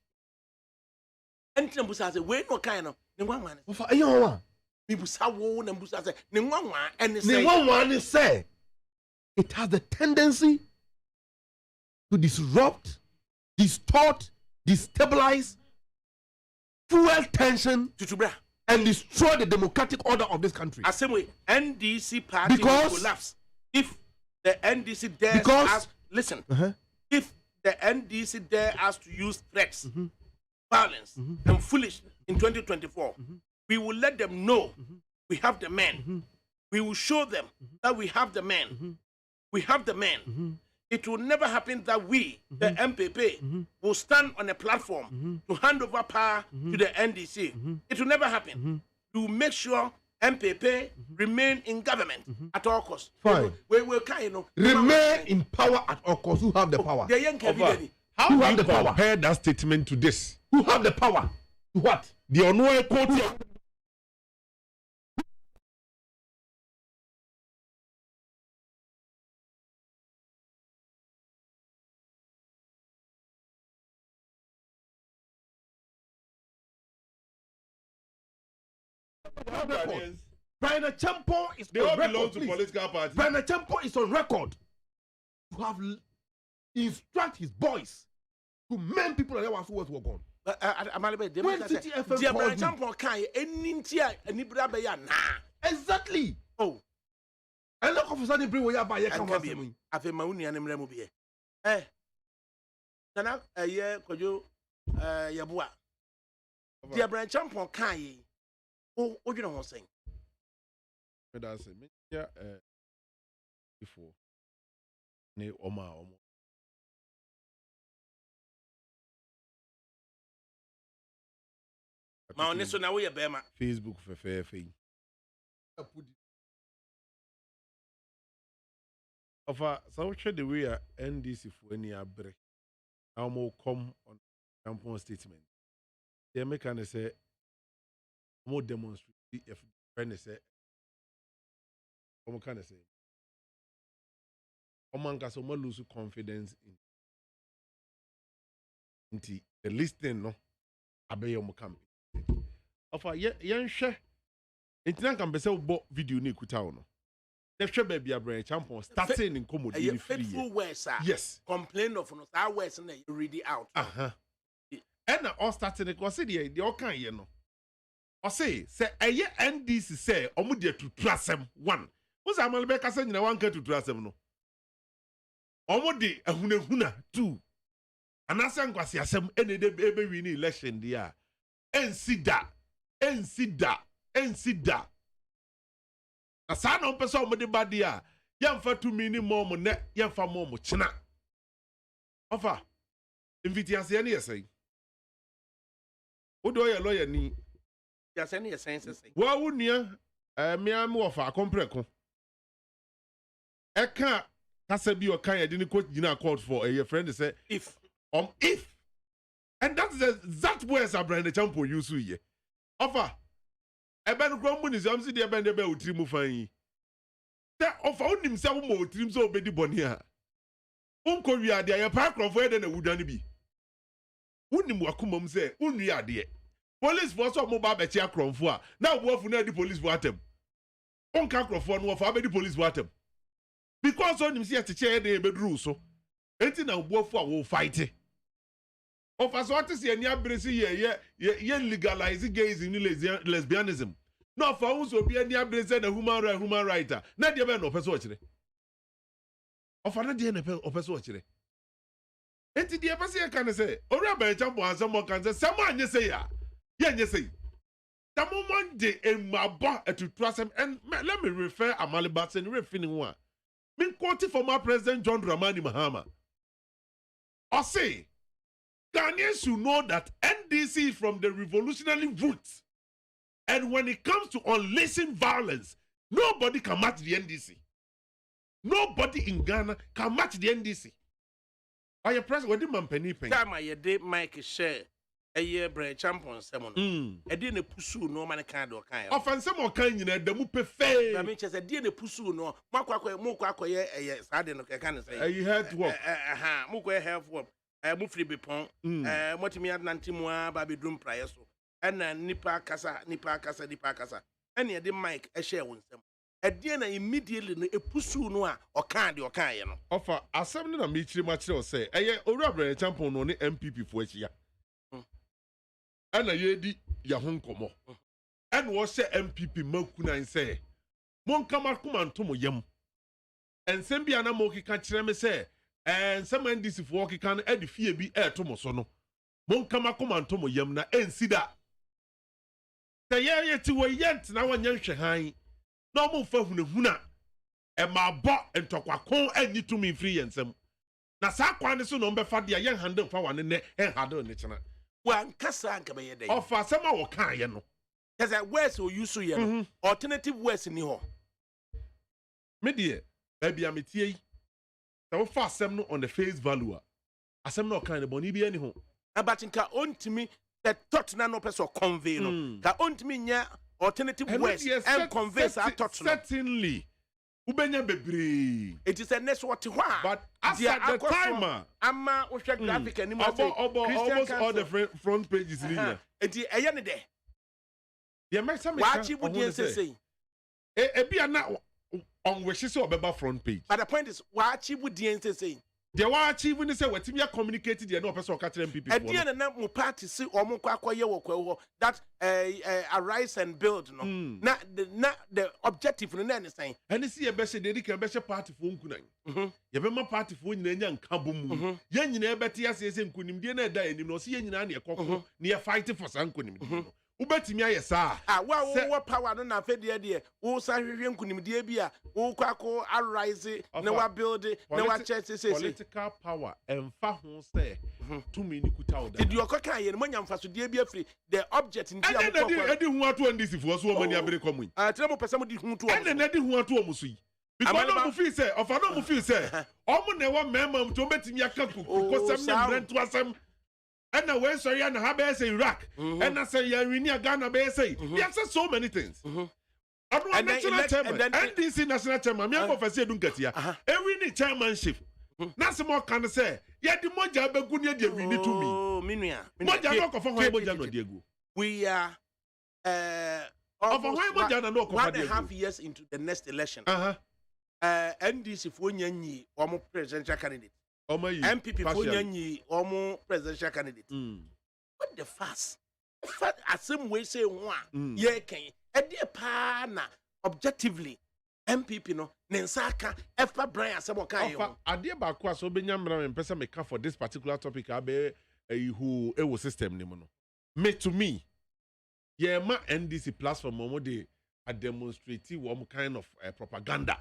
And Busa say, "We no kind of Ningwan." Ofa ayo Busa wo na Busa say, "Ningwan and the one say it has the tendency to disrupt, distort, destabilize, fuel tension, and destroy the democratic order of this country. The same way, NDC party will collapse if the NDC dares us. Listen, if the NDC dare us to use threats, violence, and foolishness in 2024, we will let them know we have the men. We will show them that we have the men. We have the men. It will never happen that we, the MPP, will stand on a platform to hand over power to the NDC. It will never happen. To make sure MPP remain in government at all costs. Fine. We will kind of remain in power at all costs. Who have the power? The young how who do have you the power? compare that statement to this? Who have the power? To what? The Onwe quote. Brian Champo is They on all record. belong to political parties. Brian Champo is on record to have instruct his boys to men people that who was gone. When City FM exactly. Oh, and look of sudden bring where by I've a mauni and Remubi. Eh, Sana a year, Kojo, Yabua. Dear Brian Champion Kai. Oh, what you know what I'm saying? But I say, yeah, before. Ne Oma. My honest now we are Bema. Facebook for fair thing. So should the way NDC for any break. I will come on campaign statement. They make an say more demonstrate if friend say what can I say? Oman can so lose confidence in the listening no abey your campaign. Ofa yen hwe entina kan be say bo video ni kuta no. The hwe ba bia brand champion starting in commode ni faithful words yes complain of no our words na you read it out and all starting it was the all kan ye no Say NDC say omudia to trasem one. What's a malbeka saying na one to trasem no? Omudi ahunehuna two. Anasan kwasi asem ene de ebe wini election dia. Ensida. Na sa na mpesa omudi badia. Yamfa 2 mini more ne yamfa more china. Ofa. Invitiasi ani yesay. Odo ye lawyer ni. Yasani yesense say. Wa wunia me am ofa kompreko. Eka kasa bi o kan ye ni coach gina court for a friend say if. And that's the exact words Abraham the champion use ye. Ofa. Ebe no kro mu ni am si de ebe de be utiri mu fan yi. Te ofa onim se wo mo utiri so obedi boni a. Unko wi ade ya pa krofo ede na wudani bi. Unim wakumam se unwi ade. Police force mo ba be chia krofo a na wo afu na di police for atem. Onka krofo no wo be di police for atem. Because onim se teche ede be duru so. Enti na wo afu a wo fight. Officer what is any abresi ye legalize gayism ni lesbianism. No for who so be any abresi na human right. Na dia be no person ochire. Ofa na dia na person ochire. Enti dia person e kan say, ora ba champo ansamo kan say, "Sama anye say ya." Ye anye say. Tamu Monday emaba etutrasem and let me refer Amaliba and refini one. Min quote former President John Dramani Mahama. I say Ghanaians should know that NDC is from the revolutionary roots. And when it comes to unleashing violence, nobody can match the NDC. Nobody in Ghana can match the NDC. Are you present? What did man penny penny? Time I did Mike share a year bread champion seven. I didn't pursue no man kind or kind. Often some more kind in the mupe fair. I mean, just a dear pursue no. Makwa Mukwa, yes, I didn't can say. You had work. Mukwe have work. Mufri Bipon, Motimia Nantimua, Baby Drum Prayeso, and Nipa Casa, and you did Mike a share with them. At dinner immediately a pursue noir or candy or cayenne. Offer a 7 and meet much say, a rubber champion on the MPP for each year. And a yedi Yahon Como. And was say MPP Mokuna and say, Monkama Kuman Tomo Yam. And Sembiana Moki catch them say, and some NDC for walking can add the fear be air Tomo Sono. Monkama Kuman Tomo Yam na and see that. The year to a yet now one young Shahai. No more for Huna. And my bot and Tokwa and you to me free and some. Na sa kwani so number for the young handle for one in the and had on it. One Cassan can be a day. Or for some more kind, no. There's a worse or you so young. Alternative worse in your. Media, baby, I'm a tea. Now, fast some on the face value. As I'm not kind of bonny be anyhow. But in ka own to me that thought no person convey no. Ka own to me nya alternative worse and converse I thought certainly. Ubenya bebre. It is a next what but as at the timer, Amma Osha graphic and almost all the front pages in here. It is a yanny day. Yeah, my son, what you would say? A be on wishes or beba front page. But the point is, what you would say? They were achieving say what you communicated the no person catching people. At the end of the party, see or more that arise and build no. Not the objective in anything. And see a best dedicated best party for Unkunang. You have my party for young Kabum. Young in Ebetia says in Kunim dinner day, and you know, see any near fighting for Sankunim. Ubeti mi aye sa. What power no na fe de wo sa hwehwe nkunim de bia wo kwako arise na wa build na wa church say political power emfa ho say to me ni kuta oda. Did you kwaka ye no manya mfa so de bia free the object nti am ko. Edi hu ato ndisi fo so o mani abere komu. Tell mo pesa mo di hu to. And edi hu ato mo so yi. Because no mo feel say of no mo feel say o mo na wa mema to betimi aka ko sam na brand to asem. And now when sorry and have say Iraq and I say yeah Ghana be say yes so many things. And national chairman and this national chairman me go say don't get here. Every ni chairmanship. Na some more can say yeah the moja be gu ne de win to me. Oh minua. Moja no ko for moja no de gu. We are of moja no ko for de 1.5 years into the next election. NDC for nyanyi or presidential candidate. MPP for nyanyi or presidential candidate. What the fuss? asem we say one ye kan e de pa na objectively MPP no nensaka efa Brian asem kan yo ade ba ko aso benya mra me pesa me ka for this particular topic abe who e wo system ni mo no me to me yeah ma NDC platform mo de a demonstrate one kind of propaganda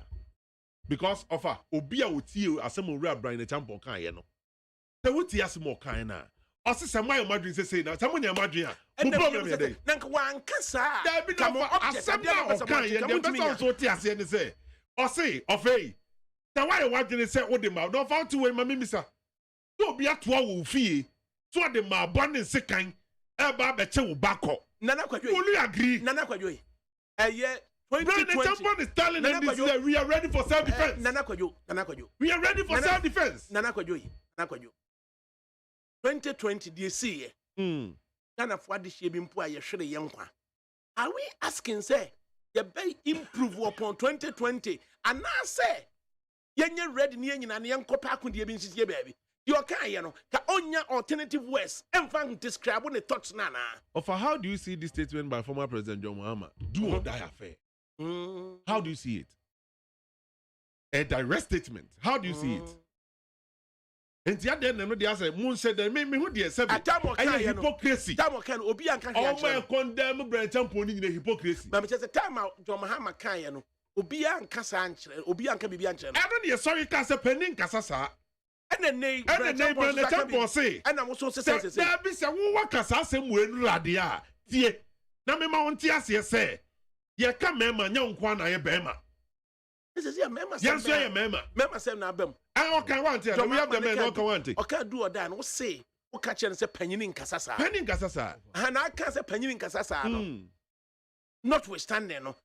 because of obi a wotie asem owura Brian champion kan ye no se wotie asem o kan na ose se my madwin say na some nya madwin a mo problem ye dey nanka wan kasa da bi no asem na o kan ye dey better so tie ase ni say ose ofei na why wadwin say wo de ma no fa to we ma mimisa so obi atoa wo fie so de ma bone sekan e ba be che wo bako Nana Kwadwo. Will you agree? Nana Kwadwo. 2020. The champion is telling them this year we are ready for self-defense. Nana Kwadwo. We are ready for self-defense. Nana Kwadwo. 2020 dey see ye. Ghana for this year bimpo a ye hwere ye nkwa. Are we asking say ye be improve upon 2020 and now say ye nye ready ne nyina ne nkopa akode bi nsisi baby. You can, you know, onya alternative ways. And find describe when the thoughts nana. Of how do you see this statement by former President John Mahama? Do or die affair. How do you see it? A direct statement. How do you see it? And the other no they say moon said that me who dey say hypocrisy. Time can obi anka all my condemn brand champion in hypocrisy. But just time John Mahama kan you know. Obi anka sa ankyere, obi anka bibi ankyere. I don't dey sorry ka say penin kasa sa. And the neighbor say, and I'm also saying, there be some work as I say, when Radia, dear, Namma Montias, say, ye come, Mamma, young Kwana, a bema. This is your member, yes, sir, Mamma, Mamma, Sam Nabem. I can't want it. We have the men who want it. Or can't do a dan, or say, or catch and say, penny in Casasa. Penny in Casasa. And I can't say penny in Casasa. Notwithstanding, no.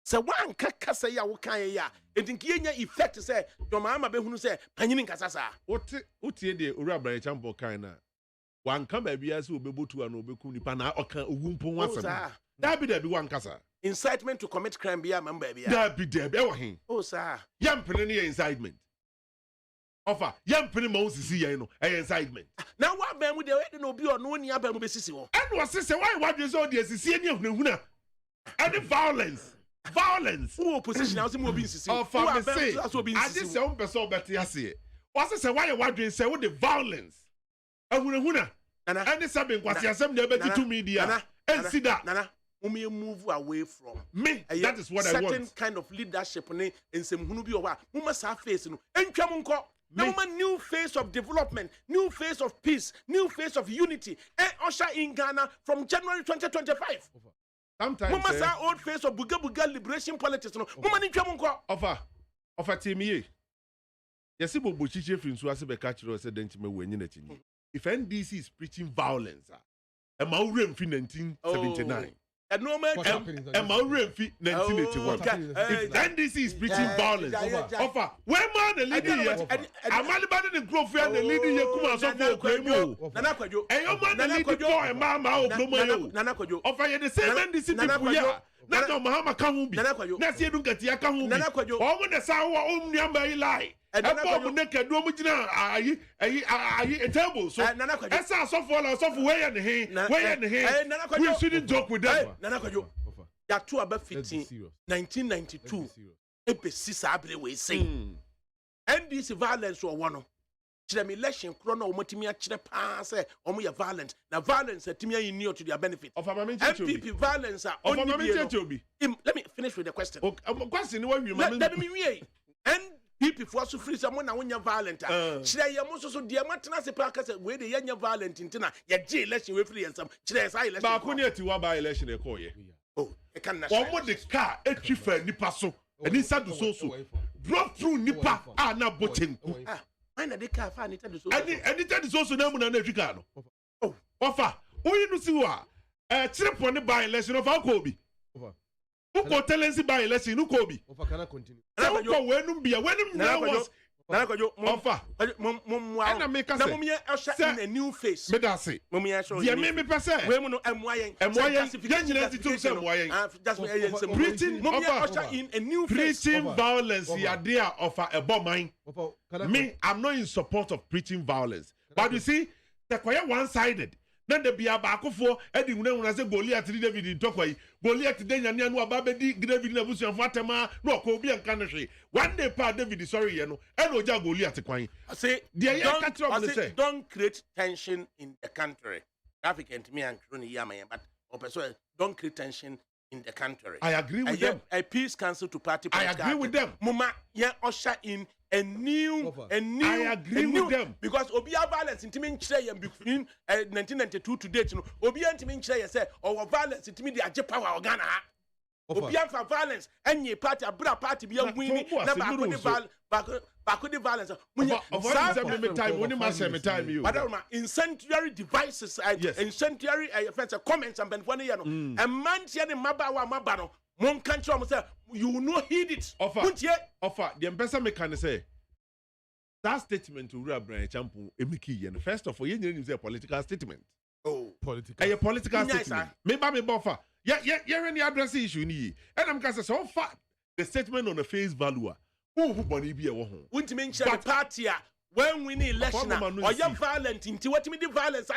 So one kasa ya wokan ya edinki enya effect say your mama be hunu say panyin nkasasa otie de owura Brian champion kan na wan kan ba bia se obebutu an obekum nipa na okan ogumpo wasem da bi wan kasa incitement to commit crime bia member bia da bi e wo hen oh sir yampene ne incitement offer yampene ma osisi yan no e incitement na wa ban mu de we no bi ono ni aban mu be sisi wo and was say why wadwe so de sisi ni ehunahuna and violence. Who opposition also more being sissy? Oh, for me say, I just say, person better say. What's say why you doing say with the violence? Huna, and this something was some never to media and see that. Nana, we move away from me. That is what I want. Certain kind of leadership in some Hunubi or who must have face no. And Chamunko, now new phase of development, new phase of peace, new phase of unity, and usher in Ghana from January 2025. Sometimes Mama say old face of buga liberation politics no. Mama ni twam nko. Offer timiye. Yesi bobo chiche fin so ase be ka kire say denti me wanyi na chini. If NDC is preaching violence, e ma urem fi 1979. And no man e ma urem fi 1981. If NDC is preaching violence, offer where man the leader here. Amali bad in growth and the leader here kuma so for kwemu. Nana Kwadwo. E yo man the leader for e mama o promo yo. Nana Kwadwo. Offer you the same NDC people here. Na John Mahama ka hu bi. Na se edun katia ka hu bi. O mo na sa wo o nnuamba yi lie. E bo mo na kadu mo gina ayi table so. Esa so for la so for where ne he. We shouldn't joke with them. Nana Kwadwo. Ya to about 15 1992. Epesi sa abre we say. NDC violence or one. Chirem election chrono omotimi a chire pa say omo ya violent. Na violence atimi ayi near to their benefit. MPP violence are only let me finish with the question. Question what you let me wie. NPP for so free someone na wonya violent. Chire ya mo so dia matena se pa ka say we dey nya violent ntina ya je election we free ensam. Chire sa election. Ba ko ne atiwa ba election e ko ye. Oh, e kan na. Omo de car etwifa nipa so. Eni sadu so. Drop through nipa na botenku. Why na dey car fa ni tadi so? Any tadi so na mu na etwika no. Oh, offer. Oyi no si wa. Chire pone ba election of akobi. Uko telensi by election no kobi. Offer can I continue? Uko wenum bia wenum na was Nana Kwadwo offer. And make us usher in a new face. Me da say. Mumia show. Dia me pese. We mu no emwayen. Yan to say emwayen. Just me preaching mumia usher in a new face. Preaching violence ya there offer a bomb mine. Me I'm not in support of preaching violence. But you see, the one-sided. na de bia baakofo edi hunahuna se Goliath di David ntokwa yi Goliath de nyane no aba bedi David na busuafo atema na okọ obi anka no hwe one day pa David sorry ye no e no oja Goliath kwan say don't create tension in the country. Traffic and me and Crony Yama, but don't create tension in the country. I agree with them. A peace council to party. I agree with them. Mama, yeah, usher in a new. I agree with them because Obia violence in Timin Chay and between 1992 to date, Obia and Timin Chay said, or violence in Timid Japan or Ghana. Obia for violence, and ye party, a bra party be a winning, back with the violence. Incendiary devices, incendiary comments and Benfoniano, and man, Mabano, one country, you will not heed it. Offer, the ambassador can say that statement to Real Brian Champu, Emiki, and first of all, you need a political statement. Oh, political. A political statement. Maybe buffer. Yeah, any address issue ni. And I'm going to say so far the statement on the face value. Who body be a woman? Wouldn't mention the party when we need election or young violent into what mean the violence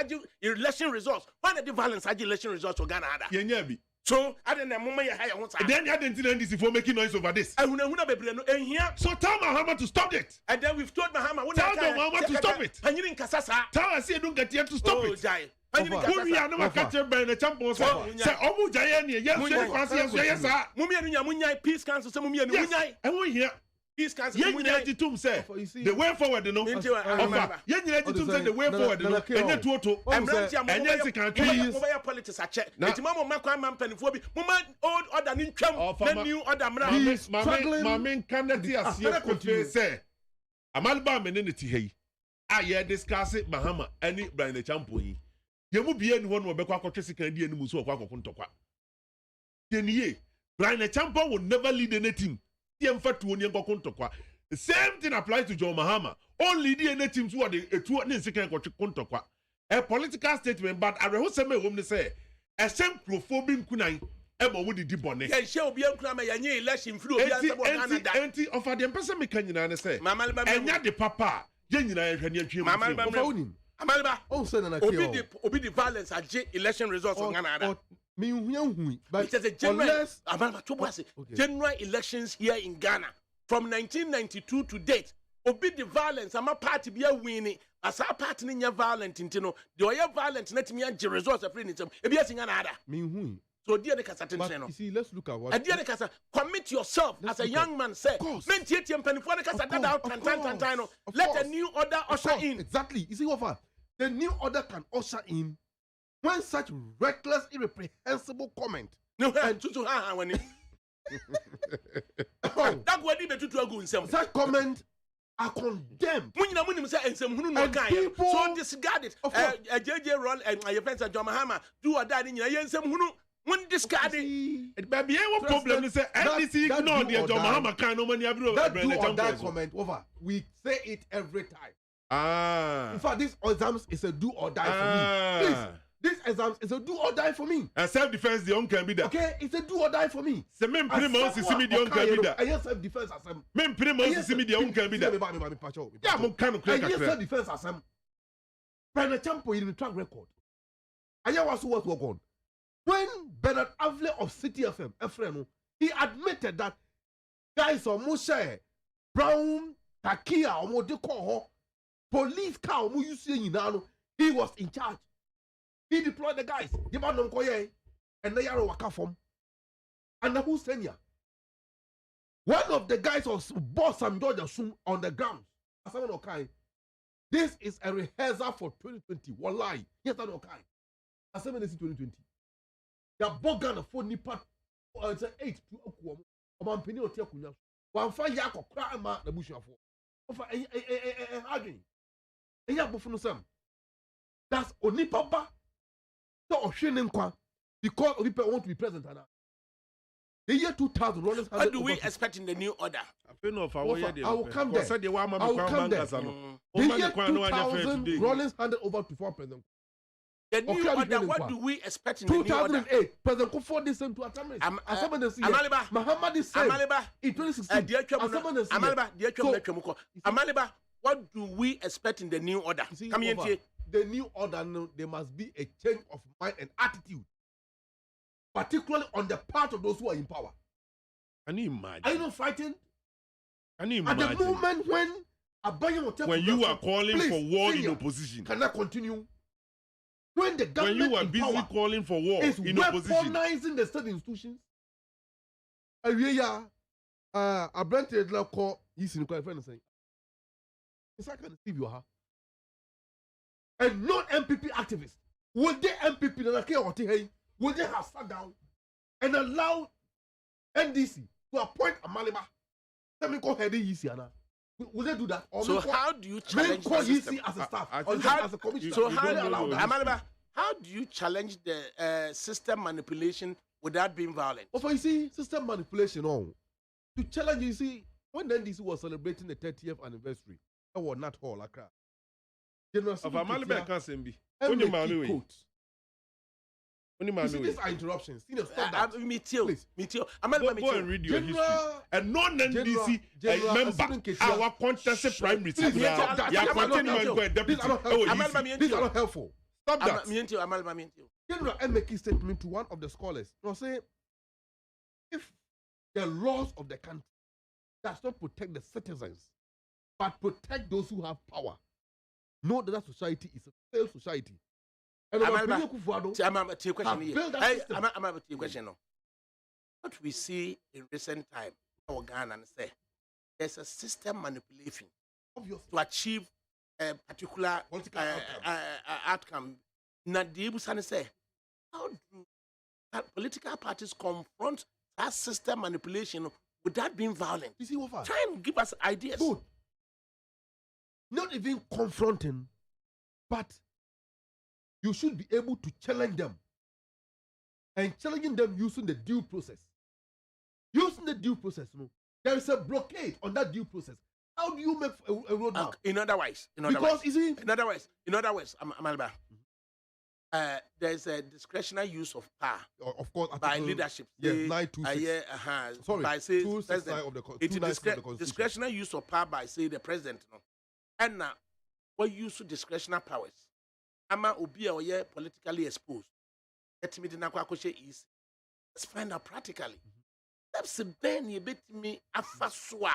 election results. When the violence election results for Ghana. Yeah, so I don't know moment you hire once. Then you didn't this for making noise over this. I will here. So tell Mahama to stop it. And then we've told Mahama tell Mahama to stop it. And you in Kasasa. Tell us you don't get here to stop it. Mummy and no catch a brain a champion. Say, oh, Jayani, yes, Mummy and Munya peace council, some Mummy and Munya. And we hear peace council. Yenny to say the way forward, no. Yenny to say the way forward, no. And yet, Toto, and yes, it can't be politics. I check. Mamma Macron, Penfobi, Mumma, old order in Trump, new order, Mamma Canada, say, Amalba Menenity, hey. I hear discuss it, Mahama, any Brian the champion. You will be anyone who will be quite Canadian and Musu or Quacontokwa. Ye, Brian Champa will never lead anything. The same thing applies to John Mahama. Only the any teams who are the 2 a political statement, but I will say, woman say, a same prophobic kunai, Emma would be bonnet. Yeah, she'll be a clamor, and ye election flew anti of the empress Mecan say, Mamma, and not the papa, Jenny, Mamma. Amalba, obi the violence at election results on Ghana. But it is a general elections here in Ghana from 1992 to date. Obi the violence, I'm a party be a winning. As our party in your violent intino, the way violent let me the results of freedom. If you're saying another. So dear the Casa, let's look at what. And dear the Casa, commit yourself as a young man said. Let a new order usher in. Exactly. You see what? The new order can usher in when such reckless, irreprehensible comment. No, such comment are condemned. And people so discard it. JJ Roll and your friends at John Mahama do or die in your when discard it. It may be a problem to say, NDC ignore the John Mahama kind of money. That do or die comment over. We say it every time. In fact, this exams is a do or die for me. Please, this exams is a do or die for me. And self-defense, the own can be that. Okay, it's a do or die for me. The main primo see me the own can be that. I hear self-defense as them. Main primo see me the own can be that. Yeah, I'm kind of clear. I hear self-defense as them. Bernard Champo in the track record. I hear what's work on. When Bernard Avle of City FM, Efreno, he admitted that guys on Moshe, Brown, Takia, or Modeko, police car, you see, he was in charge. He deployed the guys. The man don't go and they are waka from. And the who senior. One of the guys was boss and Georgia soon on the ground. This is a rehearsal for 2020. Wallahi. Yes, I know. I said, 2020. The Bogan for Nipa 8 to Okuam. About Penny or Tiakunya. One fire Yako Krama, the bush of war. That's only Papa. So, because people want to be present. The year 2000, what do we expect in the new order? I will come there. The year 2000, Rollins handed over to former President. The new order, what do we expect in the new order? 2008, President Kufuor did same to Atamis. Muhammad is same. In 2016, Amaliba, what do we expect in the new order? Come here, the new order, there must be a change of mind and attitude, particularly on the part of those who are in power. Can you imagine? Are you not frightened? Can you At imagine? the moment when you are calling please, for war senior, in opposition. can I continue? When the When government you are in busy power calling for war is in opposition. weaponizing the state institutions, I brent it like call he's in quite friend saying, "Is I can see you are and non-MPP activists. Would they MPP that care or would they have sat down and allow NDC to appoint a Maliba? Let me call her easy now. Would they do that? Or So how do you challenge the system? as a staff? I Or think- as a commissioner? So You how, don't allow that? Amaliba, how do you challenge the system manipulation without being violent? But you see, system manipulation on to challenge you see when the NDC was celebrating the 30th anniversary, that was not all Accra. General Of Simon Amalibe Ketia, can't send me. and Only make man it away. quote. Only You man see, away. these are interruptions. Senior, stop that. Me too. Please. Me too. Amaliba, me Go too. and read your history. General- And non-NDC General member, Simon Ketia. our contested primary. Please, yeah, stop that. Yeah, These are not continue and helpful. go and These deputy. are not helpful. Amaliba, me These are too. not helpful. Stop that. Me too. Amaliba, me too. General M make a statement to one of the scholars. You know, say, if the laws of the country does not protect the citizens, but protect those who have power, know that society is a failed society. And Amaliba, Kufuado, Amaliba, to your question have here. built that Hey, system. Amaliba, to your question now. What we see in recent time, our Ghana and say, there's a system manipulation Obviously. to achieve a particular Political outcome. Now, the Ibusan say, how do political parties confront that system manipulation without being violent? You see what far? Try and give us ideas. Good. Not even confronting, but you should be able to challenge them. And challenging them using the due process. Using the due process, there is a blockade on that due process. How do you make a roadmap? In other ways, Because you see, in other ways, Amaliba, there's a discretionary use of power of course, by article- leadership. Yes, Say, 926. Sorry, by say 269 president. of the Constitution. It's 296 of the Constitution. discretionary use of power by say the president. No, and now what use of discretionary powers? Ama obi a oye politically exposed. Let me deny is. Let's find out practically. That's ben ye bet me afaswa.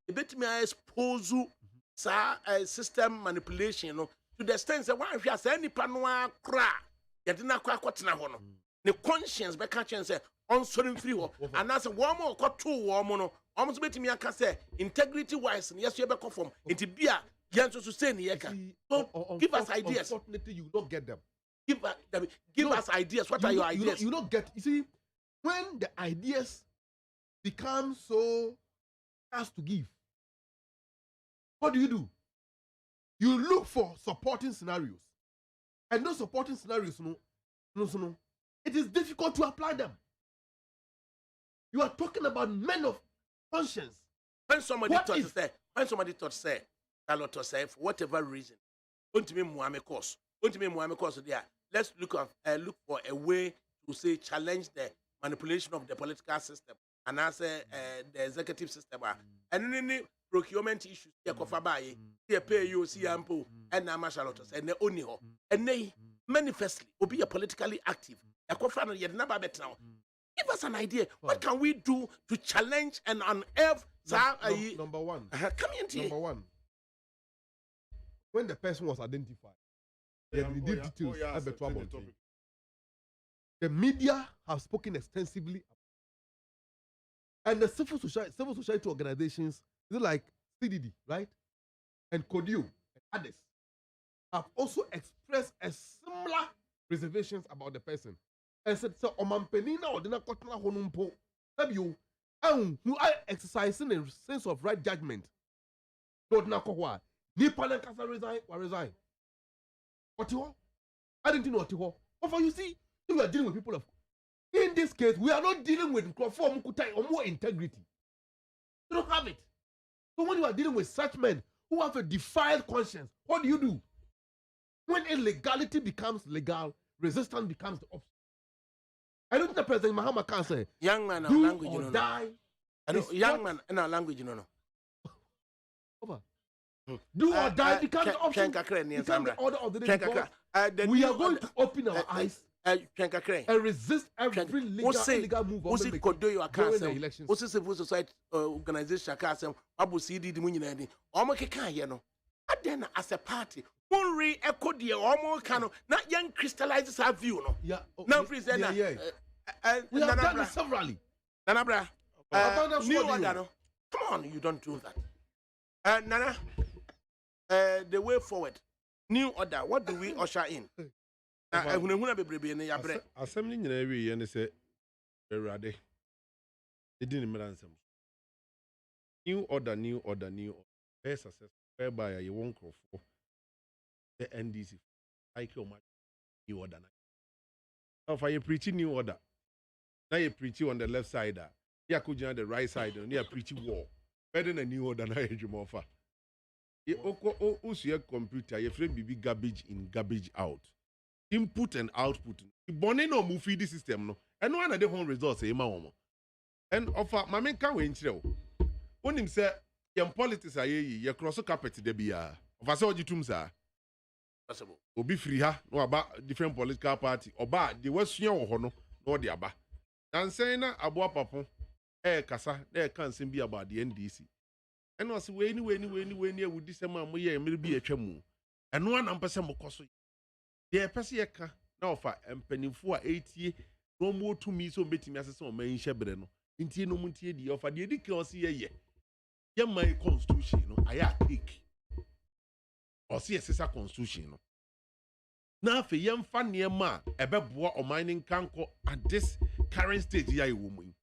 You bet me expose sa system manipulation no to the extent that one hwe say nipa no akra ye de na kwa kwatena ho no ne conscience be catch and say on sorry free ho and as one more kwoto wo mo no almost bet me aka say integrity wise yes you be conform it bia yen so say ne ye ka so give us ideas. Unfortunately, you don't get them. Give us ideas. What are your ideas? You don't get. You see, when the ideas become so has to give, what do? You look for supporting scenarios, and those supporting scenarios, no, it is difficult to apply them. You are talking about men of conscience. When somebody thought say, Carlota say, for whatever reason, don't me Muhammad course there. Let's look for a way to say challenge the manipulation of the political system and answer the executive system. And any procurement issues here kofa baye, here pay you see ampo and na Charlotte and the only ho. And they manifestly will be a politically active. Kofa no yet never better now. Give us an idea. What can we do to challenge and unearth Number one. Come in here. Number one. When the person was identified, details the media have spoken extensively, and the civil society organizations, like CDD, right, and CODIO and others, have also expressed a similar reservations about the person, and said, "So, Omanpenina or Dina Kotna Honumpo, have you, who are exercising a sense of right judgment, not Nakwa, Nipalan Kasa resign. What you want? I didn't know what you want. But for you see, we are dealing with people of. In this case, we are not dealing with conform or more integrity. You don't have it. So when you are dealing with such men who have a defiled conscience, what do? When illegality becomes legal, resistance becomes the option. I don't think the President Mahama can say, young man, do language, or you know. die. I know, young man, in our language, you know. Over. Do or die becomes the option. Become the order of the day. We are going to open our eyes and resist every illegal move of the during the elections. What's civil society organization? Abu CD the Munini. Omaka here no. Then as a party, one re echo the almost cano, not young crystallizes our view. No, yeah, no, please, we have done it severally. Nanabra, new order. Come on, you don't do that. Nana, the way forward, new order. What do we usher in? Assembly in every year, and they say, "Erade." They didn't mean some. New order, new order, new order. Best success whereby you won't call for the NDC. I kill my new order. Now, if I preach new order, now you preach on the left side. You could on the right side, and you preach war. Better than a new order. Now you more far. You also your computer. You frame BB garbage in, garbage out. Input and output. You born no move feed the system no. And no one of the home results say ma. And offer my main can win chill. When him say your politics are ye cross carpet de bia. Of us all you tumsa. Possible. Obi free ha no about different political party. Oba the West Yen no no the aba. And saying na abua papon kasa there can sim be about the NDC. And was way anyway with this man we may be a chemu. And one person mo koso. The person yeka na offer empanifo a 80 no more to me so betimi asese o man hyebre no. Ntie no muntie di offer the edike ye. Ye my constitution no aya cake. Or see a constitution no. Na fe yemfa niema ebeboa o mining kanko at this current stage ya woman.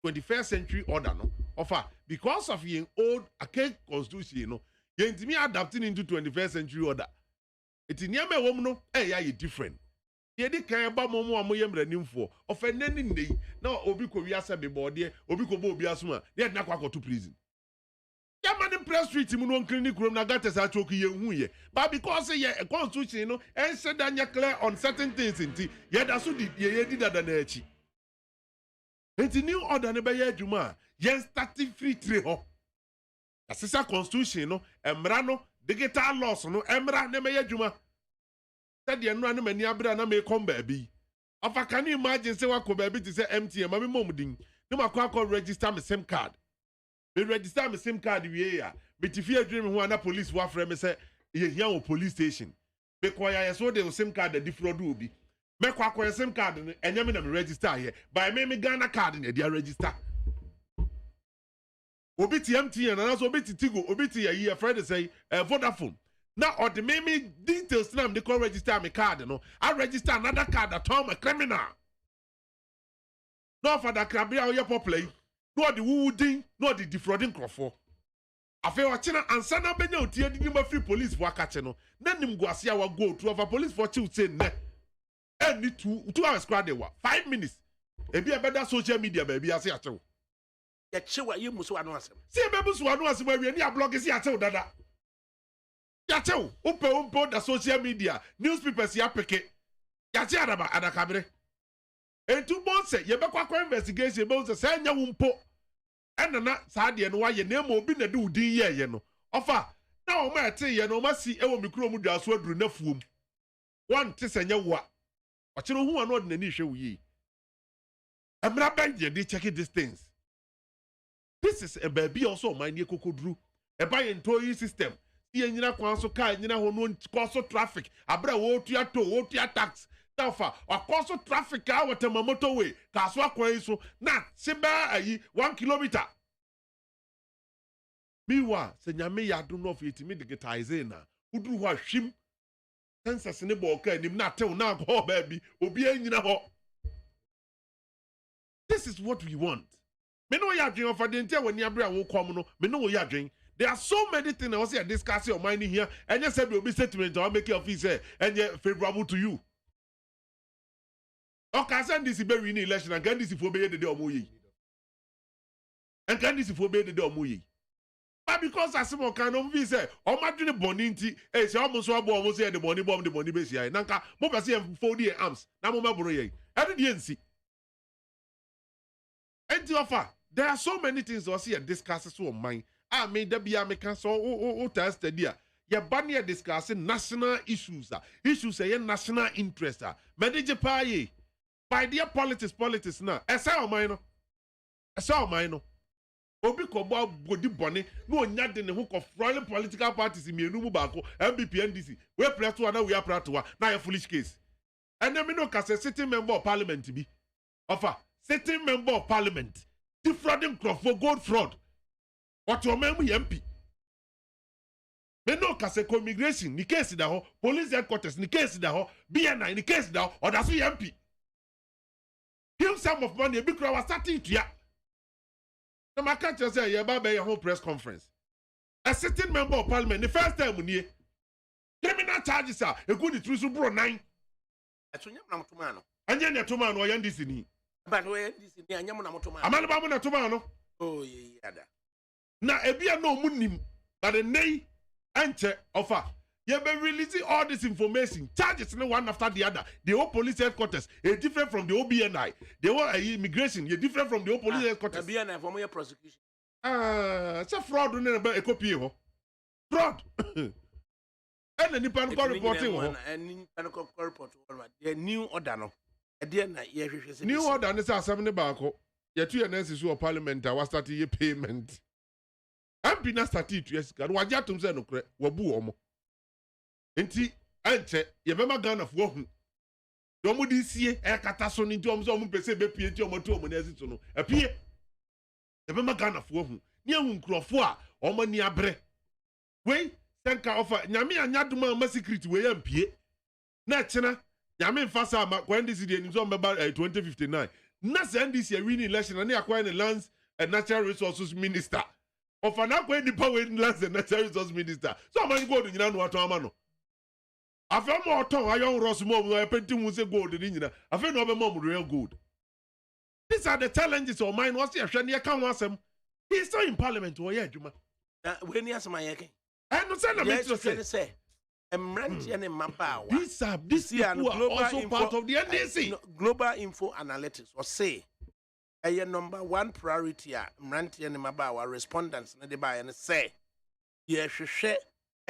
21st century order no offer because of your old archaic constitution no yentimi adapting into 21st century order. Eti niema wom no ya different. Ye di kan ba momo amoyem ranimfo ofenani ndey na obi ko wiase bebode obi ko bo obi asuma na na kwa to prison. Yamani press street mu no clinic room na gates a choki ye hu ye. But because ye a constitution no and said that clear on certain things inti ye da so di ye di dada na echi. Enti new order ne be ye adwuma ye starting free trade ho. Asesa constitution no emra no digital laws no emra ne me ye adwuma. Said ye no anu mani abra na me come baabi. Afa can you imagine say wa ko baabi to say MTN ma me momdin. Ne makwa register me SIM card. Me register my SIM card we ya. But if you dream who na police wa frame me say ye here o police station. Because ya so the SIM card the defraud do be. Me kwa SIM card enye me na me register here. By me Ghana card na dia register. Obi ti MTN na so obi ti Tigo, obi ti ya friend say Vodafone. Now or the me details na me dey register my card no. I register another card that I'm a criminal. No for that crabia o ye play. No the wooding, no the defrauding crofo. Afe wachina ansana benya utie di nyuma free police for akache no. Na nim guasia wa go to of police for chill say ne. Any 2 hours squad de wa 5 minutes. Ebi better social media baby ase achew. Ya chewa ye muso anu asem. Si bebu so anu asem awie ni blog si achew dada. Ya chew, umpo da social media, newspapers ya peke. Ya che adakabri. Entu bonse ye bekwa investigation bonse say nya wumpo enana saade no waye na ma obi na de udin ye no ofa na o ma ete ye no ma si ewo mikro mu da so aduru na fuom wan te senya wo a ochiro hu anu de nani hwe wuyi emra banje de check these things. This is a baby also my near kokodru e ba ye ntoyi system ye nyina kwan so ka nyina ho no kwaso traffic abra wo tua to wo tua tax Alpha, or also traffic out the motorway, Kaswa Kwaiso, not Simba 1 kilometer. Meanwhile, Senyame ya do not fit me the getaizena, who do what shim. Sense in the book and him not tell now, oh baby, obi in ho. This is what we want. Me know ya drink for the entire when Yabra will come no, me know ya drink. There are so many things I was here discussing on mine here, and just said will be statement I'll make your fees and yet favorable to you. Okay, send this be winning election and can this for be the day omoyi. And can this for be the day omoyi. But because as some kind of visa, o ma dwene boninti, say almost so abo almost say the money bomb the money be here. Nanka mo be say 4D arms. Na mo ma boro ye. E dey nsi. Enti offer. There are so many things I see discuss so on mine. I mean there be a meka so test dia. Ye bani discussing national issues. Issues say national interest. Medije pa ye. By their politics na. Esa o man no. Esa o man no. Obi ko bo godi bone no onya de ne ho ko royal political parties mienu mu baako MPP NDC. We preto na we aprato na ye foolish case. And then me no ka say sitting member of parliament bi. Offer sitting member of parliament. Defrauding crop for gold fraud. What your man we MP. Me no ka say immigration ni case da ho, police headquarters ni case da ho, BNI ni case da ho, or that's MP. Give some of money, big crowd was starting to ya. The market just say you ba your whole press conference. A sitting member of parliament, the first time we need criminal charges are a good truth bro 9. Atunya na mtumano. Anya na tomano o yandisi ni. But we ndisi ni anya na mtumano. Amana ba mo na tomano. Oh ye yada. Na ebia no munim, but the nay anche offer. You be releasing all this information. Charges one after the other. The whole police headquarters is different from the OBNI. The whole immigration is different from the whole police headquarters. The BNI for more prosecution. It's a fraud. A copy. Fraud. And the Nippon reporting. And Nippon report. The new order no. New order is a 7 banko. Your 2 years of parliament. I was starting your payment. I'm being started 2 years ago. Wajatum said no credit. Wabu omo. Enti anche ye bema Ghana fo hu do mo di sie e kata so ni ntom so mo pese be pie ti o mo to o mo na asitu no e pie ye bema Ghana fo hu ni ehun krofo a o mo ni abre we senka offer nyame anyadom a ma secret we ya mpie na chena nyame mfasa ma kwa ndisi de ni so mbeba 2059 na se ndisi win election na akwa ni lands and natural resources minister offer na kwa ni power lands and natural resources minister so man go do nyina no ato ama no afa mo oton ayon ross mo penti mu se gold ni nyina afa no be mo real gold. These are the challenges of mine. What's your shani can wasem? He's still in parliament or yeah juma. When yes my yake. I no say na me to say emranti and mabawa. These people are also part of the NDC. Global Info Analytics or say a number 1 priority emranti and mabawa respondents na de buy and say ye hwehwe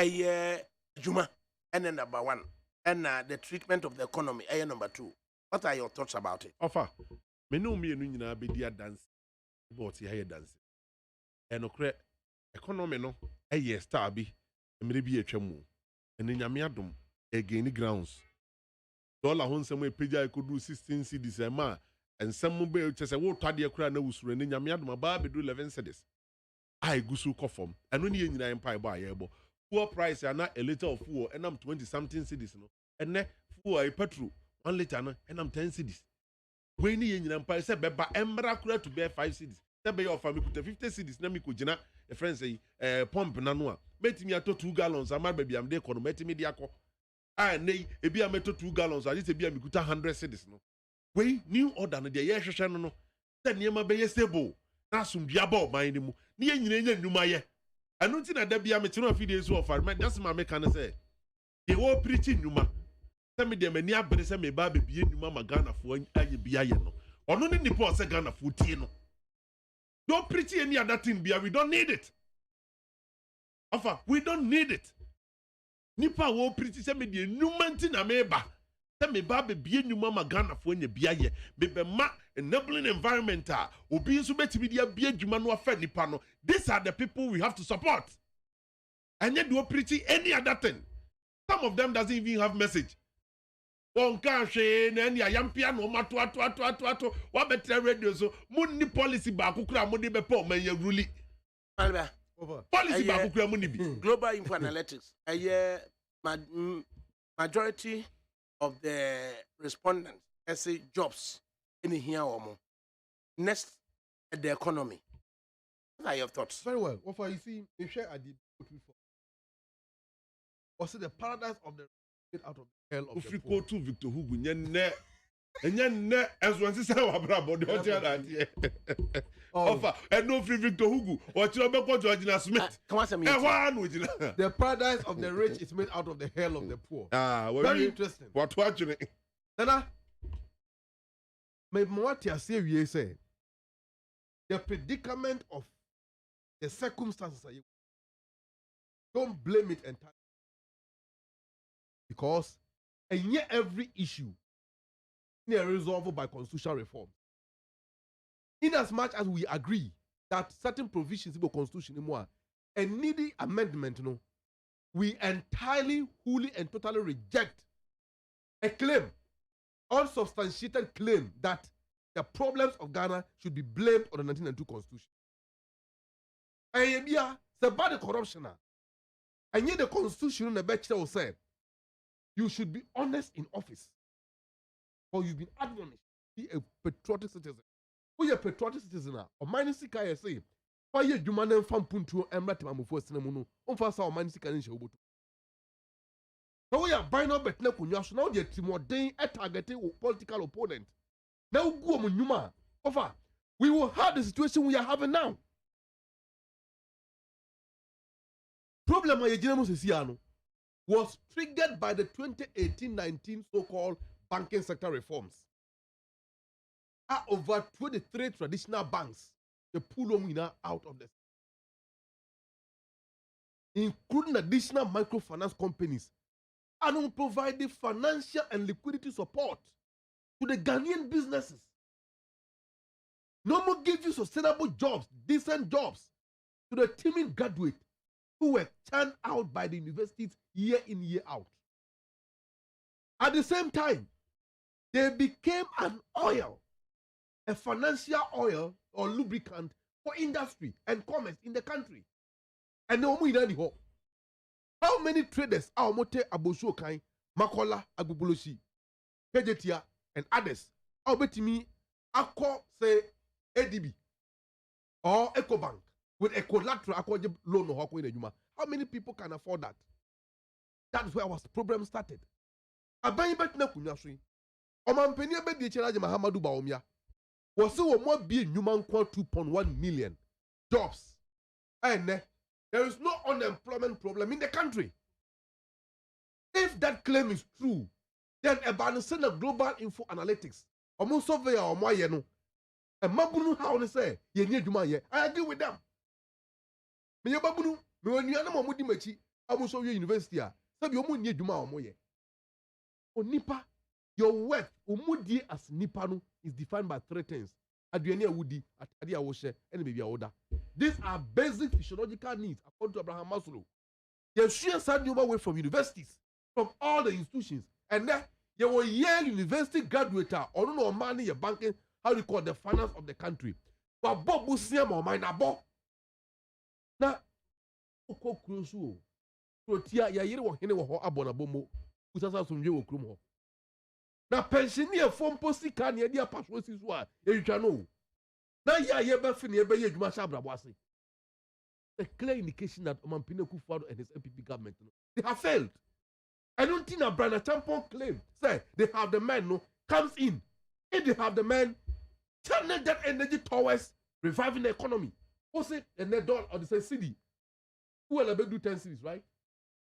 a juma. And then number 1, and the treatment of the economy. Number 2. What are your thoughts about it? Offer. Me no me no nyina be dia dance. But here dance. And okre economy no star bi. Emre bi atwamu. Ene nyame adom again grounds. Dollar ho nsem epeja ekodu 16 cedis ema. Ensem be chese wo twade ekura na wusuro ene nyame adom ba be do 11 cedis. Ai gusu kofom. Eno ne nyina empa ba ayebo. Poor price and not a liter of fuel and I'm 20 something cities no and ne fuel a petrol 1 liter no and I'm 10 cities when you in empire say beba embra kura to bear 5 cities say be your family kuta 50 cities na mi ko gina a friend say pump na no a metimi ato 2 gallons ama baby am dey kono metimi dey akọ ah nei e bia meto 2 gallons a say bia mi kuta 100 cities no we new order no dey ye hwehwe no no say niema be ye stable na asumdua ba oman ni mu ne ye nyina nya nnuma ye. I don't think that be a material videos of farmer. That's my mechanic say. They were preaching Numa. Some of them any abbe say me baby be Numa Ghana for any be no. Or no need the say Ghana for no. Don't preach any other thing be we don't need it. Offer, we don't need it. Nipa wo preach say me the Numa ntina meba. Say me baby be Numa Ghana for any be ye. Be ma enabling environment obi nso betimi dia be adwuma no afa nipa no. These are the people we have to support. And yet do preaching any other thing. Some of them doesn't even have message. One can say any ayampia no mato what better radio so money policy ba kukura mo de be po man ya ruli. Policy ba kukura mo ni bi. Global Info Analytics. Majority of the respondents say jobs in here or more. Next, the economy. What are your thoughts? Very well. What you see, you share at the also the paradise of the out of the hell of the poor. To Victor Hugo, ne as one sister about the hotel offer and no free Victor Hugo or Chilobeko Georgina Smith. The paradise of the rich is made out of the hell of the poor. Very interesting. What watching? Nana, my what you say, we say the predicament of the circumstances are. Don't blame it entirely. Because every issue is resolved by constitutional reform. In as much as we agree that certain provisions of the constitution anymore a needy amendment, we entirely, wholly, and totally reject a claim, unsubstantiated claim that the problems of Ghana should be blamed on the 1992 constitution. And it's about the corruption. And yet the constitution in the Bachelor will say, you should be honest in office. Or you've been admonished to be a patriotic citizen. Who are a patriotic citizen? Or minus Sika say, why you do man from Puntu and Ratimamu for Cinnamon? On first our minus Sika in Shobutu. So we are buying up at Nakunyas now, yet Timothy a targeted political opponent. Now go on Numa. Over. We will have the situation we are having now. Problem was triggered by the 2018-19 so-called banking sector reforms. Over 23 traditional banks, they pull them out of this, including additional microfinance companies, and providing financial and liquidity support to the Ghanaian businesses. No more give you sustainable jobs, decent jobs to the teeming graduates who were churned out by the universities year in, year out. At the same time, they became an oil, a financial oil or lubricant for industry and commerce in the country. And no more. How many traders are Mote Aboshokai, Makola Agbubulusi, Kejetia, and others are betting me say ADB or EcoBank with a collateral loan or how many people can afford that? That's where our problem started. Abayi betina kunyasui. Omampeni abedi echeraje Mahamadu Baomia. Was so more be human 2.1 million jobs. And there is no unemployment problem in the country. If that claim is true, then a balancing of global info analytics. Almost survey or more yeno. And Mabunu how they say ye need you. I agree with them. Me Babunu, me when you are no mudi mechi, almost of your university. Sabi omu nye juma omoye. Onipa, your worth, omudi as nipanu is defined by 3 things. Aduane awudi, atade awoshe, and baby awoda. These are basic physiological needs according to Abraham Maslow. You share send you away from universities, from all the institutions, and then you will Yale University graduate or no money your banking, how do you call the finance of the country. But Bob Busiam or mine abo. Now, Oko Crusoe. Protia ya yere wo hene wo ho abona bomo usasa somje wo krum ho na pensioner form posika na dia paso siso a ehwa no na ya ye be fi na ye be ye adwuma sha brabo ase a clear indication that Omampine Kufuor and his MPP government they have failed. I don't think that Brana Tampon claim say they have the man comes in. If they have the man channel that energy towards reviving the economy. Who say and the dollar or the say city who will do 10 cities, right?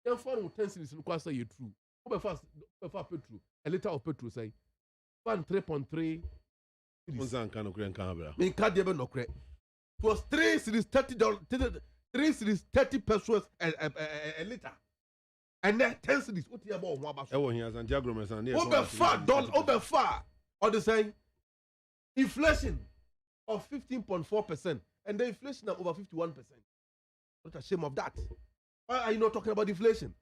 Then for 10 cities in Kwasa you true. Over fast petrol. A liter of petrol say 3.3. Me can't even no credit. It was 3 cities $30. 3 cities 30 pesos a liter. And then 10 cities. What you about one about? Over far. Or they say inflation of 15.4% and the inflation of over 51%. What a shame of that. Why are you not talking about inflation?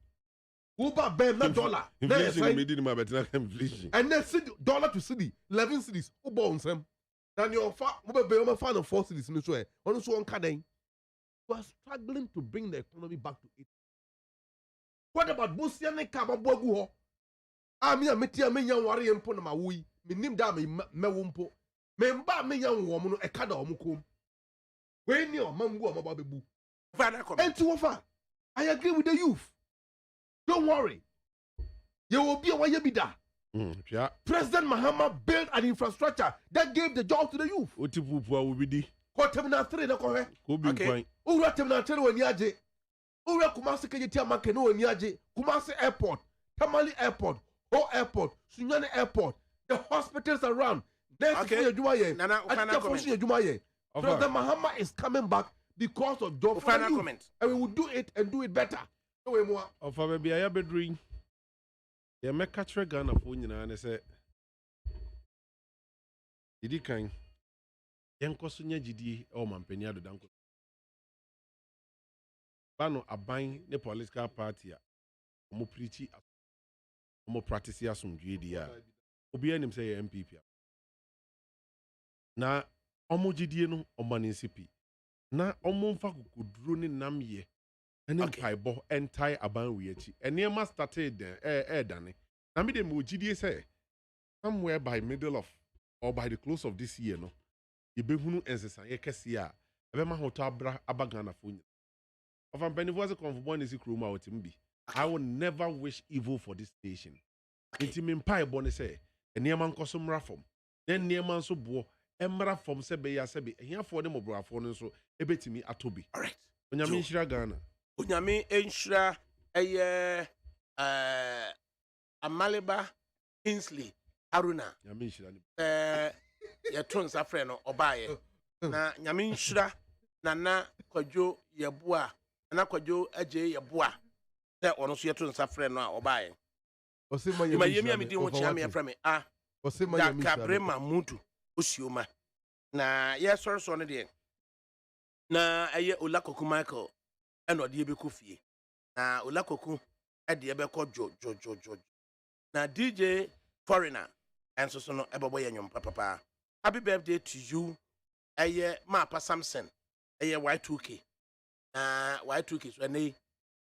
Uber bam not dollar. Inflation inflation. And then dollar to city, 11 cities. Uber on them. Then your fan of 4 cities in this way. On this one card. You are struggling to bring the economy back to it. What about Busiane Kababogu? I'm here, Metia Menya Wari and Ponama Wui. Me name da me wumpo. Memba me young woman a kada omukum. When your mamma babu. And to offer. I agree with the youth. Don't worry. You will be a wayabida. President Mahama built an infrastructure that gave the job to the youth. What will be the Terminal 3 na correct? Okay. Ura Terminal 3 when yaje. Ura Kumasi Kajitia Makeno when yaje. Kumasi Airport, Tamale Airport, Ho Airport, Sunyane Airport, the hospitals around. President Mahama is coming back because of job for Final you. comment. And we will do it and do it better. No way more. Of a baby, I have a dream. Yeah, make catch a gun of winning and I say, did he kind? Yankosunya GD or Mampenia de Danko. Bano a buying the political party. Omo preachy, omo practice some GDR. Obi him say MPP. Na omo GD no omanisipi. Na omo mfa kukudru ni nam ye. Ene mpaibo entai aban wiachi. Ene ma started dane. Na me dem GD say somewhere by middle of or by the close of this year no. Yebehunu ensesa ye kese a ebema hoto abra abagana fo. Of am benivoise konfobon isi kroma otimbi. I will never wish evil for this nation. Inti me mpaibo ne say enema nkoso mra fom. Den enema nso bo emra fom se be ya se be ehiafo ne mobrafo ne nso ebetimi atobi. All right. Onyame nshira Ghana. Onyame enshira eye Amaliba Kingsley Haruna. Nyame nshira ni. Ye tons afre no obaye. Na nyame nshira na kwadwo yeboa. Na kwadwo aje yeboa. Se ono so ye tons afre no a obaye. Osema yemi amidi ho chia me afre me ah. Osema yemi ADAKABRI Mamudu osioma. Na ye sorso no de. Na eye Olakoku Michael eno de be kofie. Na Olakoku de be ko jo. Na DJ Foreigner enso so no ebobo ye nyom papa. Happy birthday to you. Eye Mapa Samson. Eye Y2K. Na Y2K so ne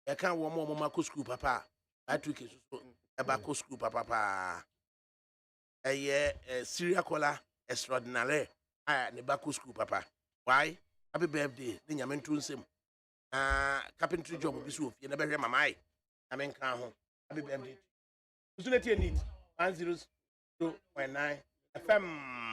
e kan wo mo mako school papa. Y2K so eba ko school papa. Eye serial caller extraordinary. Ne ba ko school papa. Why? Happy birthday. Ni nyame ntu nsem. Carpentry job bi so ofie na be hwe mamai. Amen kan ho. Happy birthday. Usuneti need 100.9 FM.